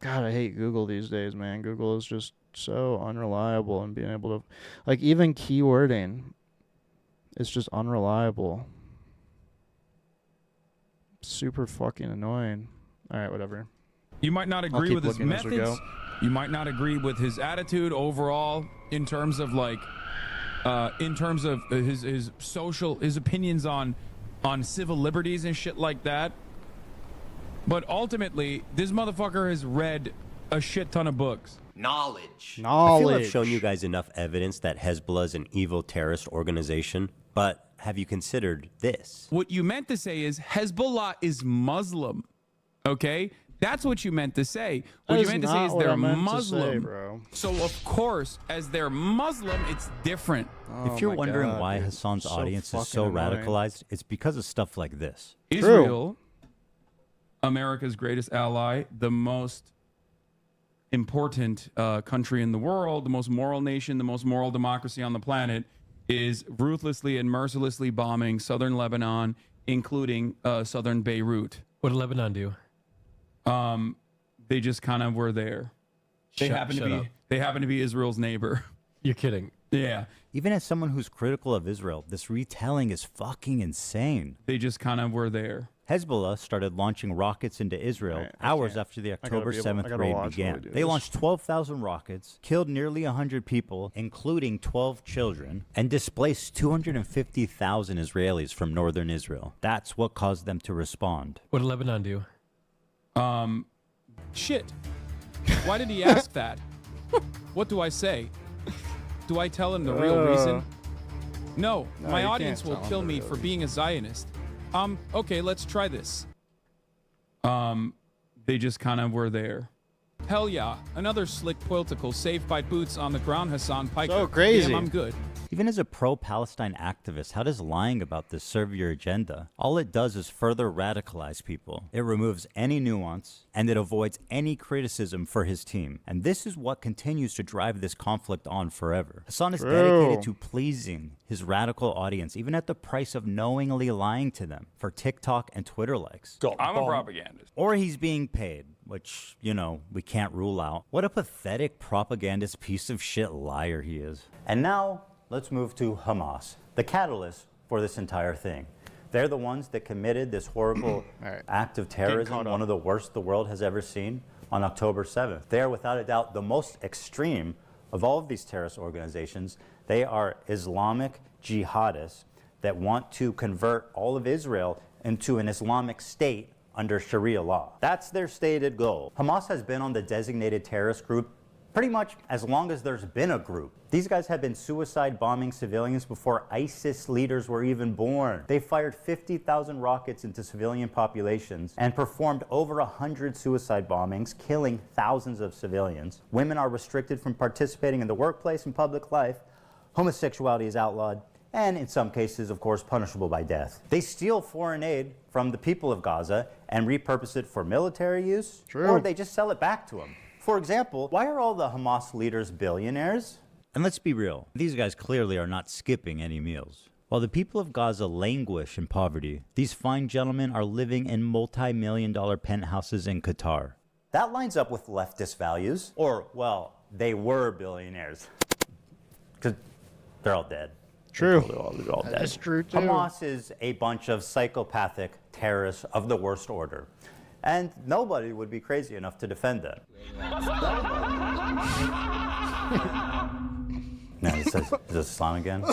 God, I hate Google these days, man. Google is just so unreliable, and being able to, like, even keywording, it's just unreliable. Super fucking annoying. All right, whatever. You might not agree with his methods. You might not agree with his attitude overall in terms of like, his social, his opinions on civil liberties and shit like that. But ultimately, this motherfucker has read a shit ton of books. Knowledge. Knowledge. I feel I've shown you guys enough evidence that Hezbollah is an evil terrorist organization, but have you considered this? What you meant to say is Hezbollah is Muslim. Okay? That's what you meant to say. What you meant to say is they're Muslim. Bro. So, of course, as they're Muslim, it's different. If you're wondering why Hasan's audience is so radicalized, it's because of stuff like this. Israel, America's greatest ally, the most important country in the world, the most moral nation, the most moral democracy on the planet, is ruthlessly and mercilessly bombing southern Lebanon, including southern Beirut. What did Lebanon do? They just kind of were there. They happen to be Israel's neighbor. You're kidding. Yeah. Even as someone who's critical of Israel, this retelling is fucking insane. They just kind of were there. Hezbollah started launching rockets into Israel hours after the October 7th raid began. They launched 12,000 rockets, killed nearly 100 people, including 12 children, and displaced 250,000 Israelis from northern Israel. That's what caused them to respond. What did Lebanon do? Shit. Why did he ask that? What do I say? Do I tell him the real reason? No, my you audience can't will tell kill him me the for real being a Zionist. Okay, let's try this. They just kind of were there. Hell yeah, another slick political saved by boots on the ground, Hasan Piker. So crazy. Damn, I'm good. Even as a pro-Palestine activist, how does lying about this serve your agenda? All it does is further radicalize people. It removes any nuance, and it avoids any criticism for his team. And this is what continues to drive this conflict on forever. Hasan is dedicated to pleasing his radical audience, even at the price of knowingly lying to them for TikTok and Twitter likes. I'm a propagandist. Or he's being paid, which, you know, we can't rule out. What a pathetic propagandist piece of shit liar he is. And now, let's move to Hamas, the catalyst for this entire thing. They're the ones that committed this horrible act of terrorism, one of the worst the world has ever seen, on October 7th. They are without a doubt the most extreme of all of these terrorist organizations. They are Islamic jihadists that want to convert all of Israel into an Islamic state under Sharia law. That's their stated goal. Hamas has been on the designated terrorist group pretty much as long as there's been a group. These guys have been suicide bombing civilians before ISIS leaders were even born. They fired 50,000 rockets into civilian populations and performed over 100 suicide bombings, killing thousands of civilians. Women are restricted from participating in the workplace and public life. Homosexuality is outlawed, and in some cases, of course, punishable by death. They steal foreign aid from the people of Gaza and repurpose it for military use, or they just sell it back to them. For example, why are all the Hamas leaders billionaires? And let's be real, these guys clearly are not skipping any meals. While the people of Gaza languish in poverty, these fine gentlemen are living in multi-million-dollar penthouses in Qatar. That lines up with leftist values, or, well, they were billionaires. Because they're all dead. True. They're all dead. That's true, too. Hamas is a bunch of psychopathic terrorists of the worst order. And nobody would be crazy enough to defend them. No, it says, is this Islam again?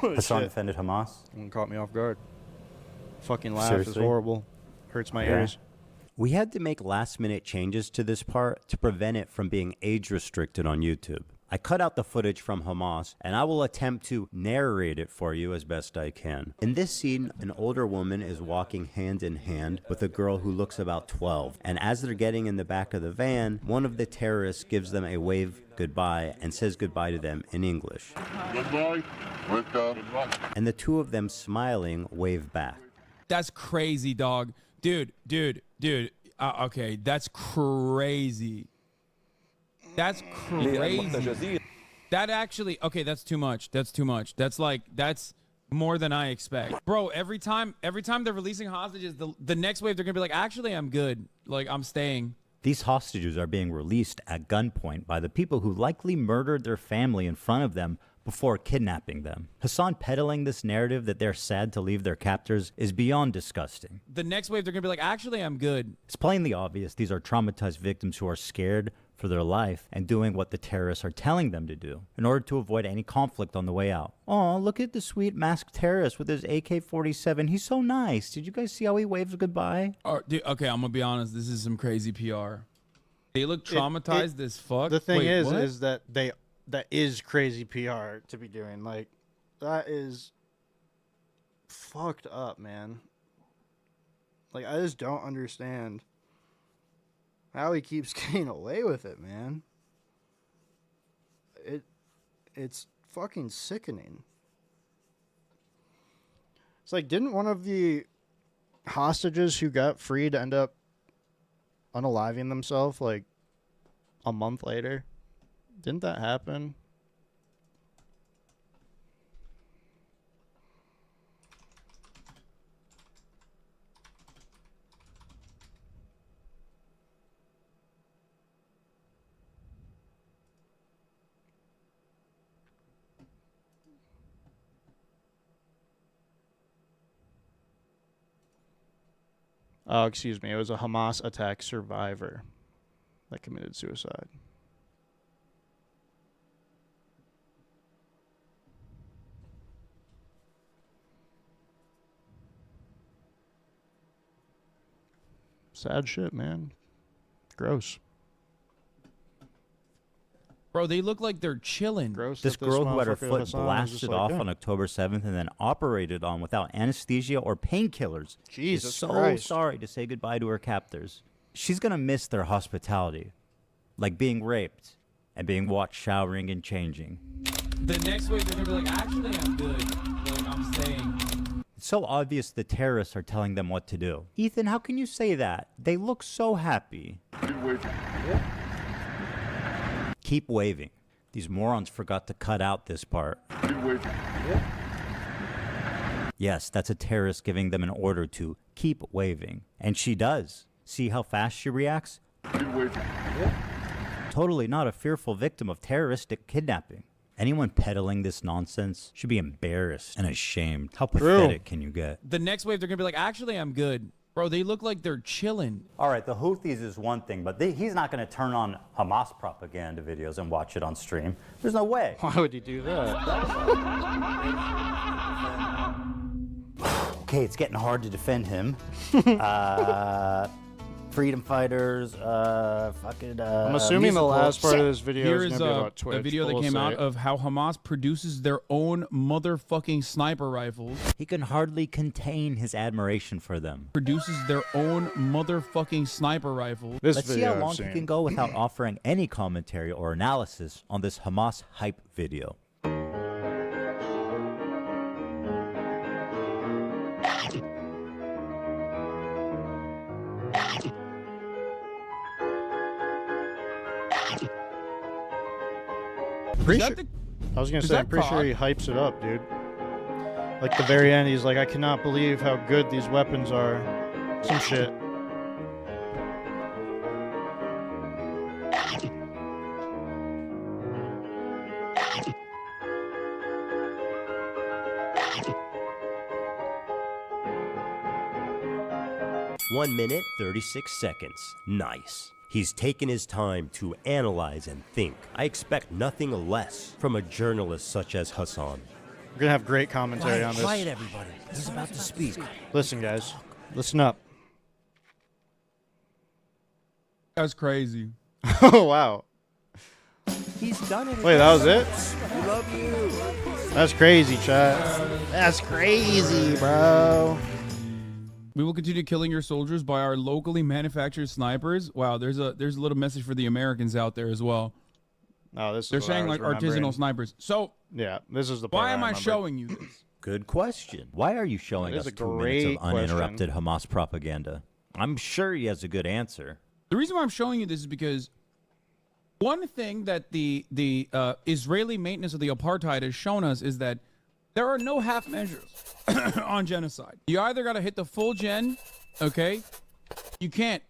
Hasan defended Hamas? Caught me off guard. Fucking laugh Seriously? is horrible. Hurts my ears. We had to make last-minute changes to this part to prevent it from being age-restricted on YouTube. I cut out the footage from Hamas, and I will attempt to narrate it for you as best I can. In this scene, an older woman is walking hand in hand with a girl who looks about 12. And as they're getting in the back of the van, one of the terrorists gives them a wave goodbye and says goodbye to them in English. Goodbye. Goodbye. And the two of them smiling wave back. That's crazy, dog. Dude. Okay, that's crazy. That's crazy. That actually, okay, that's too much. That's more than I expect. Bro, every time they're releasing hostages, the next wave they're gonna be like, actually, I'm good. Like, I'm staying. These hostages are being released at gunpoint by the people who likely murdered their family in front of them before kidnapping them. Hasan peddling this narrative that they're sad to leave their captors is beyond disgusting. The next wave they're gonna be like, actually, I'm good. It's plainly obvious these are traumatized victims who are scared for their life and doing what the terrorists are telling them to do in order to avoid any conflict on the way out. Oh, look at the sweet masked terrorist with his AK-47. He's so nice. Did you guys see how he waves goodbye? Dude, okay, I'm gonna be honest. This is some crazy PR. They look traumatized as fuck. The thing Wait, is that that is crazy PR to be doing. Like, that is fucked up, man. Like, I just don't understand how he keeps getting away with it, man. It's fucking sickening. It's like, didn't one of the hostages who got freed end up unaliving themselves like a month later? Didn't that happen? Oh, excuse me. It was a Hamas attack survivor that committed suicide. Sad shit, man. Gross. Bro, they look like they're chilling. Gross. This girl who had her foot blasted off on October 7th and then operated on without anesthesia or painkillers Jesus is so Christ. sorry to say goodbye to her captors. She's going to miss their hospitality, like being raped and being watched showering and changing. The next wave they're gonna be like, actually, I'm good. Like, I'm staying. It's so obvious the terrorists are telling them what to do. Ethan, how can you say that? They look so happy. Keep waving. These morons forgot to cut out this part. Yes, that's a terrorist giving them an order to keep waving. And she does. See how fast she reacts? Totally not a fearful victim of terroristic kidnapping. Anyone peddling this nonsense should be embarrassed and ashamed. How pathetic can you get? The next wave, they're going to be like, actually, I'm good. Bro, they look like they're chilling. All right, the Houthis is one thing, but he's not going to turn on Hamas propaganda videos and watch it on stream. There's no way. Why would he do that? Okay, it's getting hard to defend him. Freedom fighters, I'm assuming the last part of this video is going to be about Twitch. A video that came out of how Hamas produces their own motherfucking sniper rifles. He can hardly contain his admiration for them. Produces their own motherfucking sniper rifles. Let's see how long he can go without offering any commentary or analysis on this Hamas hype video. I was gonna say, I'm pretty sure he hypes it up, dude. Like the very end, he's like, I cannot believe how good these weapons are. Some shit. One minute, 36 seconds. Nice. He's taken his time to analyze and think. I expect nothing less from a journalist such as Hasan. We're gonna have great commentary on this. Quiet, everybody. He's about to speak. Listen, guys. Listen up. That's crazy. Oh, wow. He's done it. Wait, that was it? We love you. That's crazy, chat. That's crazy, bro. We will continue killing your soldiers by our locally manufactured snipers. Wow, there's a little message for the Americans out there as well. Oh, this is They're saying like artisanal snipers. So yeah, this is the part why am I showing you this? Good question. Why are you showing us 2 minutes of uninterrupted Hamas propaganda? I'm sure he has a good answer. The reason why I'm showing you this is because one thing that the Israeli maintenance of the apartheid has shown us is that there are no half measures on genocide. You either got to hit the full gen, okay? You can't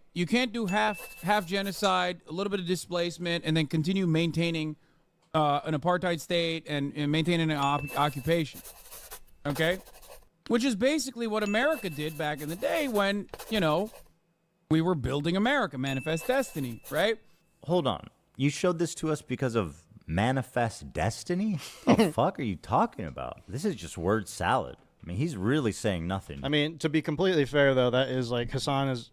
do half genocide, a little bit of displacement, and then continue maintaining an apartheid state and maintaining an occupation, okay? Which is basically what America did back in the day when, you know, we were building America, Manifest Destiny, right? Hold on. You showed this to us because of Manifest Destiny? What the fuck are you talking about? This is just word salad. I mean, he's really saying nothing. I mean, to be completely fair, though, that is like Hasan is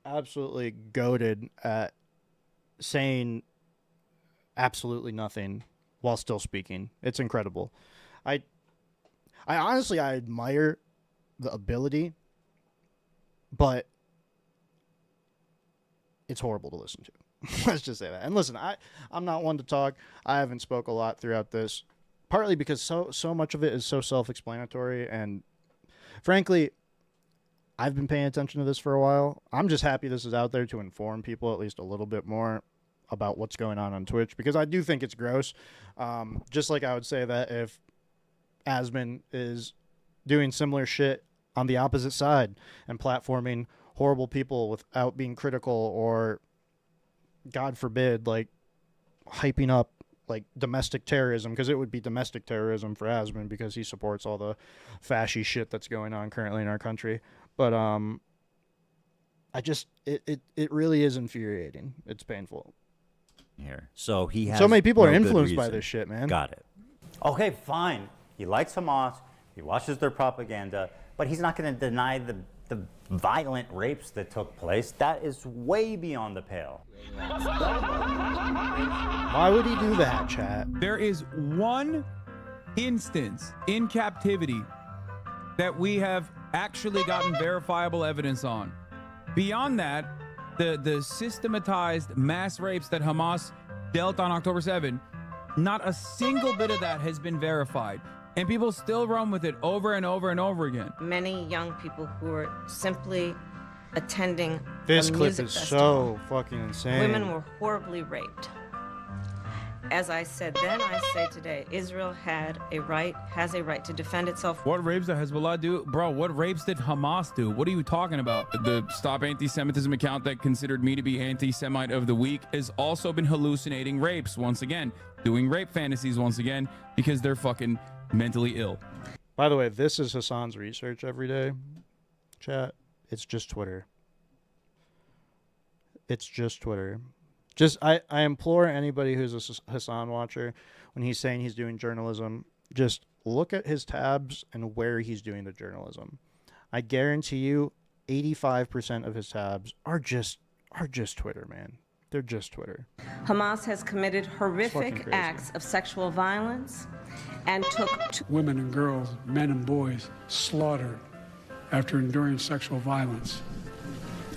absolutely goated at saying absolutely nothing while still speaking. It's incredible. I honestly, I admire the ability, but it's horrible to listen to. Let's just say that. And listen, I'm not one to talk. I haven't spoke a lot throughout this, partly because so much of it is so self-explanatory, and frankly, I've been paying attention to this for a while. I'm just happy this is out there to inform people at least a little bit more about what's going on Twitch, because I do think it's gross. Just like I would say that if Asman is doing similar shit on the opposite side and platforming horrible people without being critical, or God forbid, like hyping up like domestic terrorism, because it would be domestic terrorism for Asman because he supports all the fashy shit that's going on currently in our country. But I just it really is infuriating. It's painful. Here, so he has so many people no are good influenced by reason. this shit, man. Got it. Okay, fine. He likes Hamas. He watches their propaganda, but he's not going to deny the violent rapes that took place. That is way beyond the pale. Why would he do that, chat? There is one instance in captivity that we have actually gotten verifiable evidence on. Beyond that, the systematized mass rapes that Hamas dealt on October 7, not a single bit of that has been verified. And people still run with it over and over and over again. Many young people who are simply attending This a clip music is festival. so fucking insane. Women were horribly raped. As I said then, I say today, Israel has a right to defend itself. What rapes did Hezbollah do? Bro, what rapes did Hamas do? What are you talking about? The Stop Anti-Semitism account that considered me to be anti-Semite of the week has also been hallucinating rapes. Once again, doing rape fantasies once again because they're fucking mentally ill. By the way, this is Hasan's research every day. Chat. It's just Twitter. It's just Twitter. I implore anybody who's a Hasan watcher, when he's saying he's doing journalism, just look at his tabs and where he's doing the journalism. I guarantee you 85% of his tabs are just Twitter, man. They're just Twitter. Hamas has committed horrific acts of sexual violence and took women and girls, men and boys slaughtered after enduring sexual violence.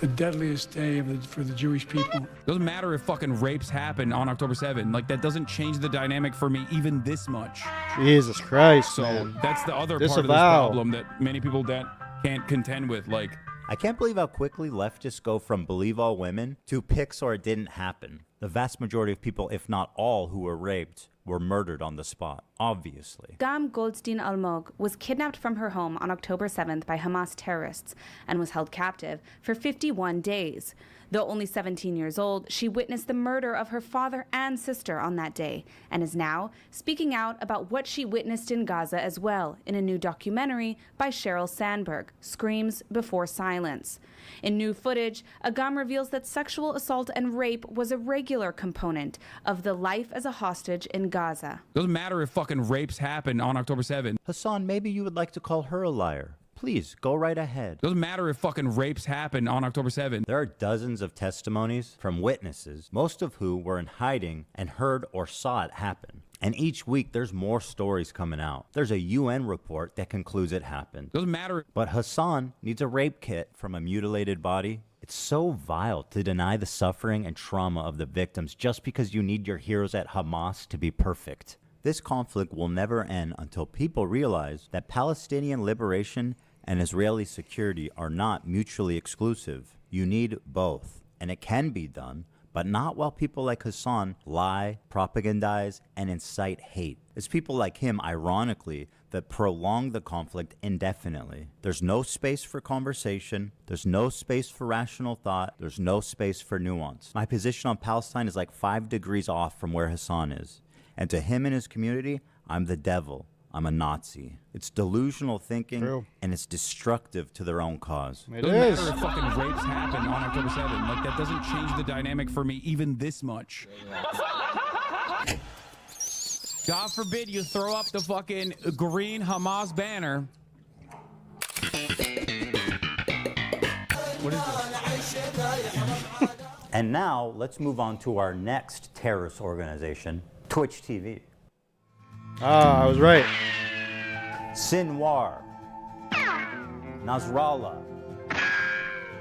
The deadliest day for the Jewish people. Doesn't matter if fucking rapes happen on October 7th. Like, that doesn't change the dynamic for me even this much. Jesus Christ, So man. that's the other Disavow. part of this problem that many people that can't contend with. Like, I can't believe how quickly leftists go from believe all women to pics or it didn't happen. The vast majority of people, if not all, who were raped were murdered on the spot, obviously. Gam Goldstein Almog was kidnapped from her home on October 7th by Hamas terrorists and was held captive for 51 days. Though only 17 years old, she witnessed the murder of her father and sister on that day and is now speaking out about what she witnessed in Gaza as well in a new documentary by Sheryl Sandberg, Screams Before Silence. In new footage, Agam reveals that sexual assault and rape was a regular component of the life as a hostage in Gaza. doesn't matter if fucking rapes happen on October 7th. Hasan, maybe you would like to call her a liar. Please, go right ahead. Doesn't matter if fucking rapes happen on October 7th. There are dozens of testimonies from witnesses, most of who were in hiding and heard or saw it happen. And each week, there's more stories coming out. There's a UN report that concludes it happened. Doesn't matter. But Hasan needs a rape kit from a mutilated body. It's so vile to deny the suffering and trauma of the victims just because you need your heroes at Hamas to be perfect. This conflict will never end until people realize that Palestinian liberation and Israeli security are not mutually exclusive. You need both. And it can be done, but not while people like Hasan lie, propagandize, and incite hate. It's people like him, ironically, that prolong the conflict indefinitely. There's no space for conversation. There's no space for rational thought. There's no space for nuance. My position on Palestine is like 5 degrees off from where Hasan is. And to him and his community, I'm the devil. I'm a Nazi. It's delusional thinking, and it's destructive to their own cause. It doesn't matter if fucking rapes happen on October 7th. Like, that doesn't change the dynamic for me even this much. God forbid you throw up the fucking green Hamas banner. What is this? And now, let's move on to our next terrorist organization, Twitch TV. Ah, I was right. Sinwar, Nasrallah,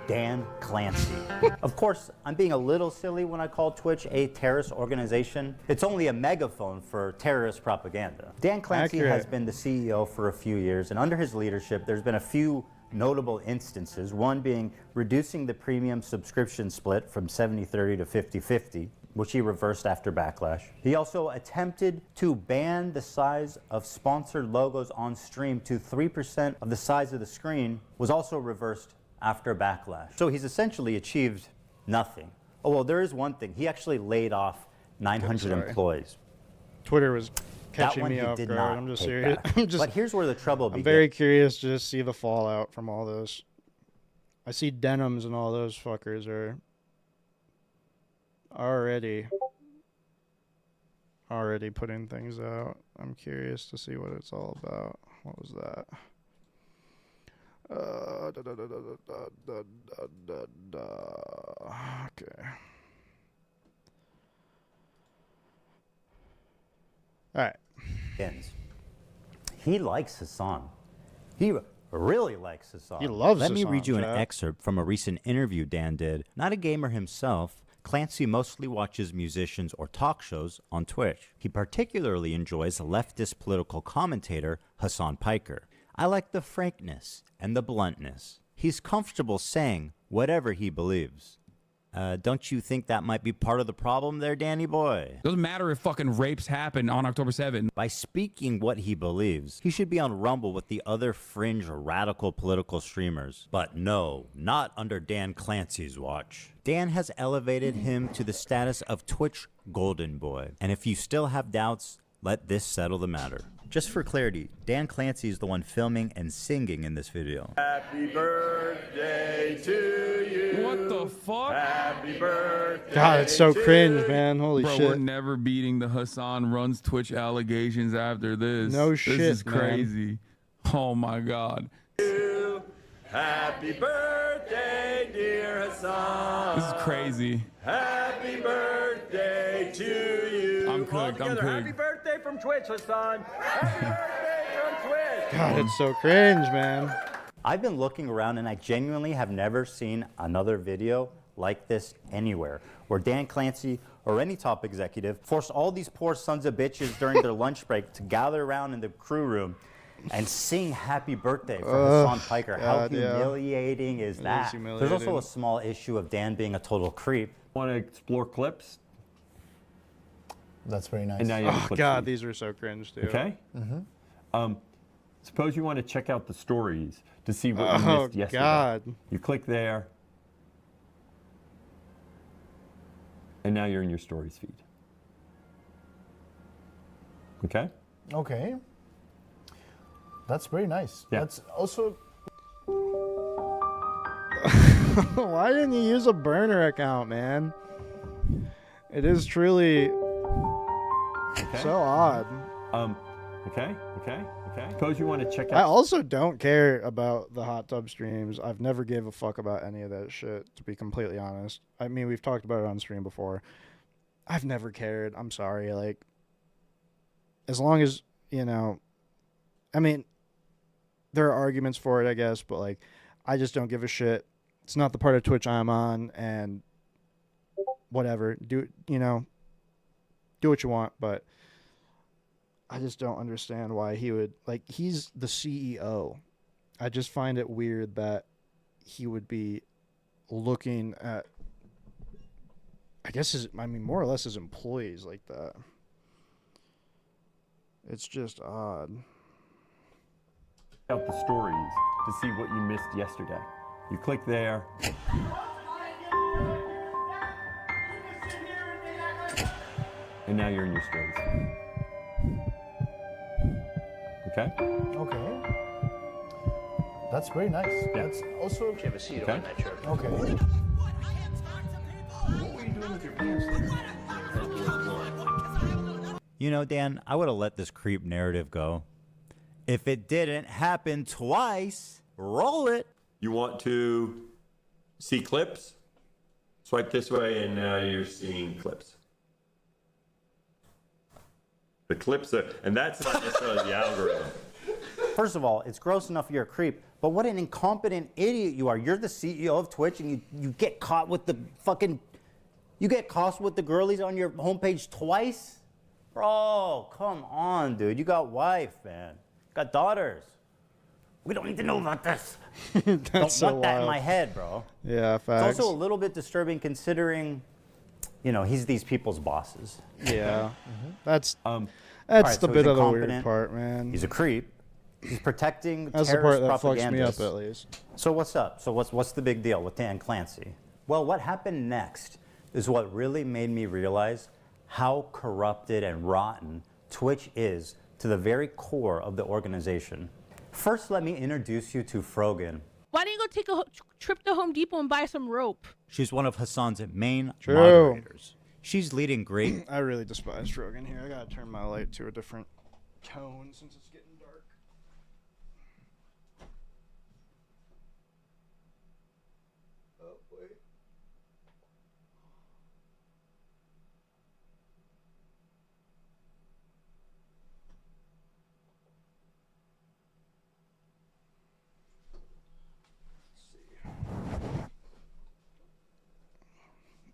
Dan Clancy. Of course, I'm being a little silly when I call Twitch a terrorist organization. It's only a megaphone for terrorist propaganda. Dan Clancy has been the CEO for a few years, and under his leadership, there's been a few notable instances, one being reducing the premium subscription split from 70-30 to 50-50, which he reversed after backlash. He also attempted to ban the size of sponsored logos on stream to 3% of the size of the screen, was also reversed after backlash. So he's essentially achieved nothing. Oh, well, there is one thing. He actually laid off 900 employees. Twitter was catching one me he off did guard. not I'm just take serious. back. But here's where the trouble I'm begins. very curious to just see the fallout from all this. I see denims and all those fuckers are already putting things out. I'm curious to see what it's all about. What was that? Okay. All right. He likes Hasan. He really likes Hasan. He loves Let me Hasan, read you an Chad. excerpt from a recent interview Dan did. Not a gamer himself, Clancy mostly watches musicians or talk shows on Twitch. He particularly enjoys leftist political commentator Hasan Piker. I like the frankness and the bluntness. He's comfortable saying whatever he believes. Don't you think that might be part of the problem there, Danny boy? Doesn't matter if fucking rapes happen on October 7th. By speaking what he believes, he should be on Rumble with the other fringe radical political streamers. But no, not under Dan Clancy's watch. Dan has elevated him to the status of Twitch Golden Boy. And if you still have doubts, let this settle the matter. Just for clarity, Dan Clancy is the one filming and singing in this video. Happy birthday to you. What the fuck? Happy birthday. God, it's so cringe, man. Holy Bro, shit. we're never beating the Hasan Runs Twitch allegations after this. No This shit, is man. crazy. Oh my God. Happy birthday, dear Hasan. This is crazy. Happy birthday to you. I'm cooked. I'm Happy cooked. birthday from Twitch, Hasan. Happy birthday from Twitch. God, it's so cringe, man. I've been looking around and I genuinely have never seen another video like this anywhere, where Dan Clancy or any top executive forced all these poor sons of bitches during their lunch break to gather around in the crew room and sing happy birthday for Hasan Piker. How God, yeah. humiliating is It is that? humiliating. There's also a small issue of Dan being a total creep. Want to explore clips? That's very nice. And now you have a Oh, clip God, feed. these are so cringe, dude. Okay. Mm-hmm. Suppose you want to check out the stories to see what you Oh, missed yesterday. God. You click there, and now you're in your stories feed. Okay. Okay. That's very nice. Yeah. That's also. Why didn't you use a burner account, man? It is truly so odd. Okay. Suppose you want to check I out. also don't care about the hot tub streams. I've never gave a fuck about any of that shit, to be completely honest. I mean, we've talked about it on stream before. I've never cared. I'm sorry. Like, as long as, you know, I mean, there are arguments for it, I guess, but like, I just don't give a shit. It's not the part of Twitch I'm on, and whatever. Do what you want, but I just don't understand why he would, like, he's the CEO. I just find it weird that he would be looking at, I guess, more or less his employees like that. It's just odd. Out the stories to see what you missed yesterday. You click there. And now you're in your stories. Okay. Okay. That's very nice. Yeah. That's also. Have a seat Okay. on that chair. Okay. What were you doing with your pants there? You know, Dan, I would have let this creep narrative go. If it didn't happen twice, roll it. You want to see clips? Swipe this way, and now you're seeing clips. The clips are, and that's not necessarily the algorithm. First of all, it's gross enough you're a creep, but what an incompetent idiot you are. You're the CEO of Twitch, and you get caught with the fucking... You get caught with the girlies on your homepage twice? Bro, come on, dude. You got wife, man. Got daughters. We don't need to know about this. Don't so want that in wild. my head, bro. Yeah, facts. It's also a little bit disturbing considering, you know, he's these people's bosses. Yeah. That's All the right, so bit he's of the weird incompetent. part, man. He's a creep. He's protecting That's the part terrorist that fucks me up, propagandists. at least. So what's up? So what's the big deal with Dan Clancy? Well, what happened next is what really made me realize how corrupted and rotten Twitch is to the core core of the organization. First, let me introduce you to Frogan. Why don't you go take a trip to Home Depot and buy some rope? She's one of Hasan's main True. moderators. She's leading great. I really despise Rogan here. I gotta turn my light to a different tone since it's getting dark. Oh, wait.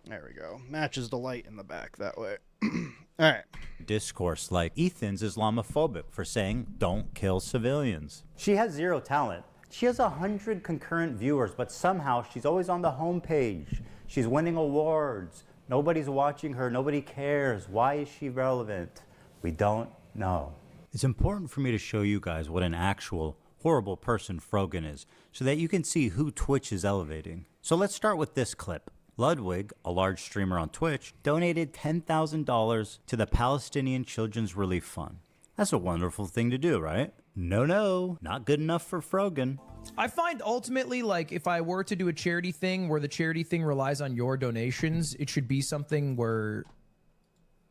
There we go. Matches the light in the back that way. All right. Discourse like Ethan's Islamophobic for saying don't kill civilians. She has zero talent, She has 100 concurrent viewers, but somehow she's always on the homepage. She's winning awards. Nobody's watching her. Nobody cares. Why is she relevant? We don't know. It's important for me to show you guys what an actual horrible person Frogan is, so that you can see who Twitch is elevating. So let's start with this clip. Ludwig, a large streamer on Twitch, donated $10,000 to the Palestinian Children's Relief Fund. That's a wonderful thing to do, right? No, not good enough for Frogan. I find ultimately, like, if I were to do a charity thing where the charity thing relies on your donations, it should be something where,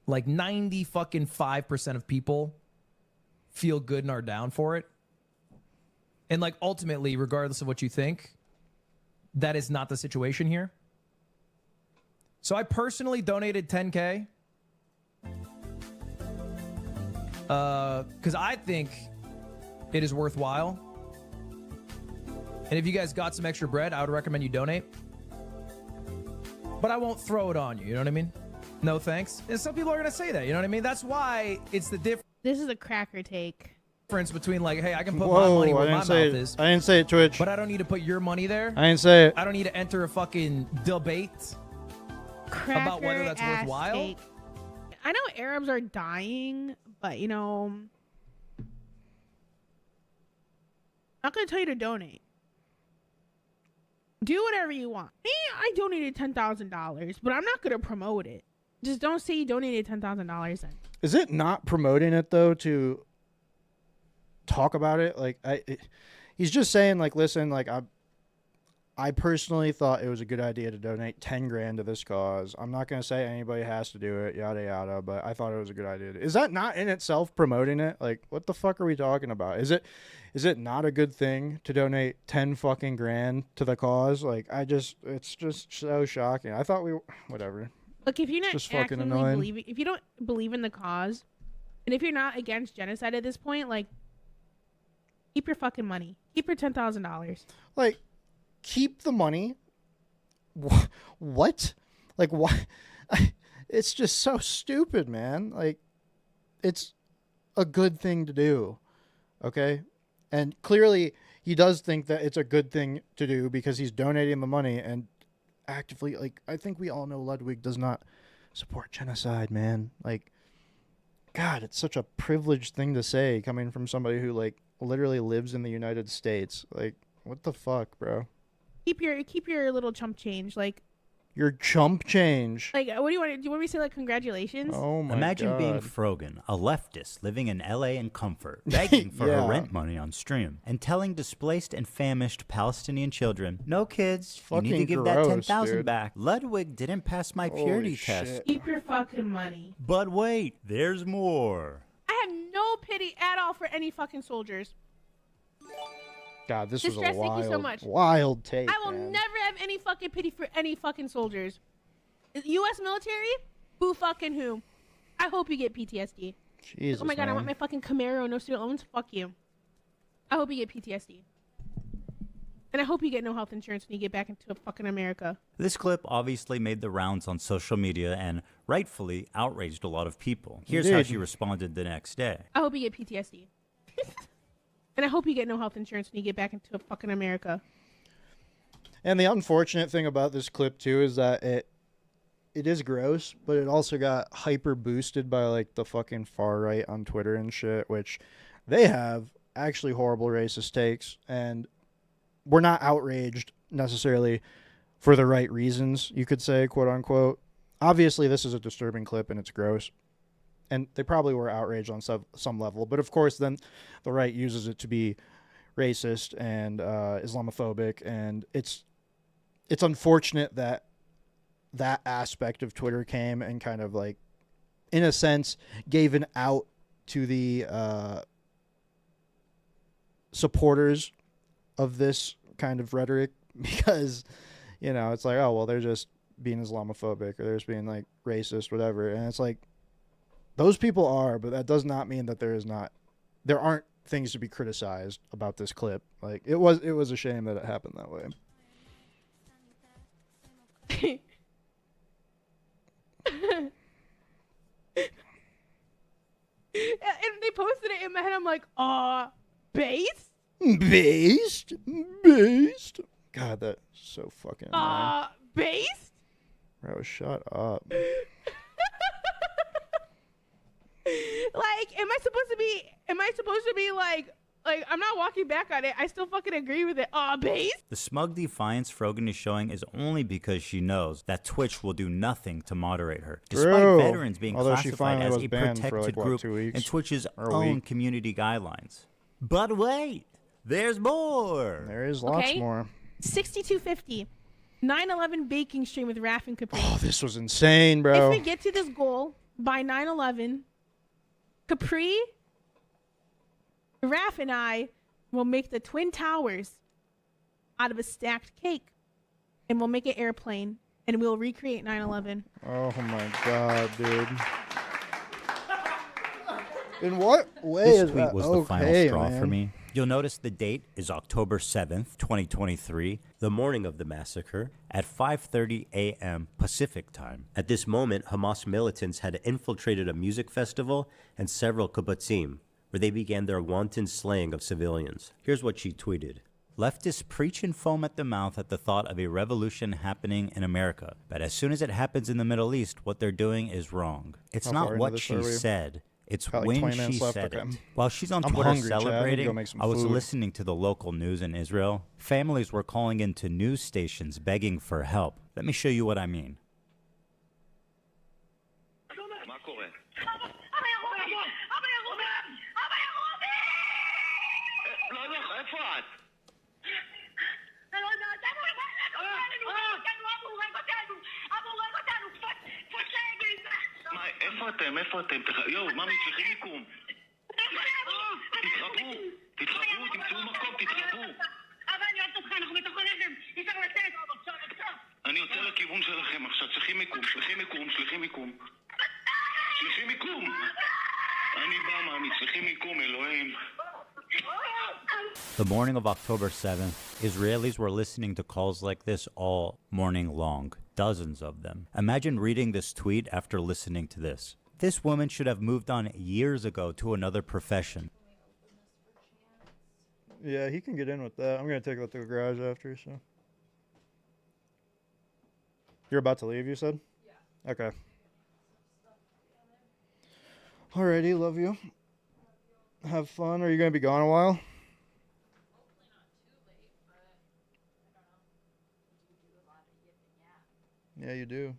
like, 95% of people feel good and are down for it. And, like, ultimately, regardless of what you think, that is not the situation here. So I personally donated $10K. Because I think it is worthwhile. And if you guys got some extra bread, I would recommend you donate. But I won't throw it on you, you know what I mean? No thanks. And some people are going to say that, you know what I mean? That's why it's the difference. This is a cracker take. Between, like, hey, I can put my money where my mouth is. I didn't say it, Twitch. But I don't need to put your money there. I didn't say it. I don't need to enter a fucking debate about whether that's worthwhile. Take. I know Arabs are dying, but, you know, I'm not going to tell you to donate. Do whatever you want. Me, I donated $10,000, but I'm not going to promote it. Just don't say you donated $10,000 then. Is it not promoting it, though, to talk about it? Like, he's just saying, like, listen, like, I personally thought it was a good idea to donate 10 grand to this cause. I'm not going to say anybody has to do it, yada, yada, but I thought it was a good idea. Is that not in itself promoting it? Like, what the fuck are we talking about? Is it not a good thing to donate 10 fucking grand to the cause? Like, it's just so shocking. I thought whatever. Look, if you're not just fucking actively annoying. believing, if you don't believe in the cause, and if you're not against genocide at this point, like, keep your fucking money. Keep your $10,000. Like, keep the money. What? Like, why? It's just so stupid, man. Like, it's a good thing to do. Okay? And clearly, he does think that it's a good thing to do because he's donating the money and actively, like, I think we all know Ludwig does not support genocide, man. Like, God, it's such a privileged thing to say coming from somebody who, like, literally lives in the United States. Like, what the fuck, bro? Keep your little chump change. Like, Your chump change. what do you want? Do you want me to say, like, congratulations? Oh my Imagine God. being Frogan, a leftist living in LA in comfort, begging for Yeah. her rent money on stream, and telling displaced and famished Palestinian children, "No kids, you need to Fucking give gross, that 10,000 dude. back." Ludwig didn't pass my purity Holy test. shit. Keep your fucking money. But wait, there's more. I have no pity at all for any fucking soldiers. God, this was a Distress, thank you so wild, much. wild take. I will man. never have any fucking pity for any fucking soldiers. U.S. military? Who fucking who? I hope you get PTSD. Jesus, oh my God, I man. want my fucking Camaro, no student loans. Fuck you. I hope you get PTSD. And I hope you get no health insurance when you get back into fucking America. This clip obviously made the rounds on social media and rightfully outraged a lot of people. Here's how Indeed. she responded the next day. I hope you get PTSD. And I hope you get no health insurance when you get back into fucking America. And the unfortunate thing about this clip too is that it is gross, but it also got hyper boosted by like the fucking far right on Twitter and shit, which they have actually horrible racist takes, and we're not outraged necessarily for the right reasons, you could say, quote unquote. Obviously, this is a disturbing clip and it's gross. And they probably were outraged on some level. But of course, then the right uses it to be racist and Islamophobic. And it's unfortunate that that aspect of Twitter came and kind of like, in a sense, gave an out to the supporters of this kind of rhetoric. Because, you know, it's like, oh, well, they're just being Islamophobic or they're just being like racist, whatever. And it's like, those people are, but that does not mean that there aren't things to be criticized about this clip. Like, it was a shame that it happened that way. And they posted it in my head. I'm like, base? Based. God, that's so fucking annoying. Based? Bro, shut up. Like, am I supposed to be like I'm not walking back on it. I still fucking agree with it. Based? The smug defiance Frogan is showing is only because she knows that Twitch will do nothing to moderate her, despite True. veterans being Although she classified finally as was a banned for, protected like, what, group 2 weeks? in Twitch's Or a own week? community guidelines. But wait, there's more. There is lots Okay. more. 6250. 9/11 baking stream with Raph and Capri. Oh, this was insane, bro. If we get to this goal by 9/11, Capri, Raph, and I will make the Twin Towers out of a stacked cake, and we'll make an airplane, and we'll recreate 9/11. Oh my god, dude. In what way This is tweet that was the okay, final straw man? for me. You'll notice the date is October 7th, 2023, the morning of the massacre, at 5:30 a.m. Pacific time. At this moment, Hamas militants had infiltrated a music festival and several kibbutzim, where they began their wanton slaying of civilians. Here's what she tweeted. Leftists preach and foam at the mouth at the thought of a revolution happening in America. But as soon as it happens in the Middle East, what they're doing is wrong. It's How not far into what this she are we? said. It's Got like when 20 she minutes left, said okay. it. While she's on I'm Twitter hungry, Chad. I need to go celebrating, make some I was food. listening to the local news in Israel. Families were calling into news stations begging for help. Let me show you what I mean. איפה אתם? יואו, ממי, צריכים מיקום. תתרחבו, תמצאו מקום, תתרחבו. אבל אני אוהבת אותך, אנחנו בתוך הרכב, אי אפשר לצאת. אני יוצא לכיוון שלכם עכשיו, צריכים מיקום. אני בא, ממי, צריכים מיקום, אלוהים. The morning of October 7th, Israelis were listening to calls like this all morning long. Dozens of them. Imagine reading this tweet after listening to this. This woman should have moved on years ago to another profession. Yeah, he can get in with that. I'm going to take that to the garage after, so. You're about to leave, you said? Yeah. Okay. Alrighty, love you. Have fun. Are you going to be gone a while? Yeah, you do.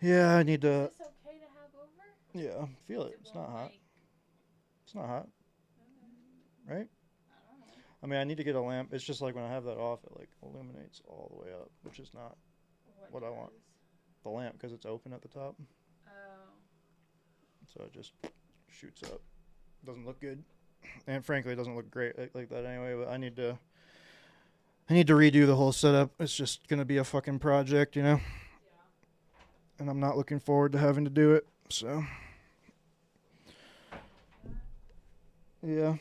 Yeah, I need to. Is this okay to have over? Yeah, feel it. It's not hot. It's not hot. Right? I mean, I need to get a lamp. It's just like when I have that off, it like illuminates all the way up, which is not what I want. The lamp, because it's open at the top. Oh. So it just shoots up. Doesn't look good. And frankly, it doesn't look great like that anyway, but I need to redo the whole setup. It's just going to be a fucking project, you know? Yeah. And I'm not looking forward to having to do it, so. Yeah.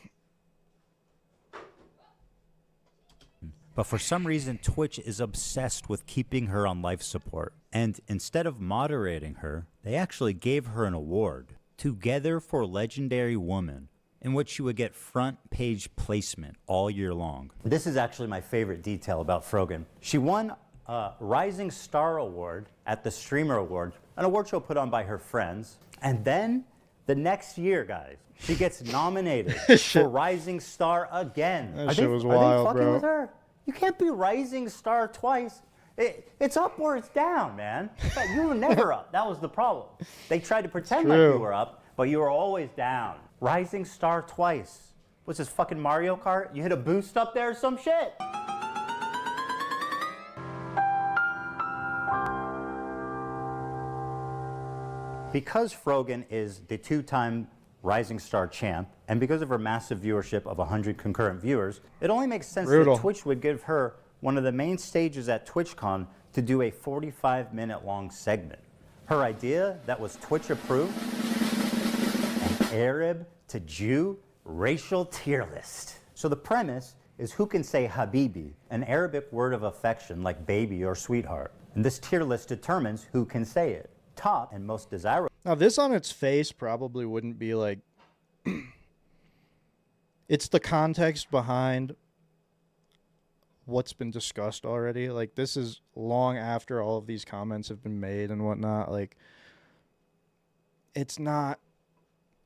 But for some reason, Twitch is obsessed with keeping her on life support. And instead of moderating her, they actually gave her an award, Together for Legendary Woman, in which she would get front page placement all year long. This is actually my favorite detail about Frogan. She won a Rising Star Award at the Streamer Awards, an award show put on by her friends. And then the next year, guys, she gets nominated for Rising Star again. That shit was wild, are they fucking bro. with her? You can't be Rising Star twice. It's up or it's down, man. In fact, you were never up. That was the problem. They tried to pretend like you were up, but you were always down. Rising Star twice. What's this, fucking Mario Kart? You hit a boost up there or some shit? Because Frogan is the two-time Rising Star champ, and because of her massive viewership of 100 concurrent viewers, it only makes sense Brutal. that Twitch would give her one of the main stages at TwitchCon to do a 45-minute long segment. Her idea that was Twitch approved, an Arab to Jew racial tier list. So the premise is who can say Habibi, an Arabic word of affection like baby or sweetheart. And this tier list determines who can say it. Top and most desirable. Now, this on its face probably wouldn't be like it's the context behind what's been discussed already. Like, this is long after all of these comments have been made and whatnot. Like, it's not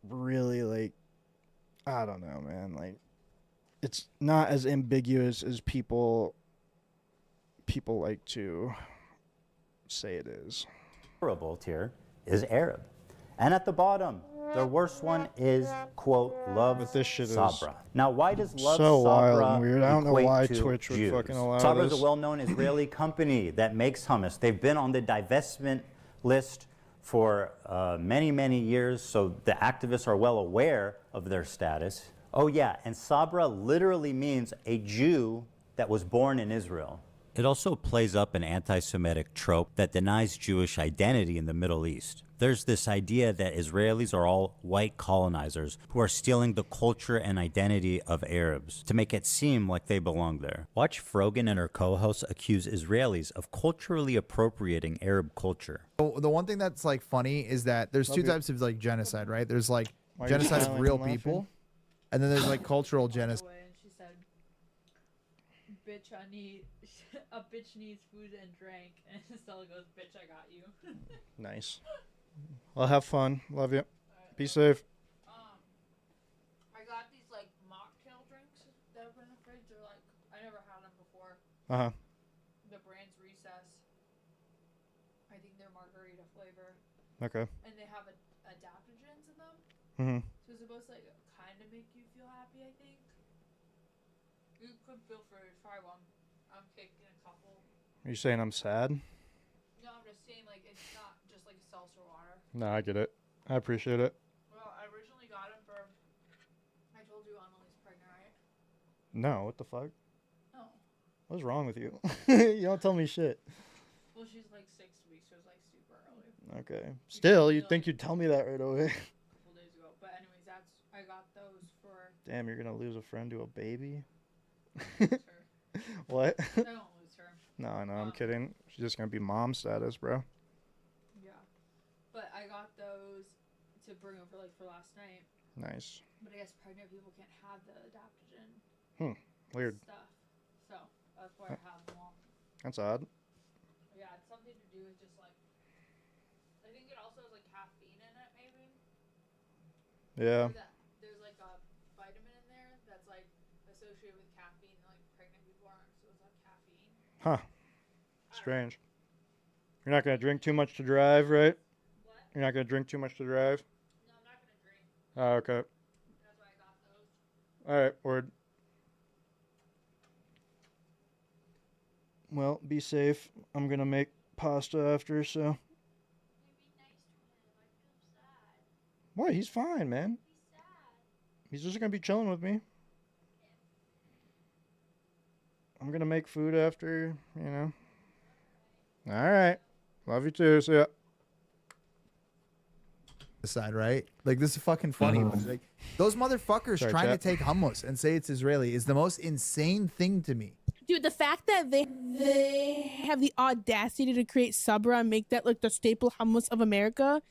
really, like, I don't know, man. Like, it's not as ambiguous as people like to say it is. Horrible tier is Arab. And at the bottom, the worst one is, quote, love this shit Sabra. Now, why does love so wild Sabra and weird. I don't know equate why to Twitch would Jews? fucking allow Sabra is this. a well-known Israeli company that makes hummus. They've been on the divestment list for many, many years, so the activists are well aware of their status. Oh yeah, and Sabra literally means a Jew that was born in Israel. It also plays up an anti-Semitic trope that denies Jewish identity in the Middle East. There's this idea that Israelis are all white colonizers who are stealing the culture and identity of Arabs to make it seem like they belong there. Watch Frogan and her co-hosts accuse Israelis of culturally appropriating Arab culture. The one thing that's like funny is that there's two types of like genocide, right? There's like genocide of real people, and then there's like cultural genocide. She said, "Bitch, a bitch needs food and drink," and Stella goes, "Bitch, I got you." Nice. Well, have fun. Love you. Be safe. I got these like mocktail drinks that have been in the fridge. They're like, I never had them before. Uh-huh. The brand's Recess. I think they're margarita flavor. Okay. And they have adaptogens in them. Mm-hmm. So it's supposed to like kind of make you feel happy, I think. You could feel free to try one. I'm taking a couple. Are you saying I'm sad? No, I'm just saying like it's not just like seltzer water. No, I get it. I appreciate it. Well, I originally got them for. I told you Emily's pregnant, right? No, what the fuck? Oh. What's wrong with you? You don't tell me shit. Well, she's like 6 weeks, so it's like super early. Okay. Still, you'd think you'd tell me that right away. A couple days ago, but anyways, I got those for. Damn, you're gonna lose a friend to a baby? Lose her. What? I don't lose her. No, I know, I'm kidding. She's just gonna be mom status, bro. Yeah, but I got those to bring over like for last night. Nice. But I guess pregnant people can't have the adaptogen. Weird. Stuff. So that's why I have them all. That's odd. Yeah, it's something to do with just like. I think it also has like caffeine in it, maybe. Yeah. There's like a vitamin in there that's like associated with caffeine, and like pregnant people aren't supposed to have caffeine. Huh. Strange. You're not gonna drink too much to drive, right? What? You're not gonna drink too much to drive? No, I'm not gonna drink. Oh, okay. That's why I got those. Alright, word. Well, be safe. I'm gonna make pasta after, so. What? He's fine, man. He's just gonna be chilling with me. I'm gonna make food after, you know. Alright. Love you too. See ya. Side, right? Like, this is fucking funny. Like, those motherfuckers Sorry, trying chat. to take hummus and say it's Israeli is the most insane thing to me. Dude, the fact that they have the audacity to create Sabra and make that like the staple hummus of America,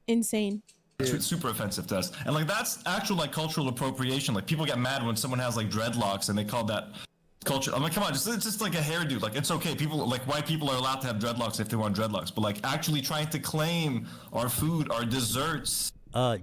insane. It's super offensive to us, and like that's actual like cultural appropriation. Like people get mad when someone has like dreadlocks and they call that culture. I'm like, come on, it's just like a hairdo. Like it's okay. People like white people are allowed to have dreadlocks if they want dreadlocks, but like actually trying to claim our food, our desserts.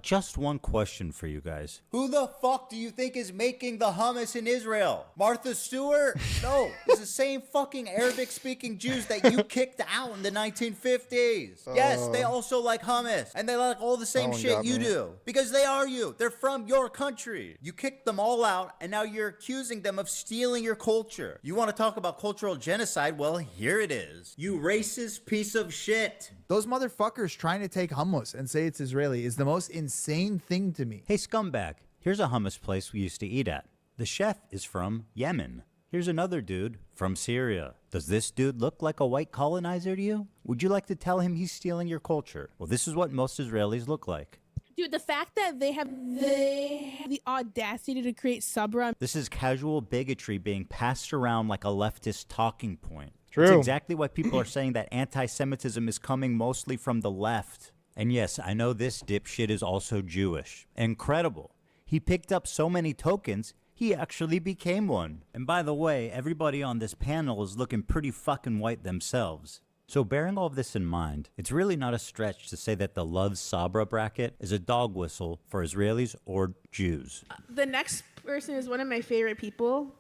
Just one question for you guys. Who the fuck do you think is making the hummus in Israel? Martha Stewart? No, it's the same fucking Arabic-speaking Jews that you kicked out in the 1950s. Yes, they also like hummus, and they like all the same one shit got you me. do. Because they are you. They're from your country. You kicked them all out, and now you're accusing them of stealing your culture. You want to talk about cultural genocide? Well, here it is. You racist piece of shit. Those motherfuckers trying to take hummus and say it's Israeli is the most insane thing to me. Hey, scumbag, here's a hummus place we used to eat at. The chef is from Yemen. Here's another dude from Syria. Does this dude look like a white colonizer to you? Would you like to tell him he's stealing your culture? Well, this is what most Israelis look like. Dude, the fact that they have the audacity to create Sabra. This is casual bigotry being passed around like a leftist talking point. True. It's exactly why people are saying that anti-Semitism is coming mostly from the left. And yes, I know this dipshit is also Jewish. Incredible. He picked up so many tokens, he actually became one. And by the way, everybody on this panel is looking pretty fucking white themselves. So bearing all of this in mind, it's really not a stretch to say that the Love Sabra bracket is a dog whistle for Israelis or Jews. The next person is one of my favorite people,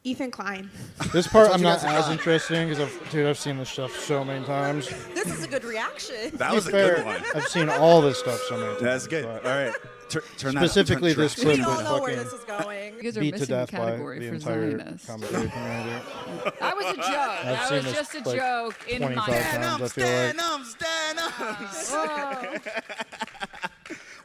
Ethan Klein. This part I'm not as interested in because I've seen this stuff so many times. This is a good reaction. That was a good one. I've seen all this stuff so many times. That's good. All right. Turn Specifically, this clip we was all know where fucking this is going. You guys are beat to missing death the by category the for entire Zionists. commentary community. That was a joke. That seen was this, just a like, joke in my 25 times, I feel like.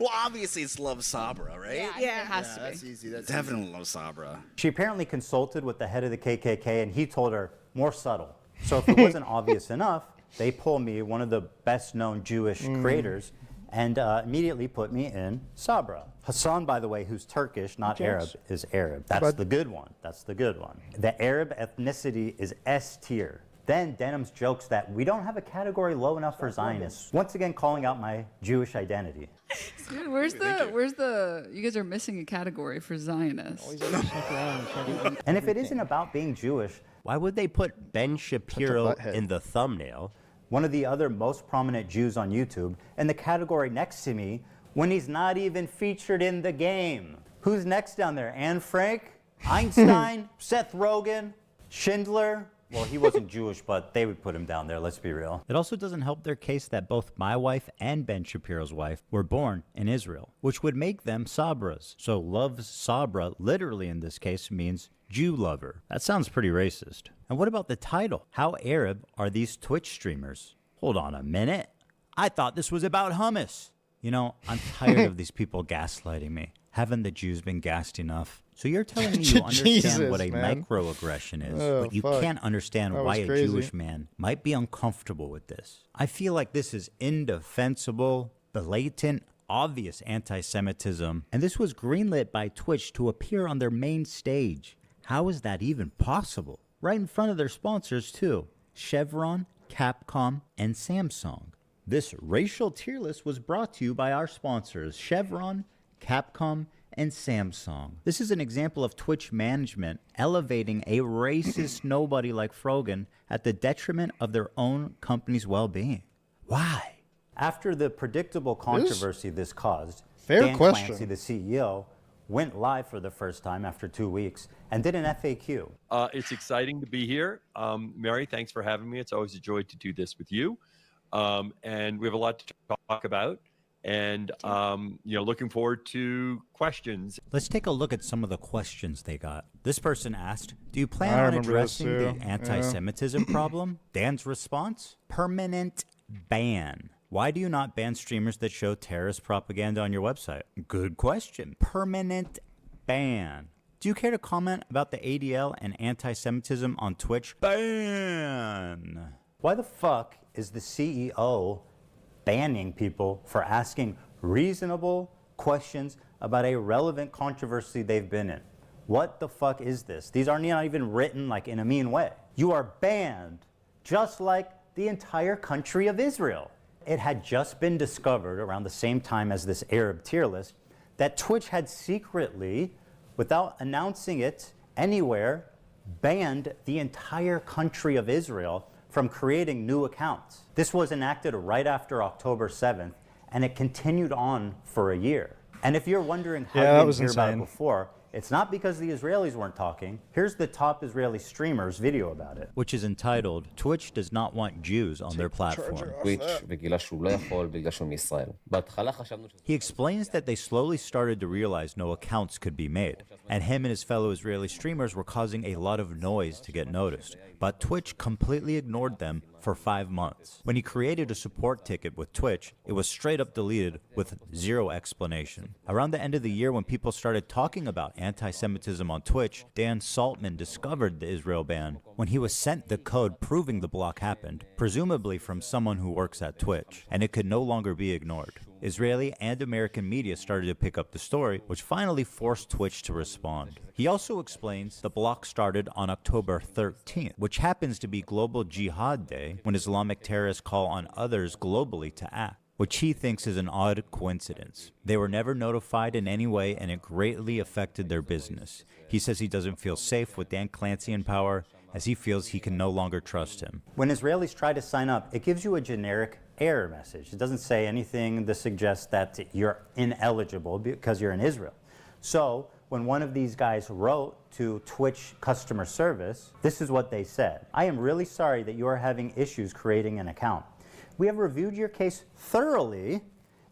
Well, obviously it's Love Sabra, right? Yeah, it has to be. That's easy. That's Definitely Love Sabra. She apparently consulted with the head of the KKK, and he told her, more subtle. So if it wasn't obvious enough, they pulled me, one of the best-known Jewish creators, and immediately put me in Sabra. Hasan, by the way, who's Turkish, not Arab, is Arab. That's the good one. That's the good one. The Arab ethnicity is S tier. Then Denham's jokes that we don't have a category low enough for Zionists. Once again, calling out my Jewish identity. Dude, where's the? You guys are missing a category for Zionists. And if it isn't about being Jewish, Why would they put Ben Shapiro butthead. in the thumbnail? one of the other most prominent Jews on YouTube, in the category next to me, when he's not even featured in the game? Who's next down there? Anne Frank? Einstein? Seth Rogen? Schindler? Well, he wasn't Jewish, but they would put him down there, let's be real. It also doesn't help their case that both my wife and Ben Shapiro's wife were born in Israel, which would make them Sabras. So Love Sabra, literally in this case, means Jew lover. That sounds pretty racist. And what about the title? How Arab are these Twitch streamers? Hold on a minute. I thought this was about hummus. You know, I'm tired of these people gaslighting me. Haven't the Jews been gassed enough? So you're telling me you understand Jesus, what a man. microaggression is, Oh, but you fuck. can't understand That why was a crazy. Jewish man might be uncomfortable with this. I feel like this is indefensible, blatant, obvious anti-Semitism, and this was greenlit by Twitch to appear on their main stage. How is that even possible? Right in front of their sponsors, too. Chevron, Capcom, and Samsung. This racial tier list was brought to you by our sponsors, Chevron, Capcom, and Samsung. This is an example of Twitch management elevating a racist nobody like Frogan at the detriment of their own company's well-being. Why? After the predictable controversy this caused, Fair Dan question. Clancy, the CEO, went live for the first time after 2 weeks and did an FAQ. It's exciting to be here. Mary, thanks for having me. It's always a joy to do this with you. And we have a lot to talk about. And, looking forward to questions. Let's take a look at some of the questions they got. This person asked, do you plan I on remember this addressing too. the anti-Semitism problem? Dan's response, permanent ban. Why do you not ban streamers that show terrorist propaganda on your website? Good question. Permanent ban. Do you care to comment about the ADL and anti-Semitism on Twitch? Ban. Why the fuck is the CEO banning people for asking reasonable questions about a relevant controversy they've been in? What the fuck is this? These are not even written like in a mean way. You are banned, just like the entire country of Israel. It had just been discovered around the same time as this Arab tier list that Twitch had secretly, without announcing it anywhere, banned the entire country of Israel from creating new accounts. This was enacted right after October 7th, and it continued on for a year. And if you're wondering how Yeah, you that didn't was hear about it insane. before, it's not because the Israelis weren't talking. Here's the top Israeli streamer's video about it. Which is entitled, Twitch does not want Jews on their platform. He explains that they slowly started to realize no accounts could be made, and him and his fellow Israeli streamers were causing a lot of noise to get noticed. But Twitch completely ignored them for 5 months. When he created a support ticket with Twitch, it was straight up deleted with zero explanation. Around the end of the year, when people started talking about anti-Semitism on Twitch, Dan Saltman discovered the Israel ban when he was sent the code proving the block happened, presumably from someone who works at Twitch, and it could no longer be ignored. Israeli and American media started to pick up the story, which finally forced Twitch to respond. He also explains the block started on October 13th, which happens to be Global Jihad Day, when Islamic terrorists call on others globally to act. which he thinks is an odd coincidence. They were never notified in any way, and it greatly affected their business. He says he doesn't feel safe with Dan Clancy in power, as he feels he can no longer trust him. When Israelis try to sign up, it gives you a generic error message. It doesn't say anything to suggest that you're ineligible because you're in Israel. So when one of these guys wrote to Twitch customer service, this is what they said. I am really sorry that you are having issues creating an account. We have reviewed your case thoroughly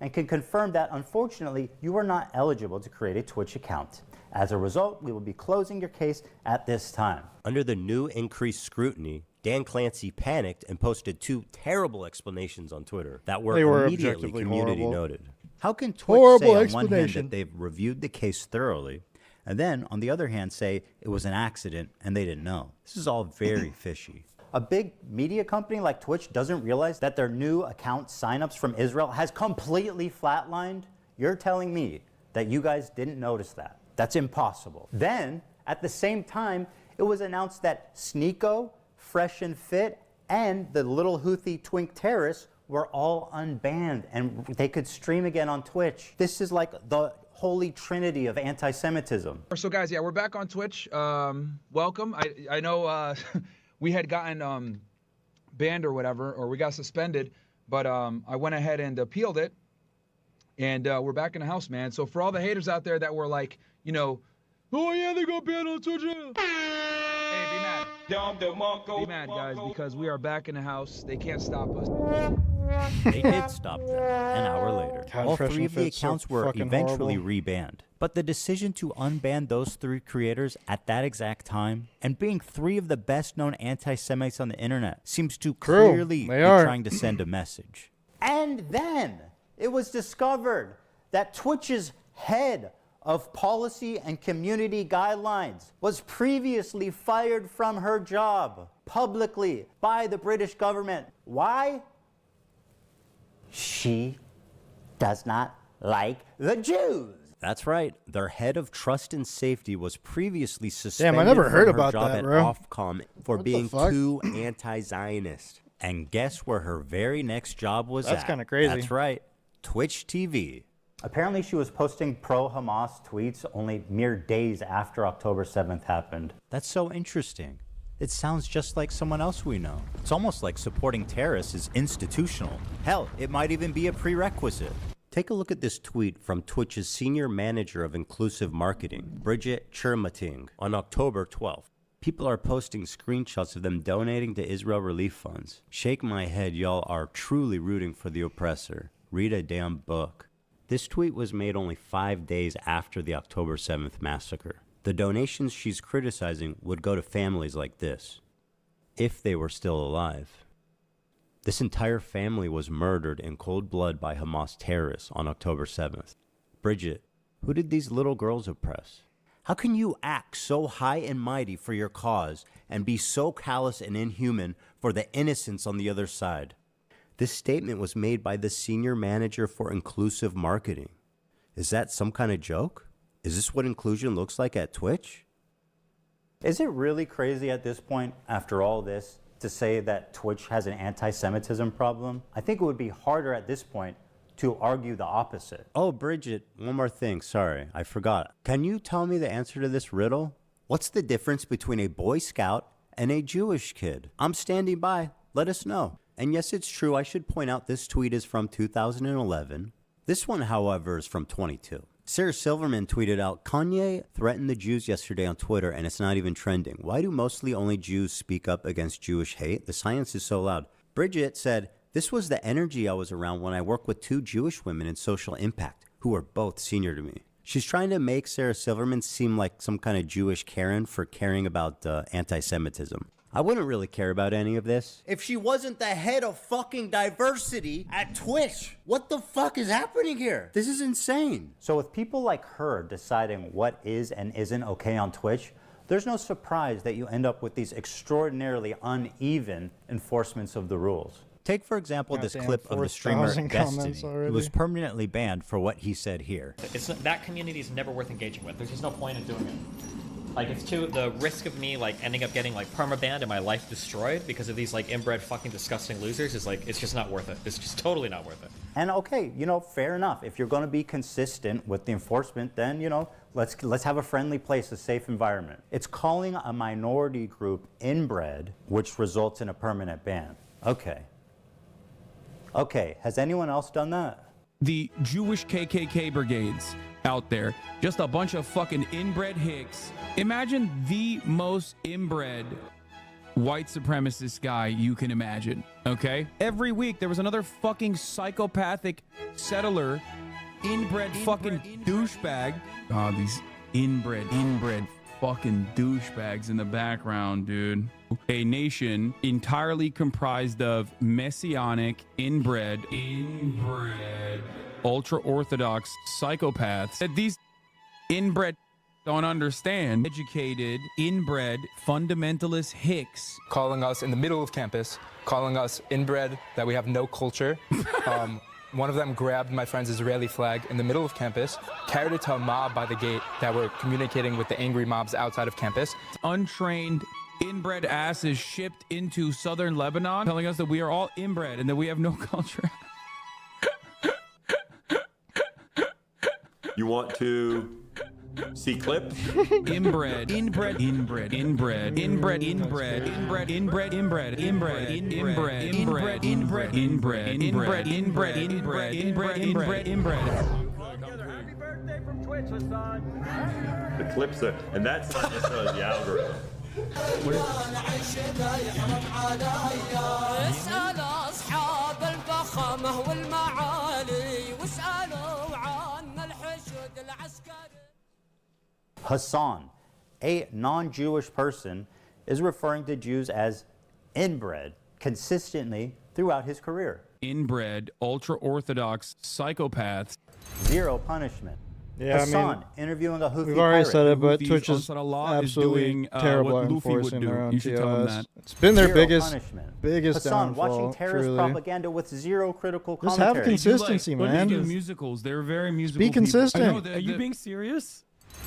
and can confirm that, unfortunately, you are not eligible to create a Twitch account. As a result, we will be closing your case at this time. Under the new increased scrutiny, Dan Clancy panicked and posted 2 terrible explanations on Twitter that were immediately community horrible. noted. How can Twitch say on one hand that they've reviewed the case thoroughly, and then on the other hand say it was an accident and they didn't know? This is all very fishy. A big media company like Twitch doesn't realize that their new account signups from Israel has completely flatlined? You're telling me that you guys didn't notice that? That's impossible. Then, at the same time, it was announced that Sneeko, Fresh and Fit, and the little Houthi twink terrorists were all unbanned and they could stream again on Twitch. This is like the holy trinity of anti-Semitism. So guys, yeah, we're back on Twitch. Welcome. I know we had gotten banned or whatever, or we got suspended, but I went ahead and appealed it, and we're back in the house, man. So for all the haters out there that were like, you know, oh yeah, they got banned on Twitch. Hey, be mad. Be mad, guys, because we are back in the house. They can't stop us. They did stop them an hour later. God, All Fresh 3 and of the Fit's so accounts were fucking eventually horrible. rebanned. But the decision to unban those 3 creators at that exact time, and being 3 of the best-known anti-Semites on the internet, seems to True, clearly they be are. trying to send a message. And then it was discovered that Twitch's head of policy and community guidelines was previously fired from her job publicly by the British government. Why? She does not like the Jews. That's right. Their head of trust and safety was previously suspended Damn, I never heard from her about job that, at bro. Ofcom for What the being fuck? too anti-Zionist. And guess where her very next job was That's at? kinda crazy. That's right. Twitch TV. Apparently she was posting pro-Hamas tweets only mere days after October 7th happened. That's so interesting. It sounds just like someone else we know. It's almost like supporting terrorists is institutional. Hell, it might even be a prerequisite. Take a look at this tweet from Twitch's senior manager of inclusive marketing, Bridget Chermating, on October 12th. People are posting screenshots of them donating to Israel relief funds. Shake my head, y'all are truly rooting for the oppressor. Read a damn book. This tweet was made only 5 days after the October 7th massacre. The donations she's criticizing would go to families like this, if they were still alive. This entire family was murdered in cold blood by Hamas terrorists on October 7th. Bridget, who did these little girls oppress? How can you act so high and mighty for your cause and be so callous and inhuman for the innocents on the other side? This statement was made by the senior manager for inclusive marketing. Is that some kind of joke? Is this what inclusion looks like at Twitch? Is it really crazy at this point, after all this, to say that Twitch has an anti-Semitism problem? I think it would be harder at this point to argue the opposite. Oh, Bridget, one more thing. Sorry, I forgot. Can you tell me the answer to this riddle? What's the difference between a Boy Scout and a Jewish kid? I'm standing by. Let us know. And yes, it's true. I should point out this tweet is from 2011. This one, however, is from 22. Sarah Silverman tweeted out, Kanye threatened the Jews yesterday on Twitter and it's not even trending. Why do mostly only Jews speak up against Jewish hate? The science is so loud. Bridget said, this was the energy I was around when I worked with 2 Jewish women in social impact who are both senior to me. She's trying to make Sarah Silverman seem like some kind of Jewish Karen for caring about anti-Semitism. I wouldn't really care about any of this if she wasn't the head of fucking diversity at Twitch. What the fuck is happening here? This is insane. So with people like her deciding what is and isn't okay on Twitch, there's no surprise that you end up with these extraordinarily uneven enforcements of the rules. Take, for example, this Goddamn, clip of the streamer 4,000 comments Destiny, already. who was permanently banned for what he said here. That community is never worth engaging with. There's just no point in doing it. Like, it's too, the risk of me, like, ending up getting, like, permabanned and my life destroyed because of these, like, inbred fucking disgusting losers is, like, it's just not worth it. It's just totally not worth it. And okay, you know, fair enough. If you're going to be consistent with the enforcement, then, you know, let's have a friendly place, a safe environment. It's calling a minority group inbred, which results in a permanent ban. Okay. Okay, has anyone else done that? The Jewish KKK brigades out there, just a bunch of fucking inbred hicks. Imagine the most inbred white supremacist guy you can imagine, okay? Every week there was another fucking psychopathic settler, inbred fucking douchebag. Oh, these inbred fucking douchebags in the background, dude. A nation entirely comprised of messianic, inbred, ultra-orthodox psychopaths that these inbred don't understand. Educated, inbred, fundamentalist hicks. Calling us in the middle of campus, calling us inbred, that we have no culture. One of them grabbed my friend's Israeli flag in the middle of campus, carried it to a mob by the gate that were communicating with the angry mobs outside of campus. Untrained, inbred asses shipped into southern Lebanon, telling us that we are all inbred and that we have no culture. You want to see clips? Inbred, inbred, inbred, inbred, inbred, inbred, inbred, inbred, inbred, inbred, inbred, inbred, inbred, inbred, inbred, inbred, inbred, inbred, inbred, inbred. Happy birthday from Twitch, Hasan. The clips are, and that's not necessarily the algorithm. اسألوا أصحاب الفخامة والمعالي واسألوا عن الحشد العسكري. Hasan, a non-Jewish person, is referring to Jews as inbred consistently throughout his career. Inbred, ultra-orthodox psychopaths. Zero punishment. Yeah, Hasan, I mean, interviewing a Houthi we've already pirate. said it, but Houthis, Twitch is Ansarallah is absolutely doing, terrible what at Luffy would enforcing do. their own You should tell him TOS. that. It's been their Zero biggest punishment. Hasan, downfall. watching terrorist truly. propaganda with zero critical Just commentary. have consistency, When man. they do musicals, they're very musical. Be people. consistent. I know, are you being serious?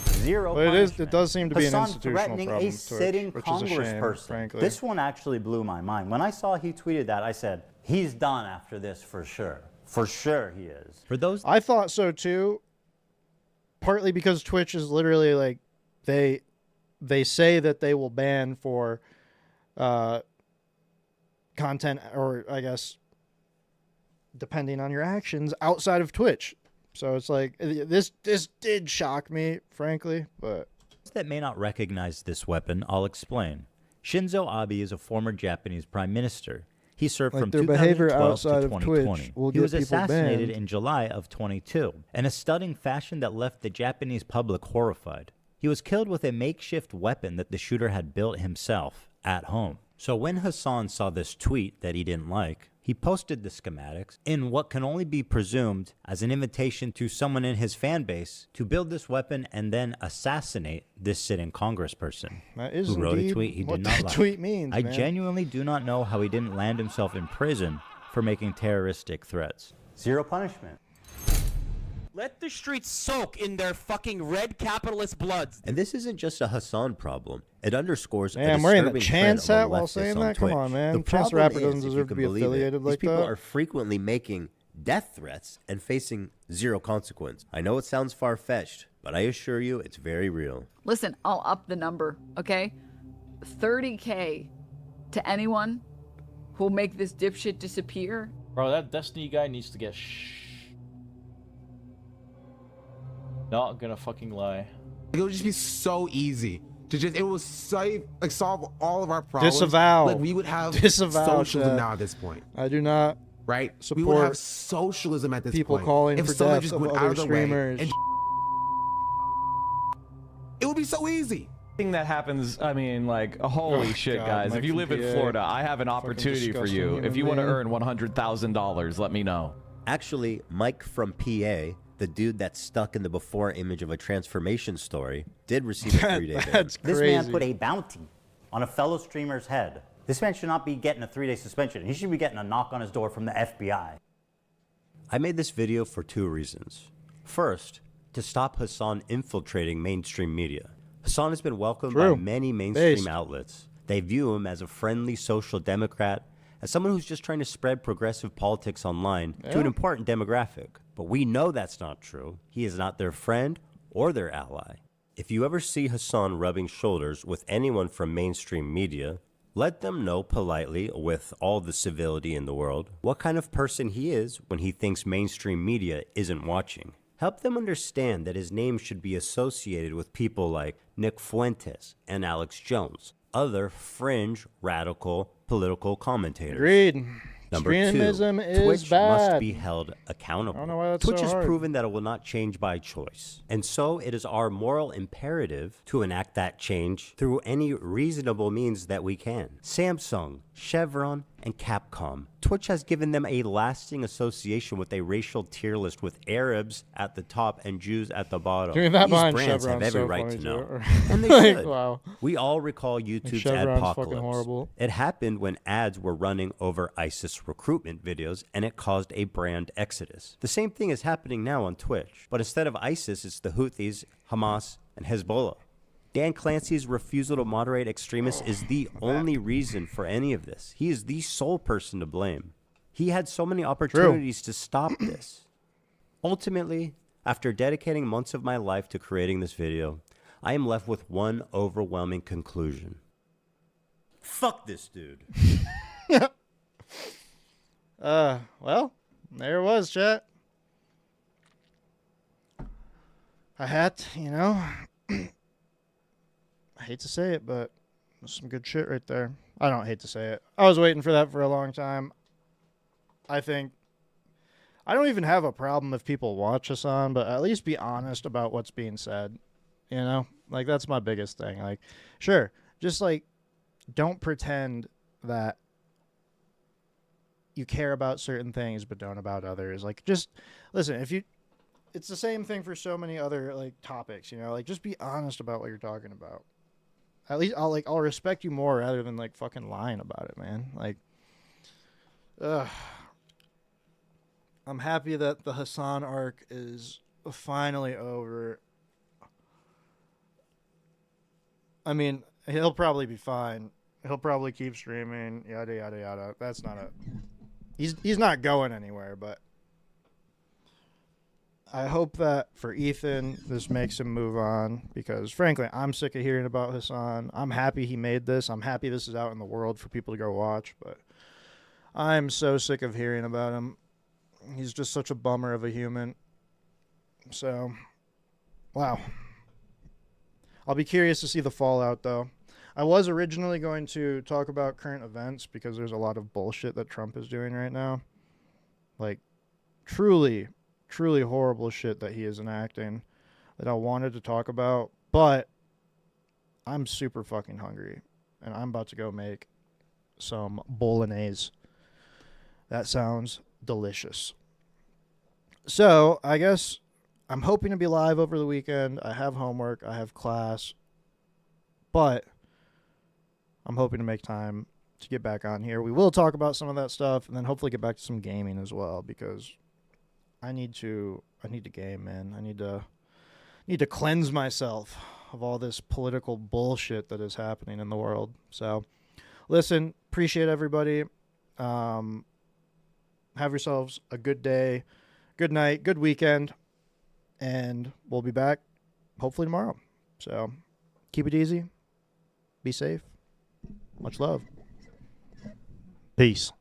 Zero But punishment. it does seem to be an Hasan institutional threatening problem a with Twitch, sitting which is a shame, congressperson. frankly. This one actually blew my mind. When I saw he tweeted that, I said, he's done after this for sure. For sure he is. For those, I thought so too. Partly because Twitch is literally like they say that they will ban for content, or I guess depending on your actions outside of Twitch. So it's like this did shock me, frankly, but that may not recognize this weapon, I'll explain. Shinzo Abe is a former Japanese prime minister. He served Like from their behavior 2012 outside to of 2020. Twitch will He was get people assassinated banned. in July of 22 in a stunning fashion that left the Japanese public horrified. He was killed with a makeshift weapon that the shooter had built himself at home. So when Hasan saw this tweet that he didn't like, he posted the schematics in what can only be presumed as an invitation to someone in his fan base to build this weapon and then assassinate this sitting congressperson that is who wrote a indeed tweet he what did not that like. tweet means, I man. genuinely do not know how he didn't land himself in prison for making terroristic threats. Zero punishment. Let the streets soak in their fucking red capitalist bloods. And this isn't just a Hasan problem. It underscores a Man, I'm wearing the disturbing Chance trend hat among while leftists saying on that? Come Twitch. on, man. The Chance the problem Rapper doesn't is, if deserve you to can be believe it, affiliated these like people that. are frequently making death threats and facing zero consequence. I know it sounds far-fetched, but I assure you it's very real. Listen, I'll up the number, okay? 30K to anyone who'll make this dipshit disappear. Bro, that Destiny guy needs to get Not gonna fucking lie. It would just be so easy to just, it was so, like, solve all of our problems. Disavow. Like, we would have Disavow, socialism Chad. now at this point. I do not Right? support We would have socialism at this people point. calling if for someone deaths just of went other out of the way streamers. and it would be so easy. Thing that happens, I mean, like, holy shit, God, guys. Mike If you from live in PA, Florida, I have an opportunity for disgusting you. human If you want to being. earn $100,000, let me know. Actually, Mike from PA, the dude that's stuck in the before image of a transformation story, did receive a 3-day ban. This man put a bounty on a fellow streamer's head. This man should not be getting a 3-day suspension. He should be getting a knock on his door from the FBI. I made this video for two reasons. First, to stop Hasan infiltrating mainstream media. Hasan has been welcomed True. by many mainstream Based. outlets. They view him as a friendly social democrat, as someone who's just trying to spread progressive politics online to an Yeah. important demographic. But we know that's not true. He is not their friend or their ally. If you ever see Hasan rubbing shoulders with anyone from mainstream media, let them know politely, with all the civility in the world, what kind of person he is when he thinks mainstream media isn't watching. Help them understand that his name should be associated with people like Nick Fuentes and Alex Jones, other fringe, radical, political commentators. Agreed. Number Extremism 2, is Twitch bad. must be held accountable. I don't know why that's Twitch so has hard. proven that it will not change by choice. And so it is our moral imperative to enact that change through any reasonable means that we can. Samsung, Chevron, and Capcom. Twitch has given them a lasting association with a racial tier list with Arabs at the top and Jews at the bottom. Doing that These behind brands have Chevron's every so right funny to too. know. And they Like, should. wow. We all recall YouTube's Chevron's fucking adpocalypse. horrible. It happened when ads were running over ISIS recruitment videos, and it caused a brand exodus. The same thing is happening now on Twitch, but instead of ISIS, it's the Houthis, Hamas, and Hezbollah. Dan Clancy's refusal to moderate extremists is the only reason for any of this. He is the sole person to blame. He had so many opportunities to stop this. Ultimately, after dedicating months of my life to creating this video, I am left with one overwhelming conclusion. Fuck this dude. Well, there it was, chat. A hat, you know. I hate to say it, but some good shit right there. I don't hate to say it. I was waiting for that for a long time. I think I don't even have a problem if people watch Hasan, but at least be honest about what's being said. You know? Like, that's my biggest thing. Like, sure, just like don't pretend that you care about certain things but don't about others. Like, just listen, if you it's the same thing for so many other like topics, you know, like just be honest about what you're talking about. At least I'll respect you more rather than like fucking lying about it, man. Like, I'm happy that the Hasan arc is finally over. I mean, he'll probably be fine. He'll probably keep streaming, yada yada yada. That's not a he's not going anywhere, but I hope that for Ethan, this makes him move on because, frankly, I'm sick of hearing about Hasan. I'm happy he made this. I'm happy this is out in the world for people to go watch, but I'm so sick of hearing about him. He's just such a bummer of a human. So, wow. I'll be curious to see the fallout, though. I was originally going to talk about current events because there's a lot of bullshit that Trump is doing right now. Like, truly horrible shit that he is enacting that I wanted to talk about, but I'm super fucking hungry and I'm about to go make some bolognese. That sounds delicious. So I guess I'm hoping to be live over the weekend. I have homework, I have class, but I'm hoping to make time to get back on here. We will talk about some of that stuff and then hopefully get back to some gaming as well because I need to game, man. I need to cleanse myself of all this political bullshit that is happening in the world. So, listen, appreciate everybody. Have yourselves a good day, good night, good weekend, and we'll be back hopefully tomorrow. So, keep it easy. Be safe. Much love. Peace.